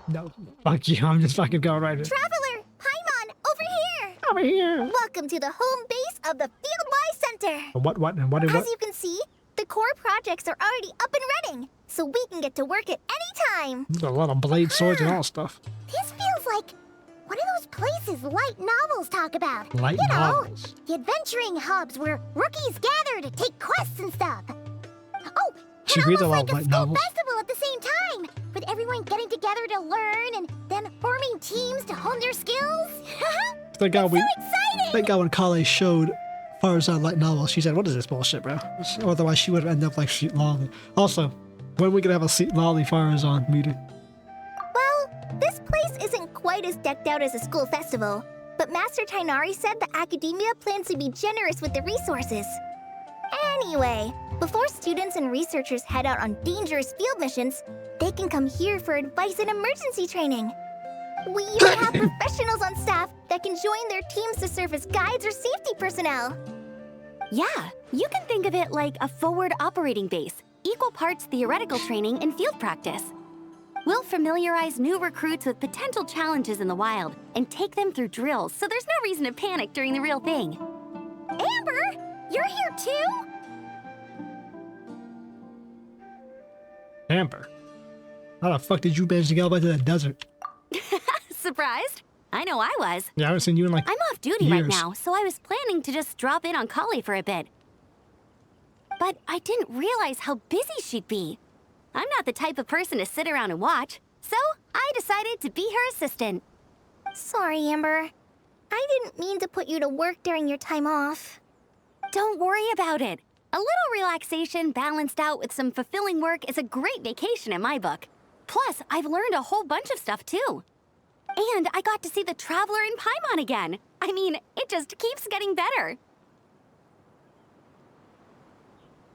No, fuck you. I'm just fucking going right in. Traveler, Paimon, over here! Over here. Welcome to the home base of the Fieldwise Center. What? As you can see, the core projects are already up and running, so we can get to work at any time. There's a lot of blade swords and all stuff. This feels like one of those places light novels talk about. Light you know, novels. the adventuring hubs where rookies gather to take quests and stuff. Oh, She and reads a almost lot like of a light school novels. festival at the same time, with everyone getting together to learn and then forming teams to hone their skills. Thank God so exciting! Thank God when Kale showed Farazan light novel, she said, "What is this bullshit, bro?" Otherwise, she would have ended up like Seat Lolly. Also, when are we gonna have a Seat Lolly Farazan meeting? Well, this place isn't quite as decked out as a school festival, but Master Tainari said that academia plans to be generous with the resources. Anyway, before students and researchers head out on dangerous field missions, they can come here for advice and emergency training. We even have professionals on staff that can join their teams to serve as guides or safety personnel. Yeah, you can think of it like a forward operating base, equal parts theoretical training and field practice. We'll familiarize new recruits with potential challenges in the wild and take them through drills so there's no reason to panic during the real thing. Amber, you're here too? Amber, how the fuck did you manage to get up into the desert? Surprised? I know I was. Yeah, I haven't seen you in like I'm off duty years. right now, so I was planning to just drop in on Kale for a bit. But I didn't realize how busy she'd be. I'm not the type of person to sit around and watch, so I decided to be her assistant. Sorry, Amber. I didn't mean to put you to work during your time off. Don't worry about it. A little relaxation balanced out with some fulfilling work is a great vacation in my book. Plus, I've learned a whole bunch of stuff too. And I got to see the Traveler in Paimon again. I mean, it just keeps getting better.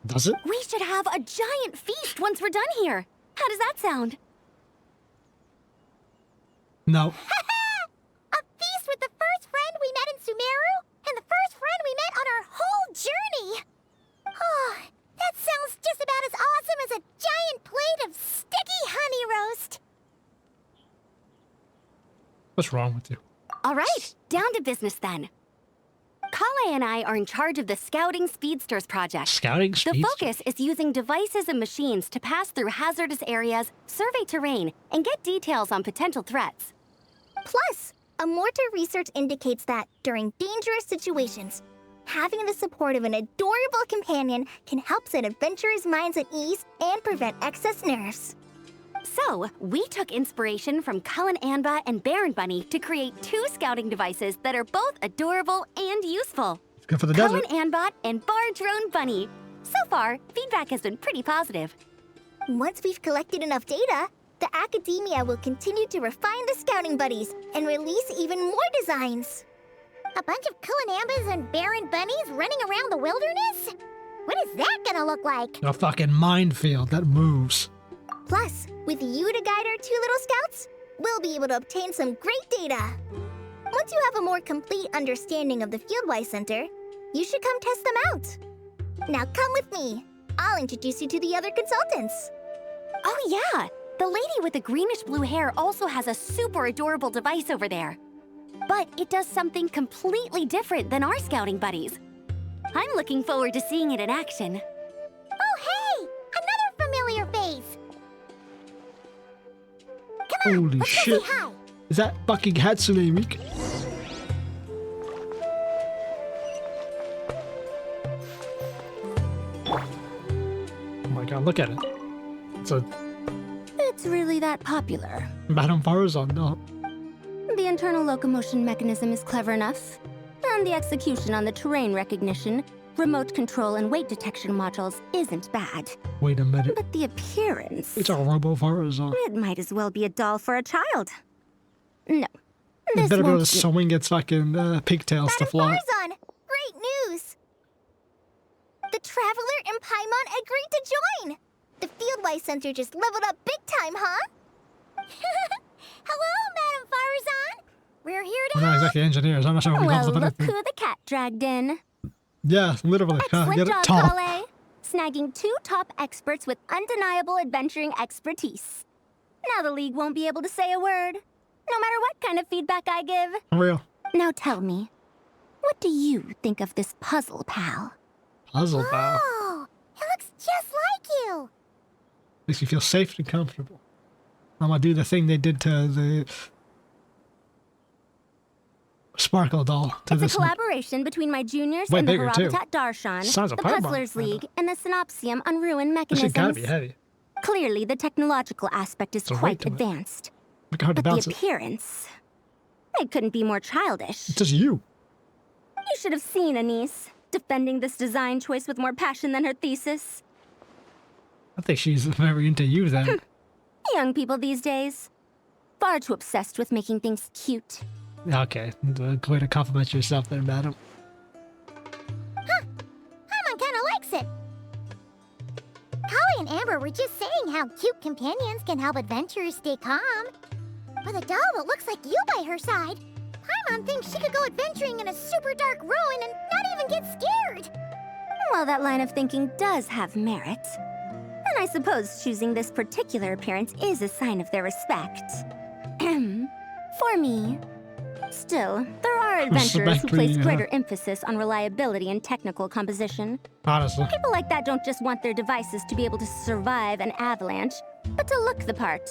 Does it? We should have a giant feast once we're done here. How does that sound? No. A feast with the first friend we met in Sumeru, and the first friend we met on our whole journey. Oh, that sounds just about as awesome as a giant plate of sticky honey roast. What's wrong with you? All right, down to business then. Kale and I are in charge of the Scouting Speedsters project. Scouting The Speedsters? focus is using devices and machines to pass through hazardous areas, survey terrain, and get details on potential threats. Plus, a mortar research indicates that during dangerous situations, having the support of an adorable companion can help set adventurers' minds at ease and prevent excess nerves. So, we took inspiration from Cullen Anba and Baron Bunny to create 2 scouting devices that are both adorable and useful. It's good for the Cullen desert. Anbot and Bar Drone Bunny. So far, feedback has been pretty positive. Once we've collected enough data, the academia will continue to refine the scouting buddies and release even more designs. A bunch of Kulanambas and Baron Bunnies running around the wilderness? What is that gonna look like? A fucking minefield that moves. Plus, with you to guide our 2 little scouts, we'll be able to obtain some great data. Once you have a more complete understanding of the Fieldwise Center, you should come test them out. Now come with me. I'll introduce you to the other consultants. Oh yeah, the lady with the greenish-blue hair also has a super adorable device over there. But it does something completely different than our scouting buddies. I'm looking forward to seeing it in action. Oh hey! Another familiar face! Come on, Holy let's shit. go say hi. Is that fucking Hatsune Miku? Oh my god, look at it. It's a It's really that popular. Madame Farazan, no. The internal locomotion mechanism is clever enough, and the execution on the terrain recognition, remote control, and weight detection modules isn't bad. Wait a minute. But the appearance... It's a Robo Farazan. It might as well be a doll for a child. No. It This better be able won't to swing its fucking pigtails to fly. Farazan, great news! The Traveler and Paimon agreed to join! The Fieldwise Center just leveled up big time, huh? Hello, Madame Farazan. We're here to We're not exactly engineers. I'm not sure what we Well, got the look better. who the cat dragged in. Yeah, literally. Excellent Get it job, tall. Kale. Snagging 2 top experts with undeniable adventuring expertise. Now the League won't be able to say a word, no matter what kind of feedback I give. For real. Now tell me, what do you think of this puzzle, pal? Puzzle pal. Oh, it looks just like you. Makes you feel safe and comfortable. I'm gonna do the thing they did to the Sparkle doll. To It's this a one. collaboration between my juniors Way and the bigger, too. Harabatat Darshan, Size of the Paimon, Puzzlers kinda. League, and the Synopsium on Ruin This shit gotta Mechanisms. be heavy. Clearly, the technological aspect is There's a weight quite to it. advanced. Look how hard to But the bounce it. appearance... It couldn't be more childish. It's just you. You should have seen Anise, defending this design choice with more passion than her thesis. I think she's very into you then. Young people these days. Far too obsessed with making things cute. Okay, way to compliment yourself there, madam. Paimon kinda likes it. how cute companions can help adventurers stay calm. With a doll that looks like you by her side, Paimon thinks she could go adventuring in a super dark ruin and not even get scared. Well, that line of thinking does have merit. And I suppose choosing this particular appearance is a sign of their respect. For me. Still, there are adventurers who place greater emphasis on reliability and technical composition. Honestly. People like that don't just want their devices to be able to survive an avalanche, but to look the part.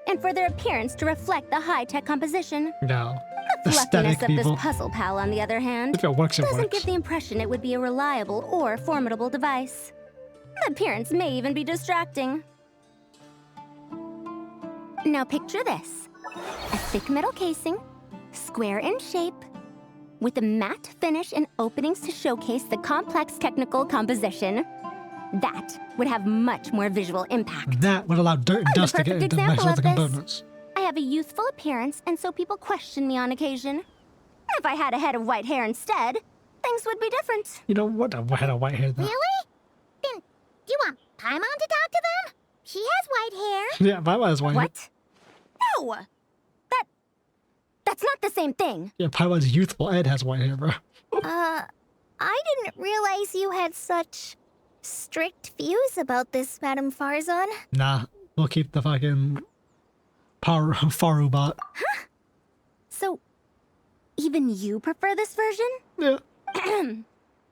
And for their appearance to reflect the high-tech composition. No. The fluffiness of people. this puzzle pal, on the other hand, If it works, it doesn't works. give the impression it would be a reliable or formidable device. The appearance may even be distracting. Now picture this. A thick metal casing, square in shape, with a matte finish and openings to showcase the complex technical composition. That would have much more visual impact. That would allow dirt and I'm the dust to get perfect into the example metal of the of this. components. I have a youthful appearance, and so people question me on occasion. If I had a head of white hair instead, things would be different. You know what? I had a white hair though. Really? Then, do you want Paimon to talk to them? She has white hair. Yeah, Paimon has white hair. What? No! That's not the same thing. Yeah, Paimon's youthful Ed has white hair, bro. I didn't realize you had such strict views about this, Madame Farzan. Nah, we'll keep the fucking Faru bot. Huh? So, even you prefer this version? Yeah.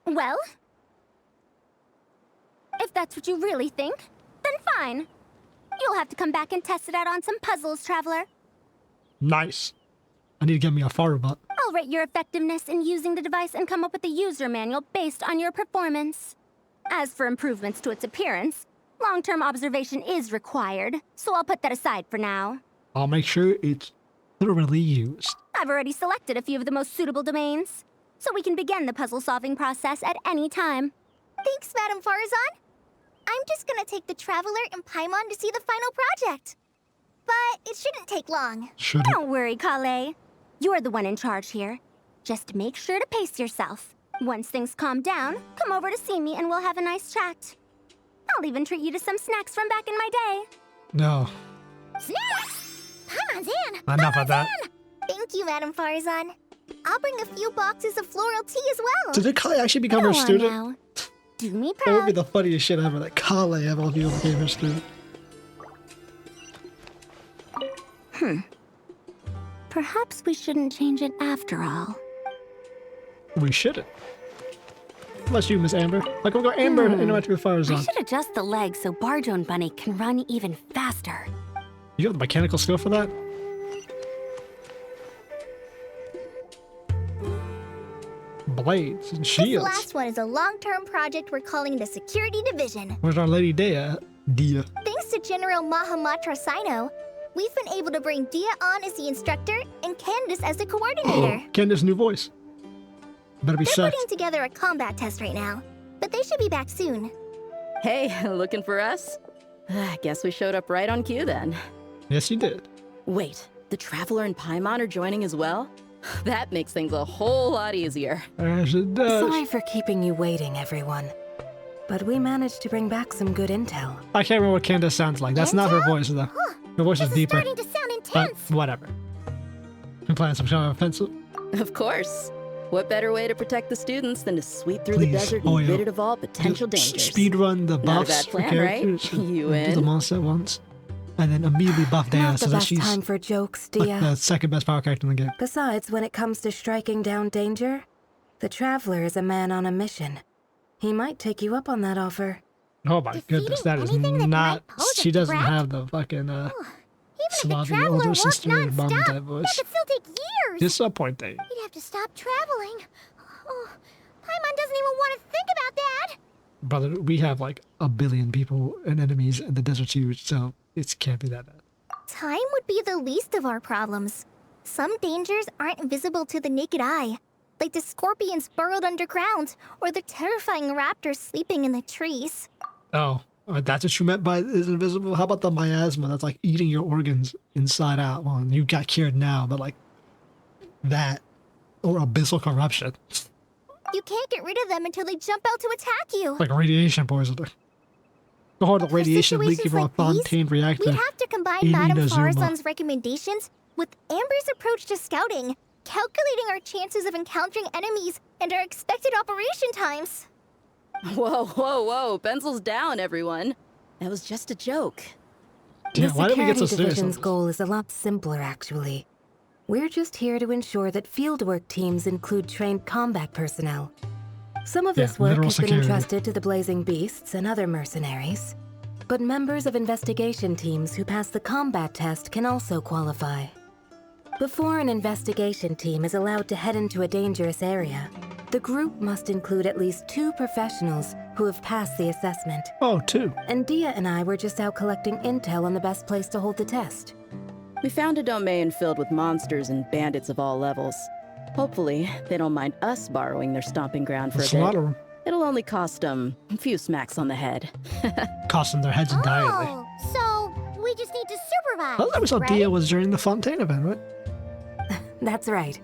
Well, if that's what you really think, then fine. You'll have to come back and test it out on some puzzles, Traveler. Nice. I need to get me a Faru bot. I'll rate your effectiveness in using the device and come up with a user manual based on your performance. As for improvements to its appearance, long-term observation is required, so I'll put that aside for now. I'll make sure it's thoroughly used. I've already selected a few of the most suitable domains, so we can begin the puzzle-solving process at any time. Thanks, Madame Farzan. I'm just gonna take the Traveler and Paimon to see the final project. But it shouldn't take long. Don't worry, Kale. You're the one in charge here. Just make sure to pace yourself. Once things calm down, come over to see me and we'll have a nice chat. I'll even treat you to some snacks from back in my day. No. Snacks! Paimon's in! Enough of that. Thank you, Madame Farzan. I'll bring a few boxes of floral tea as well. So did Kale actually become her student? Now. Do me That would proud. be the funniest shit ever, that Kale ever became her student. Perhaps we shouldn't change it after all. We shouldn't. Unless you, Miss Amber. Like, we'll go Amber interact with I Farzan. should adjust the legs so Barjone Bunny can run even faster. You have the mechanical skill for that? Blades and This shields. last one is a long-term project we're calling the Security Division. Where's our Lady Dea? Dia. Thanks to General Mahamatra Sino, we've been able to bring Dia on as the instructor and Candace as the coordinator. Candace's new voice. Better be They're sex. putting together a combat test right now, but they should be back soon. Hey, looking for us? Guess we showed up right on cue then. Yes, you did. Wait, the Traveler and Paimon are joining as well? That makes things a whole lot easier. As it does. Sorry for keeping you waiting, everyone. But we managed to bring back some good intel. I can't remember what Candace sounds like. That's not her voice, though. Her voice is deeper. Starting to sound But intense. whatever. I'm playing some kind of offensive. Of course. What better way to protect the students than to sweep through Please, the desert oil. and rid it of all potential dangers? Speed run the Not a buffs bad for plan, right? characters. You Do the in? monster at once. And then immediately buff Dea Not so the that best she's time for jokes, like Dia. the second best power character in the game. Besides, when it comes to striking down danger, the Traveler is a man on a mission. He might take you up on that offer. Oh my goodness, that is anything that not. might pose a She doesn't threat? have the fucking Even if the sloppy Traveler older worked sister mom non-stop, type that voice. could still take years. Disappointing. He'd have to stop traveling. Oh, Paimon doesn't even want to think about that. Brother, we have like 1 billion people and enemies, and the desert's huge, so it can't be that bad. Time would be the least of our problems. Some dangers aren't visible to the naked eye, like the scorpions burrowed underground or the terrifying raptors sleeping in the trees. Oh, that's what you meant by is invisible? How about the miasma that's like eating your organs inside out? Well, you got cured now, but like that or abyssal corruption. You can't get rid of them until they jump out to attack you. Like radiation poisoning. Oh, the radiation For leaking from a situations like Fontaine reactor. we'd have to combine Amy Madame Nazuma. Farason's recommendations with Amber's approach to scouting, calculating our chances of encountering enemies and our expected operation times. Whoa, whoa, whoa. Pencils down, everyone. That was just a joke. Yeah, The why did we get so security serious on division's this? goal is a lot simpler, actually. We're just here to ensure that fieldwork teams include trained combat personnel. Some of Yeah, this work literal has security. been entrusted to the Blazing Beasts and other mercenaries. But members of investigation teams who pass the combat test can also qualify. Before an investigation team is allowed to head into a dangerous area, the group must include at least 2 professionals who have passed the assessment. Oh, 2. And Dia and I were just out collecting intel on the best place to hold the test. We found a domain filled with monsters and bandits of all levels. Hopefully, they don't mind us borrowing their stomping ground for There's a a bit. lot of them. It'll only cost them a few smacks on the head. Costing their heads entirely. Oh, so we just need to supervise. Well, that was how right? Dia was during the Fontaine event, right? That's right.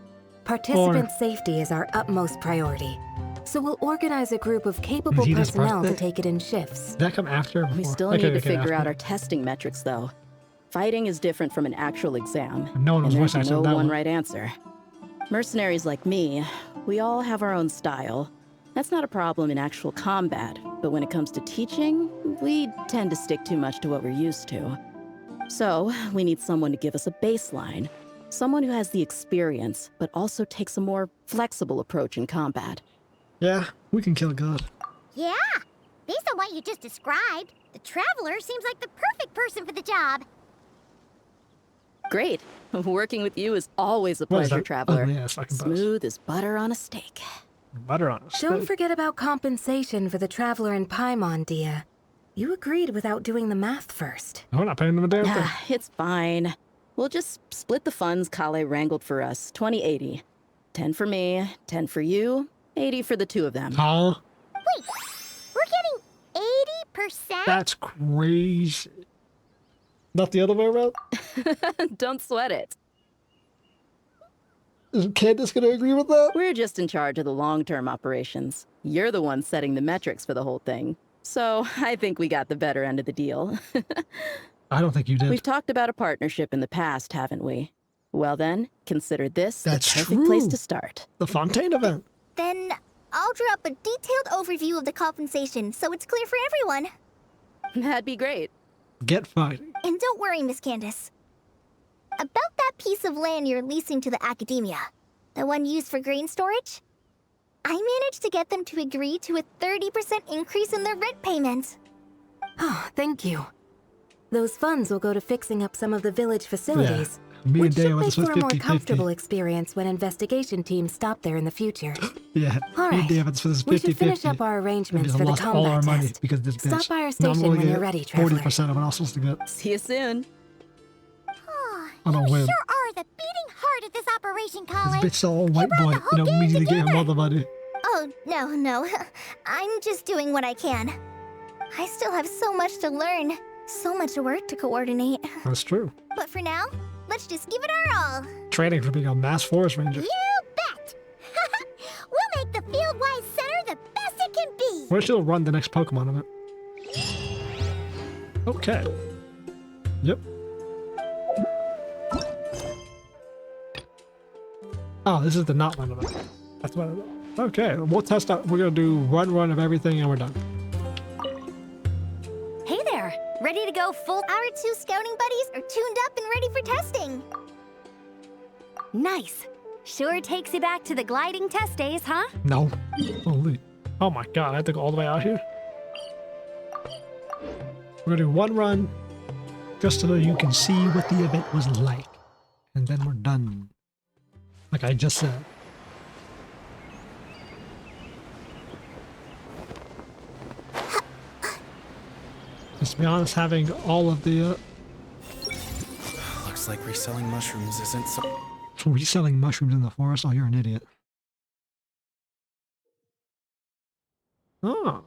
Participant safety is our utmost priority. So we'll organize a group of capable Vita's personnel to birthday? take it in shifts. Did that come after or before? We still Okay, need to okay, figure out after. our testing metrics, though. Fighting is different from an actual exam. No one was and voice there's acting no that one one. right answer. Mercenaries like me, we all have our own style. That's not a problem in actual combat, but when it comes to teaching, we tend to stick too much to what we're used to. So, we need someone to give us a baseline. Someone who has the experience, but also takes a more flexible approach in combat. Yeah, we can kill God. Yeah, based on what you just described, the Traveler seems like the perfect person for the job. Great. Working with you is always a What is pleasure, that? Traveler. Oh, yeah, it's fucking Smooth as butter on a steak. Butter on us. Don't forget about compensation for the Traveler in Paimon, Dia. You agreed without doing the math first. No, we're not paying them a damn thing. It's fine. We'll just split the funds Kale wrangled for us, 20-80. 10 for me, 10 for you, 80 for the 2 of them. Huh? Wait, we're getting 80%? That's crazy. Not the other way around? Don't sweat it. Is Candace gonna agree with that? We're just in charge of the long-term operations. You're the one setting the metrics for the whole thing. So I think we got the better end of the deal. I don't think you did. We've talked about a partnership in the past, haven't we? Well then, consider this That's the perfect place true. to start. The Fontaine event. Then I'll draw up a detailed overview of the compensation so it's clear for everyone. That'd be great. Get fighting. And don't worry, Miss Candace. About that piece of land you're leasing to the academia, the one used for grain storage, I managed to get them to agree to a 30% increase in their rent payments. Oh, thank you. Those funds will go to fixing up some of the village facilities, Me which and Dale should were make supposed for a to more 50-50. comfortable experience when investigation teams stop there in the future. Yeah. All Me and right, Dale were supposed to we should finish 50-50. up our arrangements We just for the lost all our combat money test. because of this bitch. Stop by our Now I'm station gonna when get you're ready, Traveler. 40% of what I'm supposed to get. See you soon. On a You whim. sure are the beating heart of this operation, This Colin. bitch saw a white brought boy, the whole and gang immediately gave him together. all the money. Oh, no. I'm just doing what I can. I still have so much to learn, so much work to coordinate. That's true. But for now, let's just give it our all. Training for being a mass forest ranger. You bet. We'll make the Fieldwise Center the best it can be. Where she'll run the next Pokemon event. Okay. Yep. Oh, this is the not run event. That's what. Okay, we'll test out. We're gonna do run of everything, and we're done. Hey there! Ready to go full... Our 2 scouting buddies are tuned up and ready for testing. Nice! Sure takes you back to the gliding test days, huh? No. Holy. Oh my god, I have to go all the way out here. We're gonna do 1 run, just so you can see what the event was like. And then we're done. Like I just said. Just to be honest, having all of the Looks like reselling mushrooms isn't so... reselling mushrooms in the forest. Oh, you're an idiot. Oh.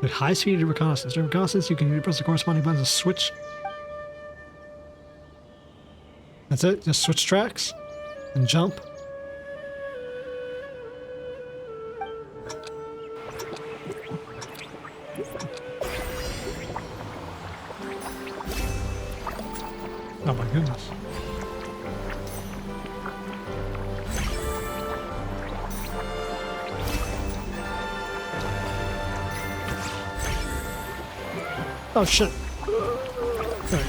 With high-speed reconnaissance. During reconnaissance, you can press the corresponding buttons to switch. That's it. Just switch tracks and jump. Oh shit. Okay.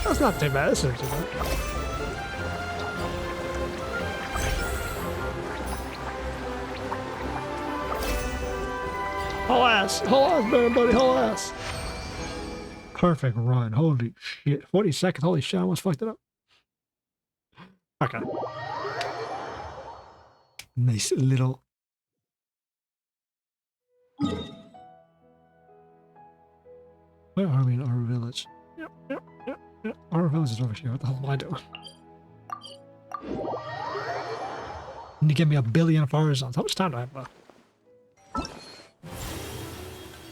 That's not too bad. That's not too bad. Whole ass, man, buddy, whole ass. Perfect run. Holy shit. 40 seconds. Holy shit, I almost fucked it up. Okay. Nice little. Where are we in our village? Yep. Our village is over here. What the hell am I doing? Need to get me 1 billion fire zones. How much time do I have left?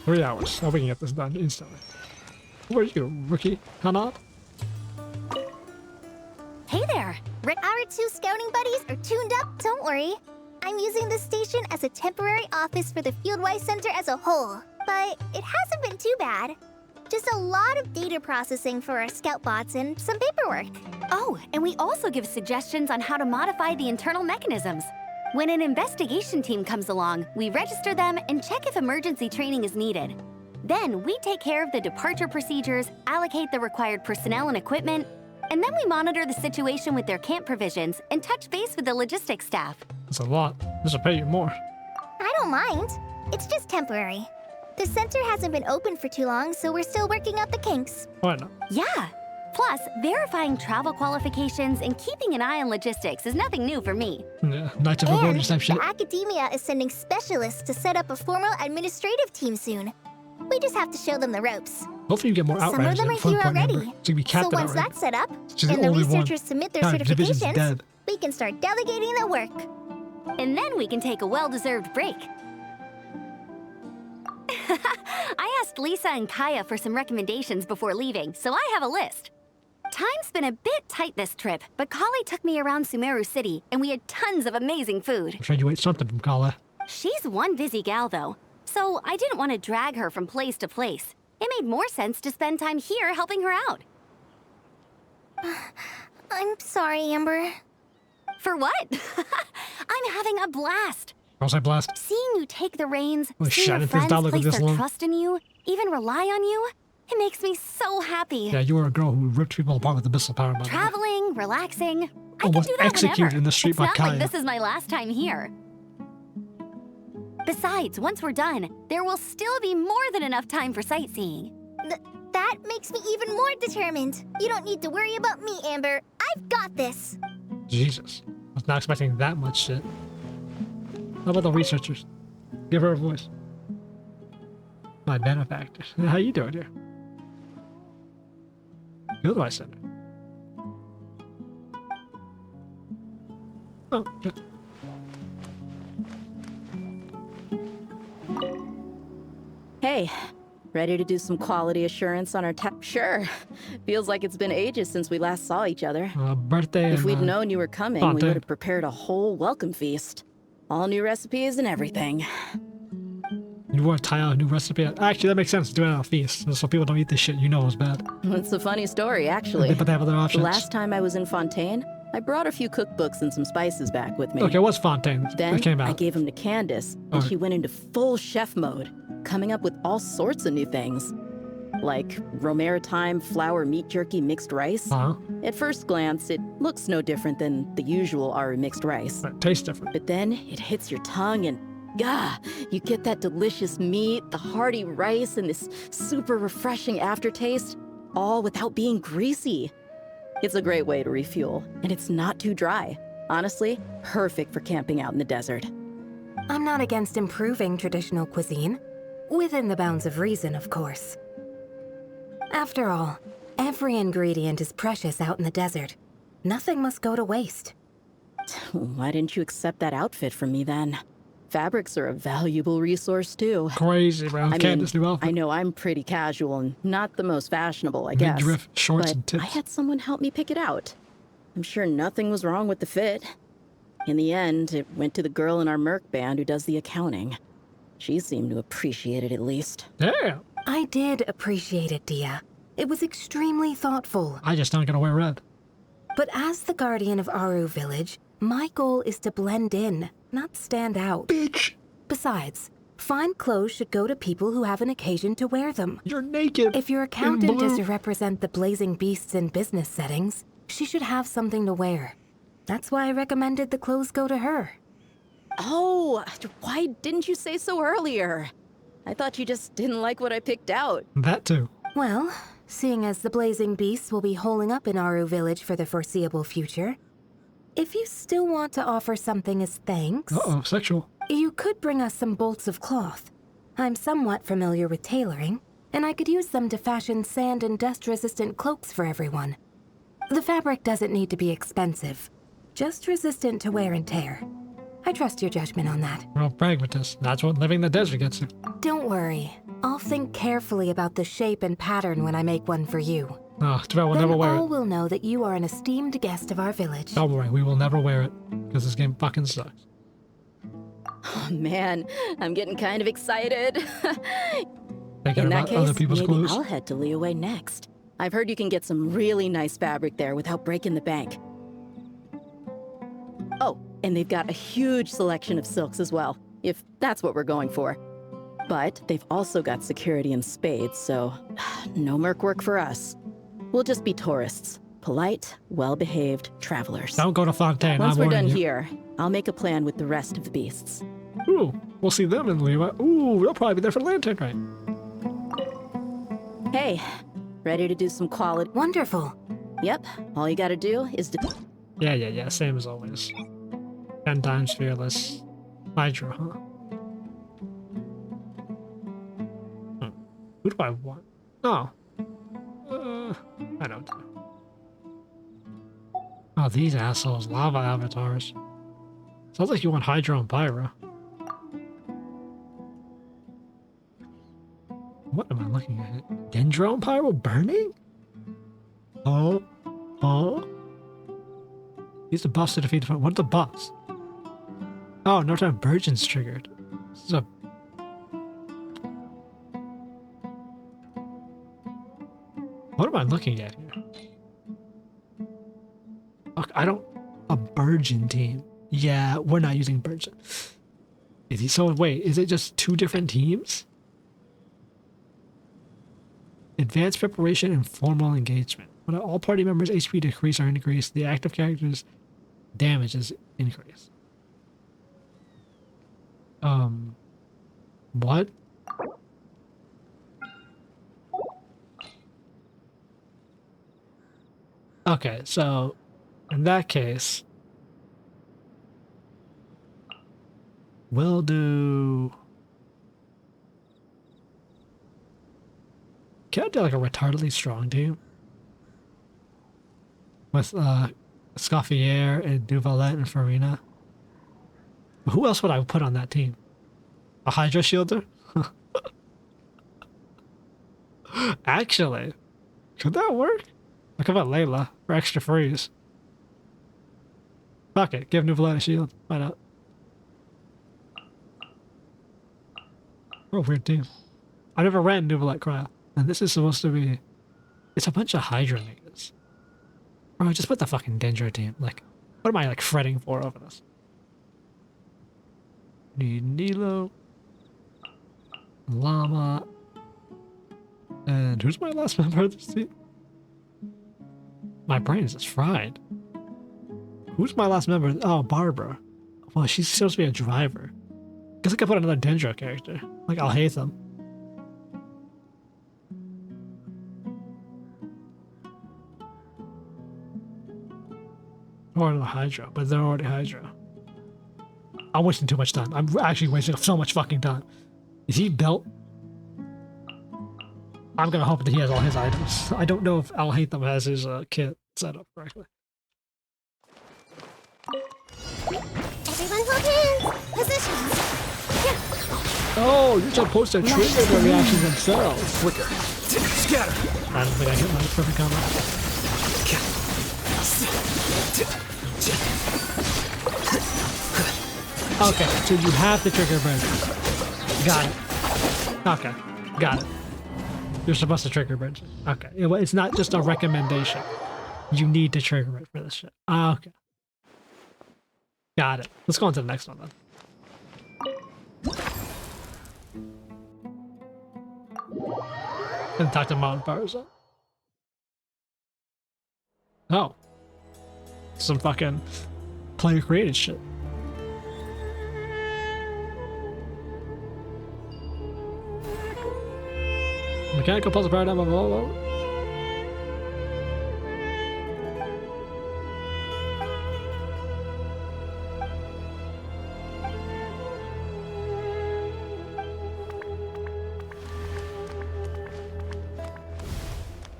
3 hours. Oh, we can get this done instantly. Where are you, rookie? Hanad? Hey there! Our 2 scouting buddies are tuned up, don't worry. I'm using this station as a temporary office for the Fieldwise Center as a whole. But it hasn't been too bad. Just a lot of data processing for our scout bots and some paperwork. Oh, and we also give suggestions on how to modify the internal mechanisms. When an investigation team comes along, we register them and check if emergency training is needed. Then we take care of the departure procedures, allocate the required personnel and equipment, and then we monitor the situation with their camp provisions and touch base with the logistics staff. That's a lot. This will pay you more. I don't mind. It's just temporary. The center hasn't been open for too long, so we're still working out the kinks. Why not? Yeah. Plus, verifying travel qualifications and keeping an eye on logistics is nothing new for me. Yeah, Knights of the Road type shit. The academia is sending specialists to set up a formal administrative team soon. We just have to show them the ropes. Hopefully you get more Some outriders. of them are here already. So once that's set up, and the researchers submit their certifications, we can start delegating the work. And then we can take a well-deserved break. I asked Lisa and Kaya for some recommendations before leaving, so I have a list. Time's been a bit tight this trip, but Kali took me around Sumeru City, and we had tons of amazing food. I'm sure you ate something from Kala. She's one busy gal, though, so I didn't want to drag her from place to place. It made more sense to spend time here helping her out. I'm sorry, Amber. For what? I'm having a blast. Was I blast? Seeing you take the reins, Oh, seeing your shit, friends place their long. trust in you, even rely on you, it makes me so happy. Yeah, you were a girl who ripped people apart with abyssal power. Traveling, relaxing. I Almost can do that executed whenever. in the street It's by not Kaya. like this is my last time here. Besides, once we're done, there will still be more than enough time for sightseeing. That makes me even more determined. You don't need to worry about me, Amber. I've got this. Jesus. I was not expecting that much shit. How about the researchers? Give her a voice. My benefactor. How you doing here? Fieldwise Center. Oh, good. Hey, ready to do some quality assurance on our Sure. Feels like it's been ages since we last saw each other. Birthday If and, we'd known you were coming, we Fontaine. would have prepared a whole welcome feast. All new recipes and everything. You want to tie out a new recipe? Actually, that makes sense. Do it on a feast, so people don't eat this shit you know is bad. It's a funny story, actually. But they have other The options. last time I was in Fontaine, I brought a few cookbooks and some spices back with me. Okay, what's Fontaine? Then that came out. I gave them to Candace, and Alright. she went into full chef mode, coming up with all sorts of new things. Like Romaritime flour meat jerky mixed rice. Uh-huh. At first glance, it looks no different than the usual Aru mixed rice. It tastes different. But then it hits your tongue and you get that delicious meat, the hearty rice, and this super refreshing aftertaste, all without being greasy. It's a great way to refuel, and it's not too dry. Honestly, perfect for camping out in the desert. I'm not against improving traditional cuisine. Within the bounds of reason, of course. After all, every ingredient is precious out in the desert. Nothing must go to waste. Why didn't you accept that outfit from me then? Fabrics are a valuable resource too. Crazy, bro. Candace new outfit. I know I'm pretty casual and not the most fashionable, I Big guess. drift shorts but and tips. I had someone help me pick it out. I'm sure nothing was wrong with the fit. In the end, it went to the girl in our Merc band who does the accounting. She seemed to appreciate it at least. Damn. I did appreciate it, Dia. It was extremely thoughtful. I just don't gonna wear red. But as the guardian of Aru Village, My goal is to blend in, not stand out. Bitch! Besides, fine clothes should go to people who have an occasion to wear them. You're naked. If your accountant blue. is to represent the blazing beasts in business settings, she should have something to wear. That's why I recommended the clothes go to her. Oh, why didn't you say so earlier? I thought you just didn't like what I picked out. That too. Well, seeing as the blazing beasts will be holing up in Aru Village for the foreseeable future, if you still want to offer something as thanks... Uh-oh, sexual. You could bring us some bolts of cloth. I'm somewhat familiar with tailoring, and I could use them to fashion sand and dust-resistant cloaks for everyone. The fabric doesn't need to be expensive, just resistant to wear and tear. I trust your judgment on that. Real pragmatist. That's what living in the desert gets you. Don't worry. I'll think carefully about the shape and pattern when I make one for you. Oh, too bad we'll never wear Then all it. will know that you are an esteemed guest of our village. Don't worry, we will never wear it, because this game fucking sucks. Oh man, I'm getting kind of excited. Thinking In that about case, other people's maybe clothes. I'll head to Liyue next. I've heard you can get some really nice fabric there without breaking the bank. Oh, and they've got a huge selection of silks as well, if that's what we're going for. But they've also got security in spades, so no merc work for us. We'll just be tourists. Polite, well-behaved travelers. Don't go to Fontaine, Once I'm we're warning done you. here, I'll make a plan with the list of the beasts. Ooh, we'll see them in Liyue. Ooh, they'll probably be there for Lantern Night. Hey, ready to do some quality? Wonderful. Yep, all you gotta do is Yeah, same as always. 10 times fearless. Hydra, huh? Who do I want? Oh. I don't know. Oh, these assholes. Lava avatars. Sounds like you want Hydra and Pyra. What am I looking at? Dendro and Pyro burning? Oh. Use the buffs to defeat the... What are the buffs? Oh, no time Virgin's triggered. This is a... What am I looking at here? Fuck, I don't... A Virgin team. Yeah, we're not using Virgin. Is he... So, wait, is it just 2 different teams? Advanced preparation and formal engagement. When all party members' HP decrease or increase, the active character's damage is increased. What? Okay, so in that case, we'll do... Can I do like a retardedly strong team? With Scoffier and Duvalette and Farina. Who else would I put on that team? A Hydra Shielder? Actually, could that work? Like about Layla for extra freeze. Fuck it, give Duvalette a shield. Why not? What a weird team. I never ran Duvalette Cryo. And this is supposed to be... It's a bunch of Hydra niggas. Bro, just put the fucking Dendro team. Like, what am I, like, fretting for over this? Need Nilo. Llama. And who's my last member of this team? My brain is just fried. Who's my last member? Oh, Barbara. Well, she's supposed to be a driver. Guess I could put another Dendro character. Like, I'll hate them. Or the Hydra, but they're already Hydra. I'm wasting too much time. I'm actually wasting so much fucking time. Is he built? I'm gonna hope that he has all his items. I don't know if I'll hate them has his kit set up correctly. Everyone hold hands! Positions! Oh, you're supposed to trigger the reactions themselves. Flicker. Scatter. I don't think I hit my perfect combo. Okay, so you have to trigger bridges. Got it. Okay, got it. You're supposed to trigger bridges. Okay, it's not just a recommendation. You need to trigger it for this shit. Okay. Got it. Let's go on to the next one then. And talk to Modern Powers. Oh. Some fucking player created shit. Mechanical puzzle paradigm, blah, blah, blah.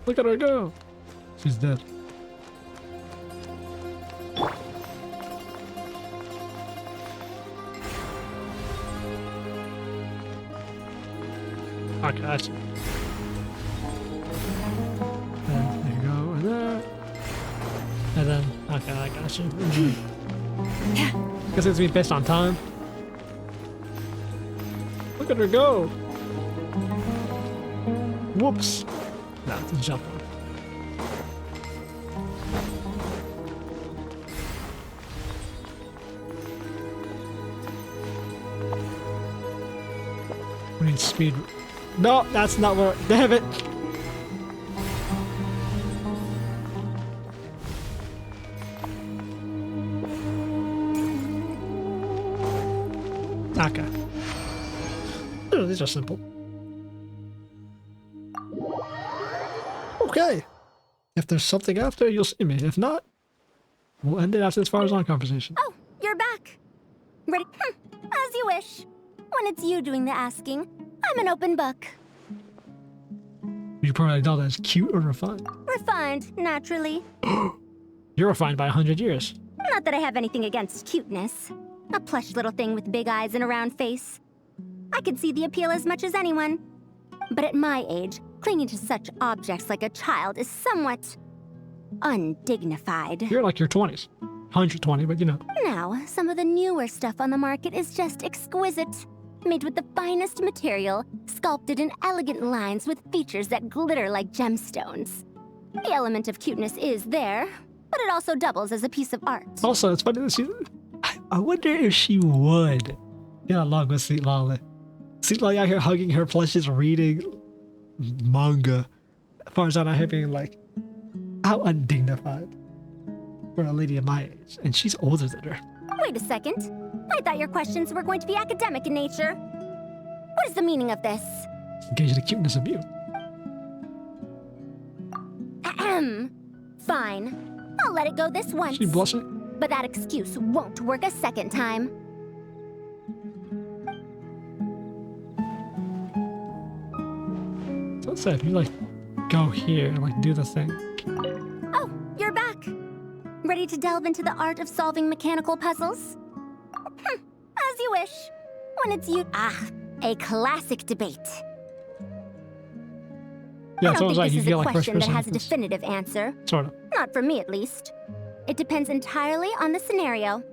Look at her go! She's dead. Okay, that's it. And there you go, and there. And then, okay, I got you. Guess it's gonna be based on time. Look at her go! Whoops! No, it's a jump. We need speed. No, that's not where. Damn it! Okay. Oh, these are simple. Okay. If there's something after, you'll see me. If not, we'll end it after this Farazan conversation. Oh, you're back. Ready? As you wish. When it's you doing the asking, I'm an open book. You probably know that as cute or refined. Refined, naturally. You're refined by 100 years. Not that I have anything against cuteness. A plush little thing with big eyes and a round face. I can see the appeal as much as anyone. But at my age, clinging to such objects like a child is somewhat undignified. You're like your 20s. 120, but you know. Now, some of the newer stuff on the market is just exquisite. Made with the finest material, sculpted in elegant lines with features that glitter like gemstones. The element of cuteness is there, but it also doubles as a piece of art. Also, it's funny that she... I wonder if she would get along with Sweet Lolly. Sweet Lolly out here hugging her plushes, reading manga. Farazan out here being like, how undignified for a lady of my age. And she's older than her. Wait a second. I thought your questions were going to be academic in nature. What is the meaning of this? Engage the cuteness of you. Ahem. Fine. I'll let it go this once. She blushing? But that excuse won't work a second time. So let's say if you like go here and like do the thing. Oh, you're back. Ready to delve into the art of solving mechanical puzzles? As you wish. When it's you... a classic debate. Yeah, I don't think like this you is get a like question that has a answers. definitive answer. Sort of. Not for me, at least. It depends entirely on the scenario.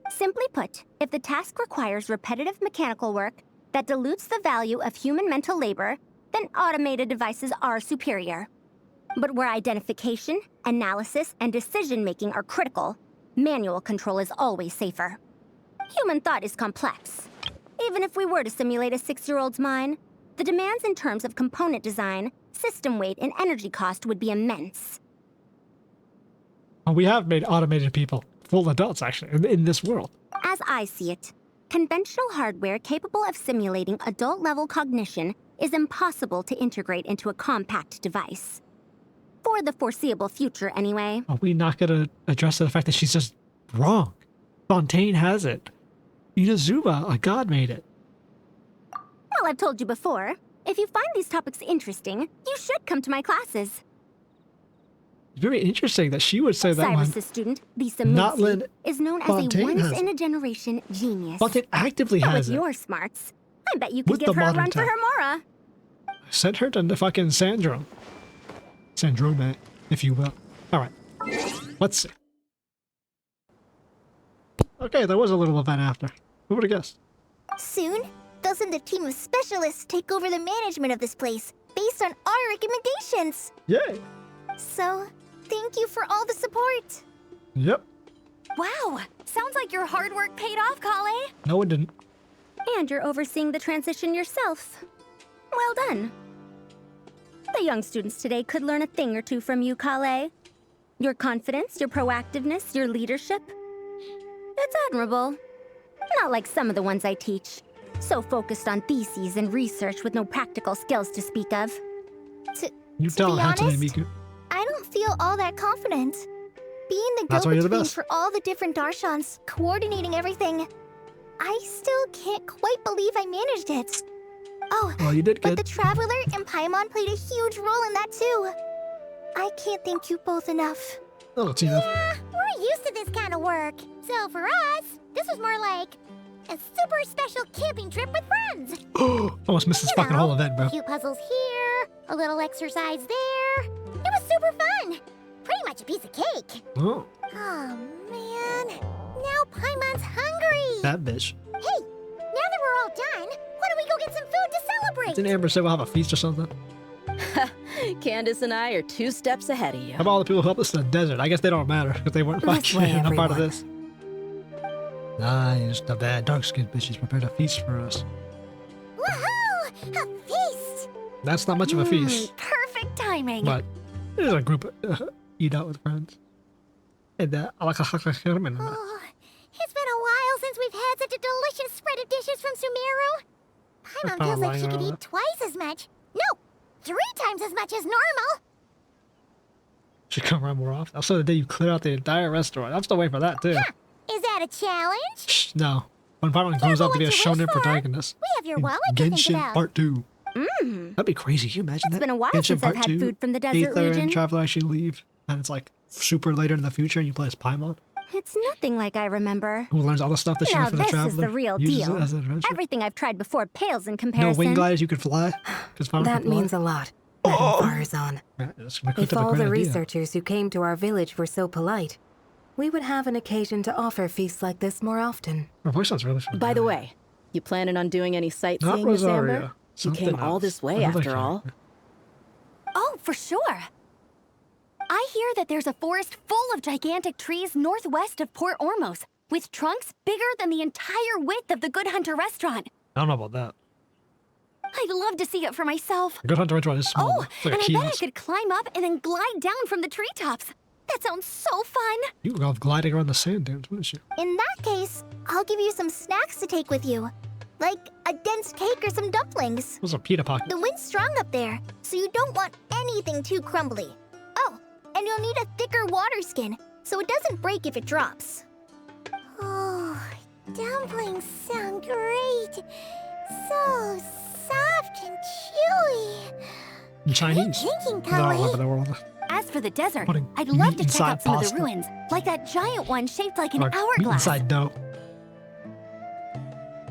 Simply put, if the task requires repetitive mechanical work that dilutes the value of human mental labor, then automated devices are superior. But where identification, analysis, and decision-making are critical, manual control is always safer. Human thought is complex. Even if we were to simulate a 6-year-old's mind, the demands in terms of component design, system weight, and energy cost would be immense. Well, we have made automated people full adults, actually, in this world. As I see it, conventional hardware capable of simulating adult-level cognition is impossible to integrate into a compact device. For the foreseeable future, anyway. Are we not going to address the fact that she's just wrong? Fontaine has it. Inazuma, a god, made it. Well, I've told you before, if you find these topics interesting, you should come to my classes. It's very interesting that she would say that one. Cyrus's student, Lisa Moonsie, is known as a Fontaine has it. once-in-a-generation genius. Fontaine actively But has with it. your smarts, I bet you could With give the her a modern run for tech. her Mora. Send her to the fucking Sandrome. Sandrome, if you will. Alright. Let's see. Okay, there was a little event after. Who would have guessed? Soon, doesn't the team of specialists take over the management of this place based on our recommendations? Yay! So, thank you for all the support. Yep. Wow, sounds like your hard work paid off, Kale. No, it didn't. And you're overseeing the transition yourself. Well done. The young students today could learn a thing or two from you, Kale. Your confidence, your proactiveness, your leadership. It's admirable. Not like some of the ones I teach. So focused on theses and research with no practical skills to speak of. You To don't be have to honest, Miku. I don't feel all that confident. Being the That's why you're the go-between best. for all the different Darshans, coordinating everything. I still can't quite believe I managed it. Oh, Well, you did but good. the Traveler and Paimon played a huge role in that too. I can't thank you both enough. Oh, Tina. Yeah, we're used to this kind of work. So for us, this was more like a super special camping trip with friends. Almost missed this fucking whole event, bro. Cute puzzles here, a little exercise there. It was super fun. Pretty much a piece of cake. Oh, Oh man, now Paimon's hungry. that bitch. Hey, now that we're all done, why don't we go get some food to celebrate? Didn't Amber say we'll have a feast or something? Candace and I are 2 steps ahead of you. How about all the people who helped us in the desert? I guess they don't matter because they weren't This way, fucking a part of everyone. this. Nice, the bad dark-skinned bitches prepared a feast for us. Woohoo! A feast! That's not much of a feast, Perfect timing. but it is a group eat out with friends. And I like a Oh, it's been a while since we've had such a delicious spread of dishes from Sumeru. Paimon feels like she could eat twice as much. No, 3 times as much as normal. should come around more often. Also, the day you clear out the entire restaurant. I'm still waiting for that too. Is that a challenge? Shh, no. When Paimon grows up to be a shonen protagonist. We have your in wallet to think Genshin about. Part 2. Mmm. That'd be crazy. Can you imagine It's that? been a while Genshin since Part I've had 2, food from the desert Aether region. and Traveler actually leave, and it's like super later in the future, and you play as Paimon, It's nothing like I remember. who learns all the stuff that she Now learned from the this Traveler. is the real uses deal. it as an adventure. Everything I've tried before pales in No comparison. wing gliders, you could fly. That means a lot, Madam Farazan. If all the researchers who came to our village were so polite, we would have an occasion to offer feasts like this more often. Her voice sounds really familiar. By the way, you planning on doing any sightseeing, Miss Rosaria. Amber? You Something came all else. this way Another after all. character. Oh, for sure. I hear that there's a forest full of gigantic trees northwest of Port Ormos, with trunks bigger than the entire width of the Good Hunter restaurant. I don't know about that. I'd love to see it for myself. Good Hunter restaurant is small. Oh, It's like and a I bet I kiosk. could climb up and then glide down from the treetops. That sounds so fun. You could go gliding around the sand dunes, wouldn't you? In that case, I'll give you some snacks to take with you. Like a dense cake or some dumplings. Those are pita pockets. The wind's strong up there, so you don't want anything too crumbly. Oh, and you'll need a thicker water skin, so it doesn't break if it drops. Oh, dumplings sound great. So soft and chewy. In Chinese. thinking, They're all Kale? over the world. As for the desert, Putting I'd love meat to check inside out some of pasta. the ruins, like that giant one shaped like an Or meat hourglass. inside dough.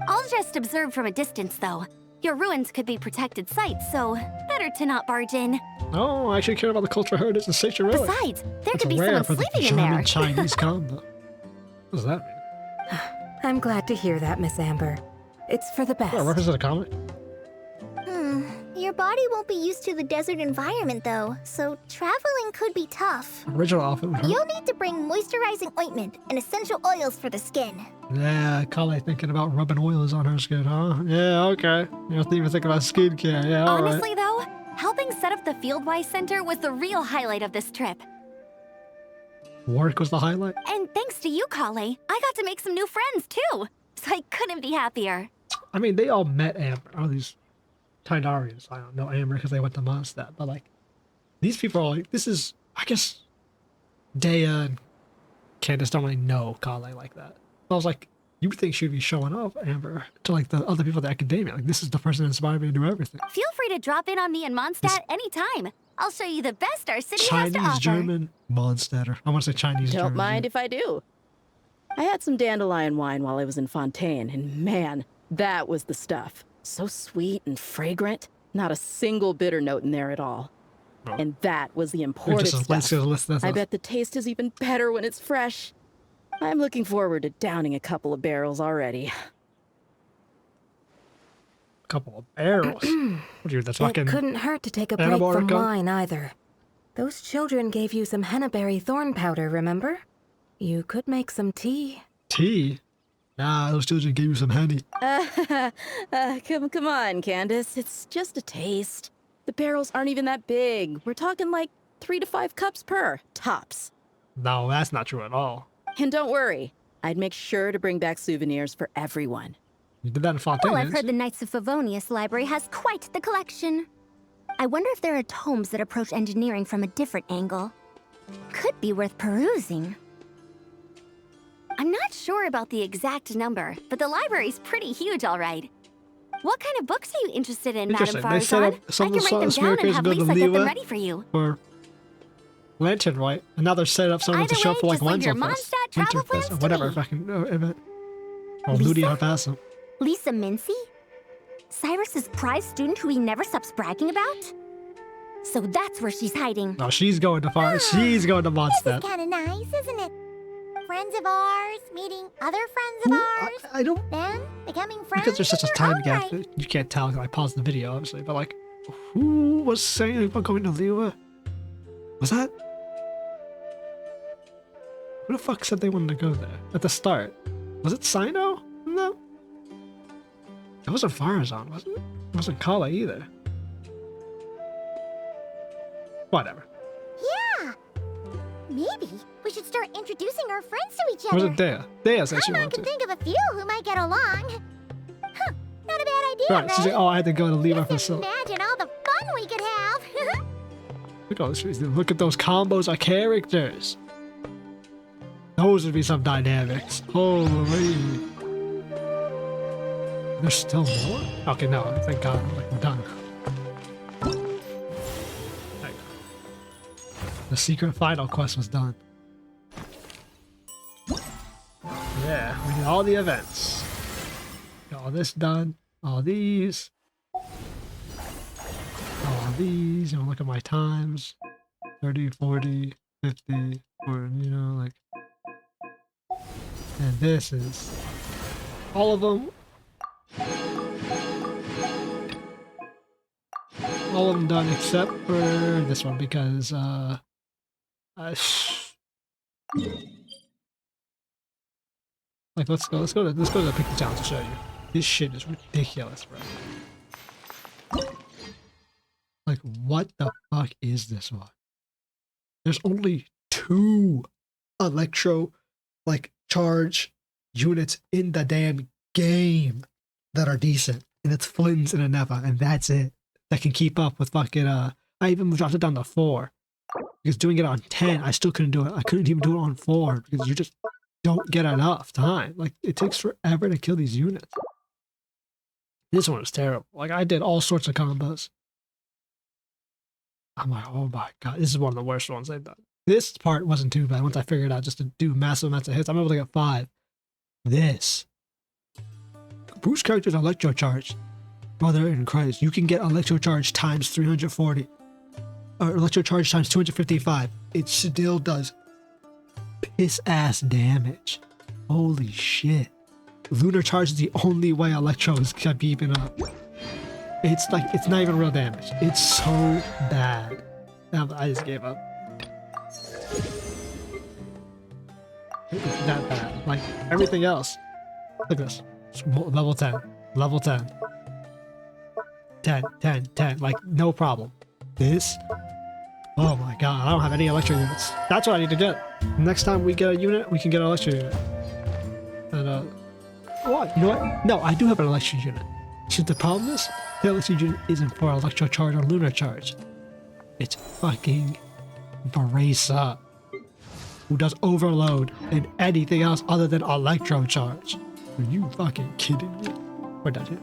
I'll just observe from a distance, though. Your ruins could be protected sites, so better to not barge in. Oh, I actually care about the cultural heritage and Saint Really. Besides, there That's could be rare someone for the sleeping in German there. Chinese combo. What does that mean? I'm glad to hear that, Miss Amber. It's for the best. Oh, reference to the comic? Your body won't be used to the desert environment though, so traveling could be tough. Original outfit would hurt. You'll need to bring moisturizing ointment and essential oils for the skin. Yeah, Kale thinking about rubbing oils on her skin, huh? Yeah, okay. You don't even think about skincare. Yeah, all right. Honestly, though, helping set up the Fieldwise Center was the real highlight of this trip. Work was the highlight. And thanks to you, Kale, I got to make some new friends, too. So I couldn't be happier. I mean, they all met Amber. All these Tidarians. I don't know Amber because they went to Mondstadt. But, like, these people are like, this is, I guess, Dea and Candace don't really know Kale like that. I was like, you would think she'd be showing off Amber to, like, the other people at the academia. Like, this is the person that inspired me to do everything. Feel free to drop in on me in Mondstadt anytime. I'll show you the best our city has to Chinese, offer. German, Mondstadter. I want to say Chinese, Don't German. mind if I do. I had some dandelion wine while I was in Fontaine, and man, that was the stuff. So sweet and fragrant. Not a single bitter note in there at all. Oh. And that was the You're imported just as stuff. that's I bet the taste is even better when it's fresh. I'm looking forward to downing a couple of barrels already. a couple of barrels. What are you, that's It fucking... couldn't hurt to take a break Annabelle from Rico? wine either. Those children gave you some henneberry thorn powder, remember? You could make some tea. Tea? Nah, those children gave you some honey. Come on, Candace. It's just a taste. The barrels aren't even that big. We're talking like 3 to 5 cups per, tops. No, that's not true at all. And don't worry, I'd make sure to bring back souvenirs for everyone. You did that in Fontaine. Well, I've heard the Knights of Favonius library has quite the collection. I wonder if there are tomes that approach engineering from a different angle. Could be worth perusing. I'm not sure about the exact number, but the library's pretty huge, all right. What kind of books are you interested in, Madame Interesting. They set Farazan? up some I of can the write them down and have go to Lisa get them Layla ready for you. for Lantern, right? And now they're set up some of the show for like just leave your Wenzel Fest, Mondstadt travel Winter Fest, plans or to whatever me. fucking event. Or Lisa? Ludi Harpassum. Lisa Mincy? Cyrus's prize student who he never stops bragging about? So that's where she's hiding. No, she's going to far. She's going to Mondstadt. Kind of nice, isn't it? Friends of ours meeting other friends of ours. I don't. Then becoming friends. Because there's such a in their time own gap, right. you can't tell because I paused the video, obviously. But like, who was saying about going to Liwa? Was that? Who the fuck said they wanted to go there at the start? Was it Sino? No. It wasn't Farazan, was it? It wasn't Kala either. Whatever. Yeah. Maybe we should start introducing our friends to each Or was other. it Dea? Dea said she I wanted can to. think of a few who might get along. Huh, not a bad idea, Right, she said, oh, I had to go to Liwa for so. Imagine all the fun we could have. Look at all this. Look at those combos of characters. Those would be some dynamics. Holy. There's still more? Okay, no, thank God. Like, we're done. There you go. The secret final quest was done. Yeah, we did all the events. Got all this done. All these. All these. You know, look at my times. 30, 40, 50, or, you know, like. And this is all of them. All of them done except for this one because like let's go to the picture challenge to show you. This shit is ridiculous, bro. Like what the fuck is this one? There's only 2 electro like charge units in the damn game that are decent, and it's Flynn's and a Neva, and that's it. That can keep up with fucking I even dropped it down to 4 because doing it on 10 I still couldn't do it. I couldn't even do it on 4 because you just don't get enough time. Like it takes forever to kill these units. This one was terrible. Like I did all sorts of combos. I'm like, oh my god, this is one of the worst ones they've done. This part wasn't too bad once I figured out just to do massive amounts of hits. I'm able to get 5. This. Boost characters electro charged. Brother in Christ, you can get electro charge times 340. Or electro charge times 255. It still does piss ass damage. Holy shit. Lunar charge is the only way electro is keeping up. It's like, it's not even real damage. It's so bad. I just gave up. It's that bad. Like everything else. Look at this. Level 10. Level 10. 10, 10, 10. Like, no problem. This? Oh my god, I don't have any electro units. That's what I need to get. Next time we get a unit, we can get an electro unit. And, what? You know what? No, I do have an electro unit. See, the problem is, the electro unit isn't for electro charge or lunar charge. It's fucking Baresa, who does overload and anything else other than electro charge. Are you fucking kidding me? We're done here.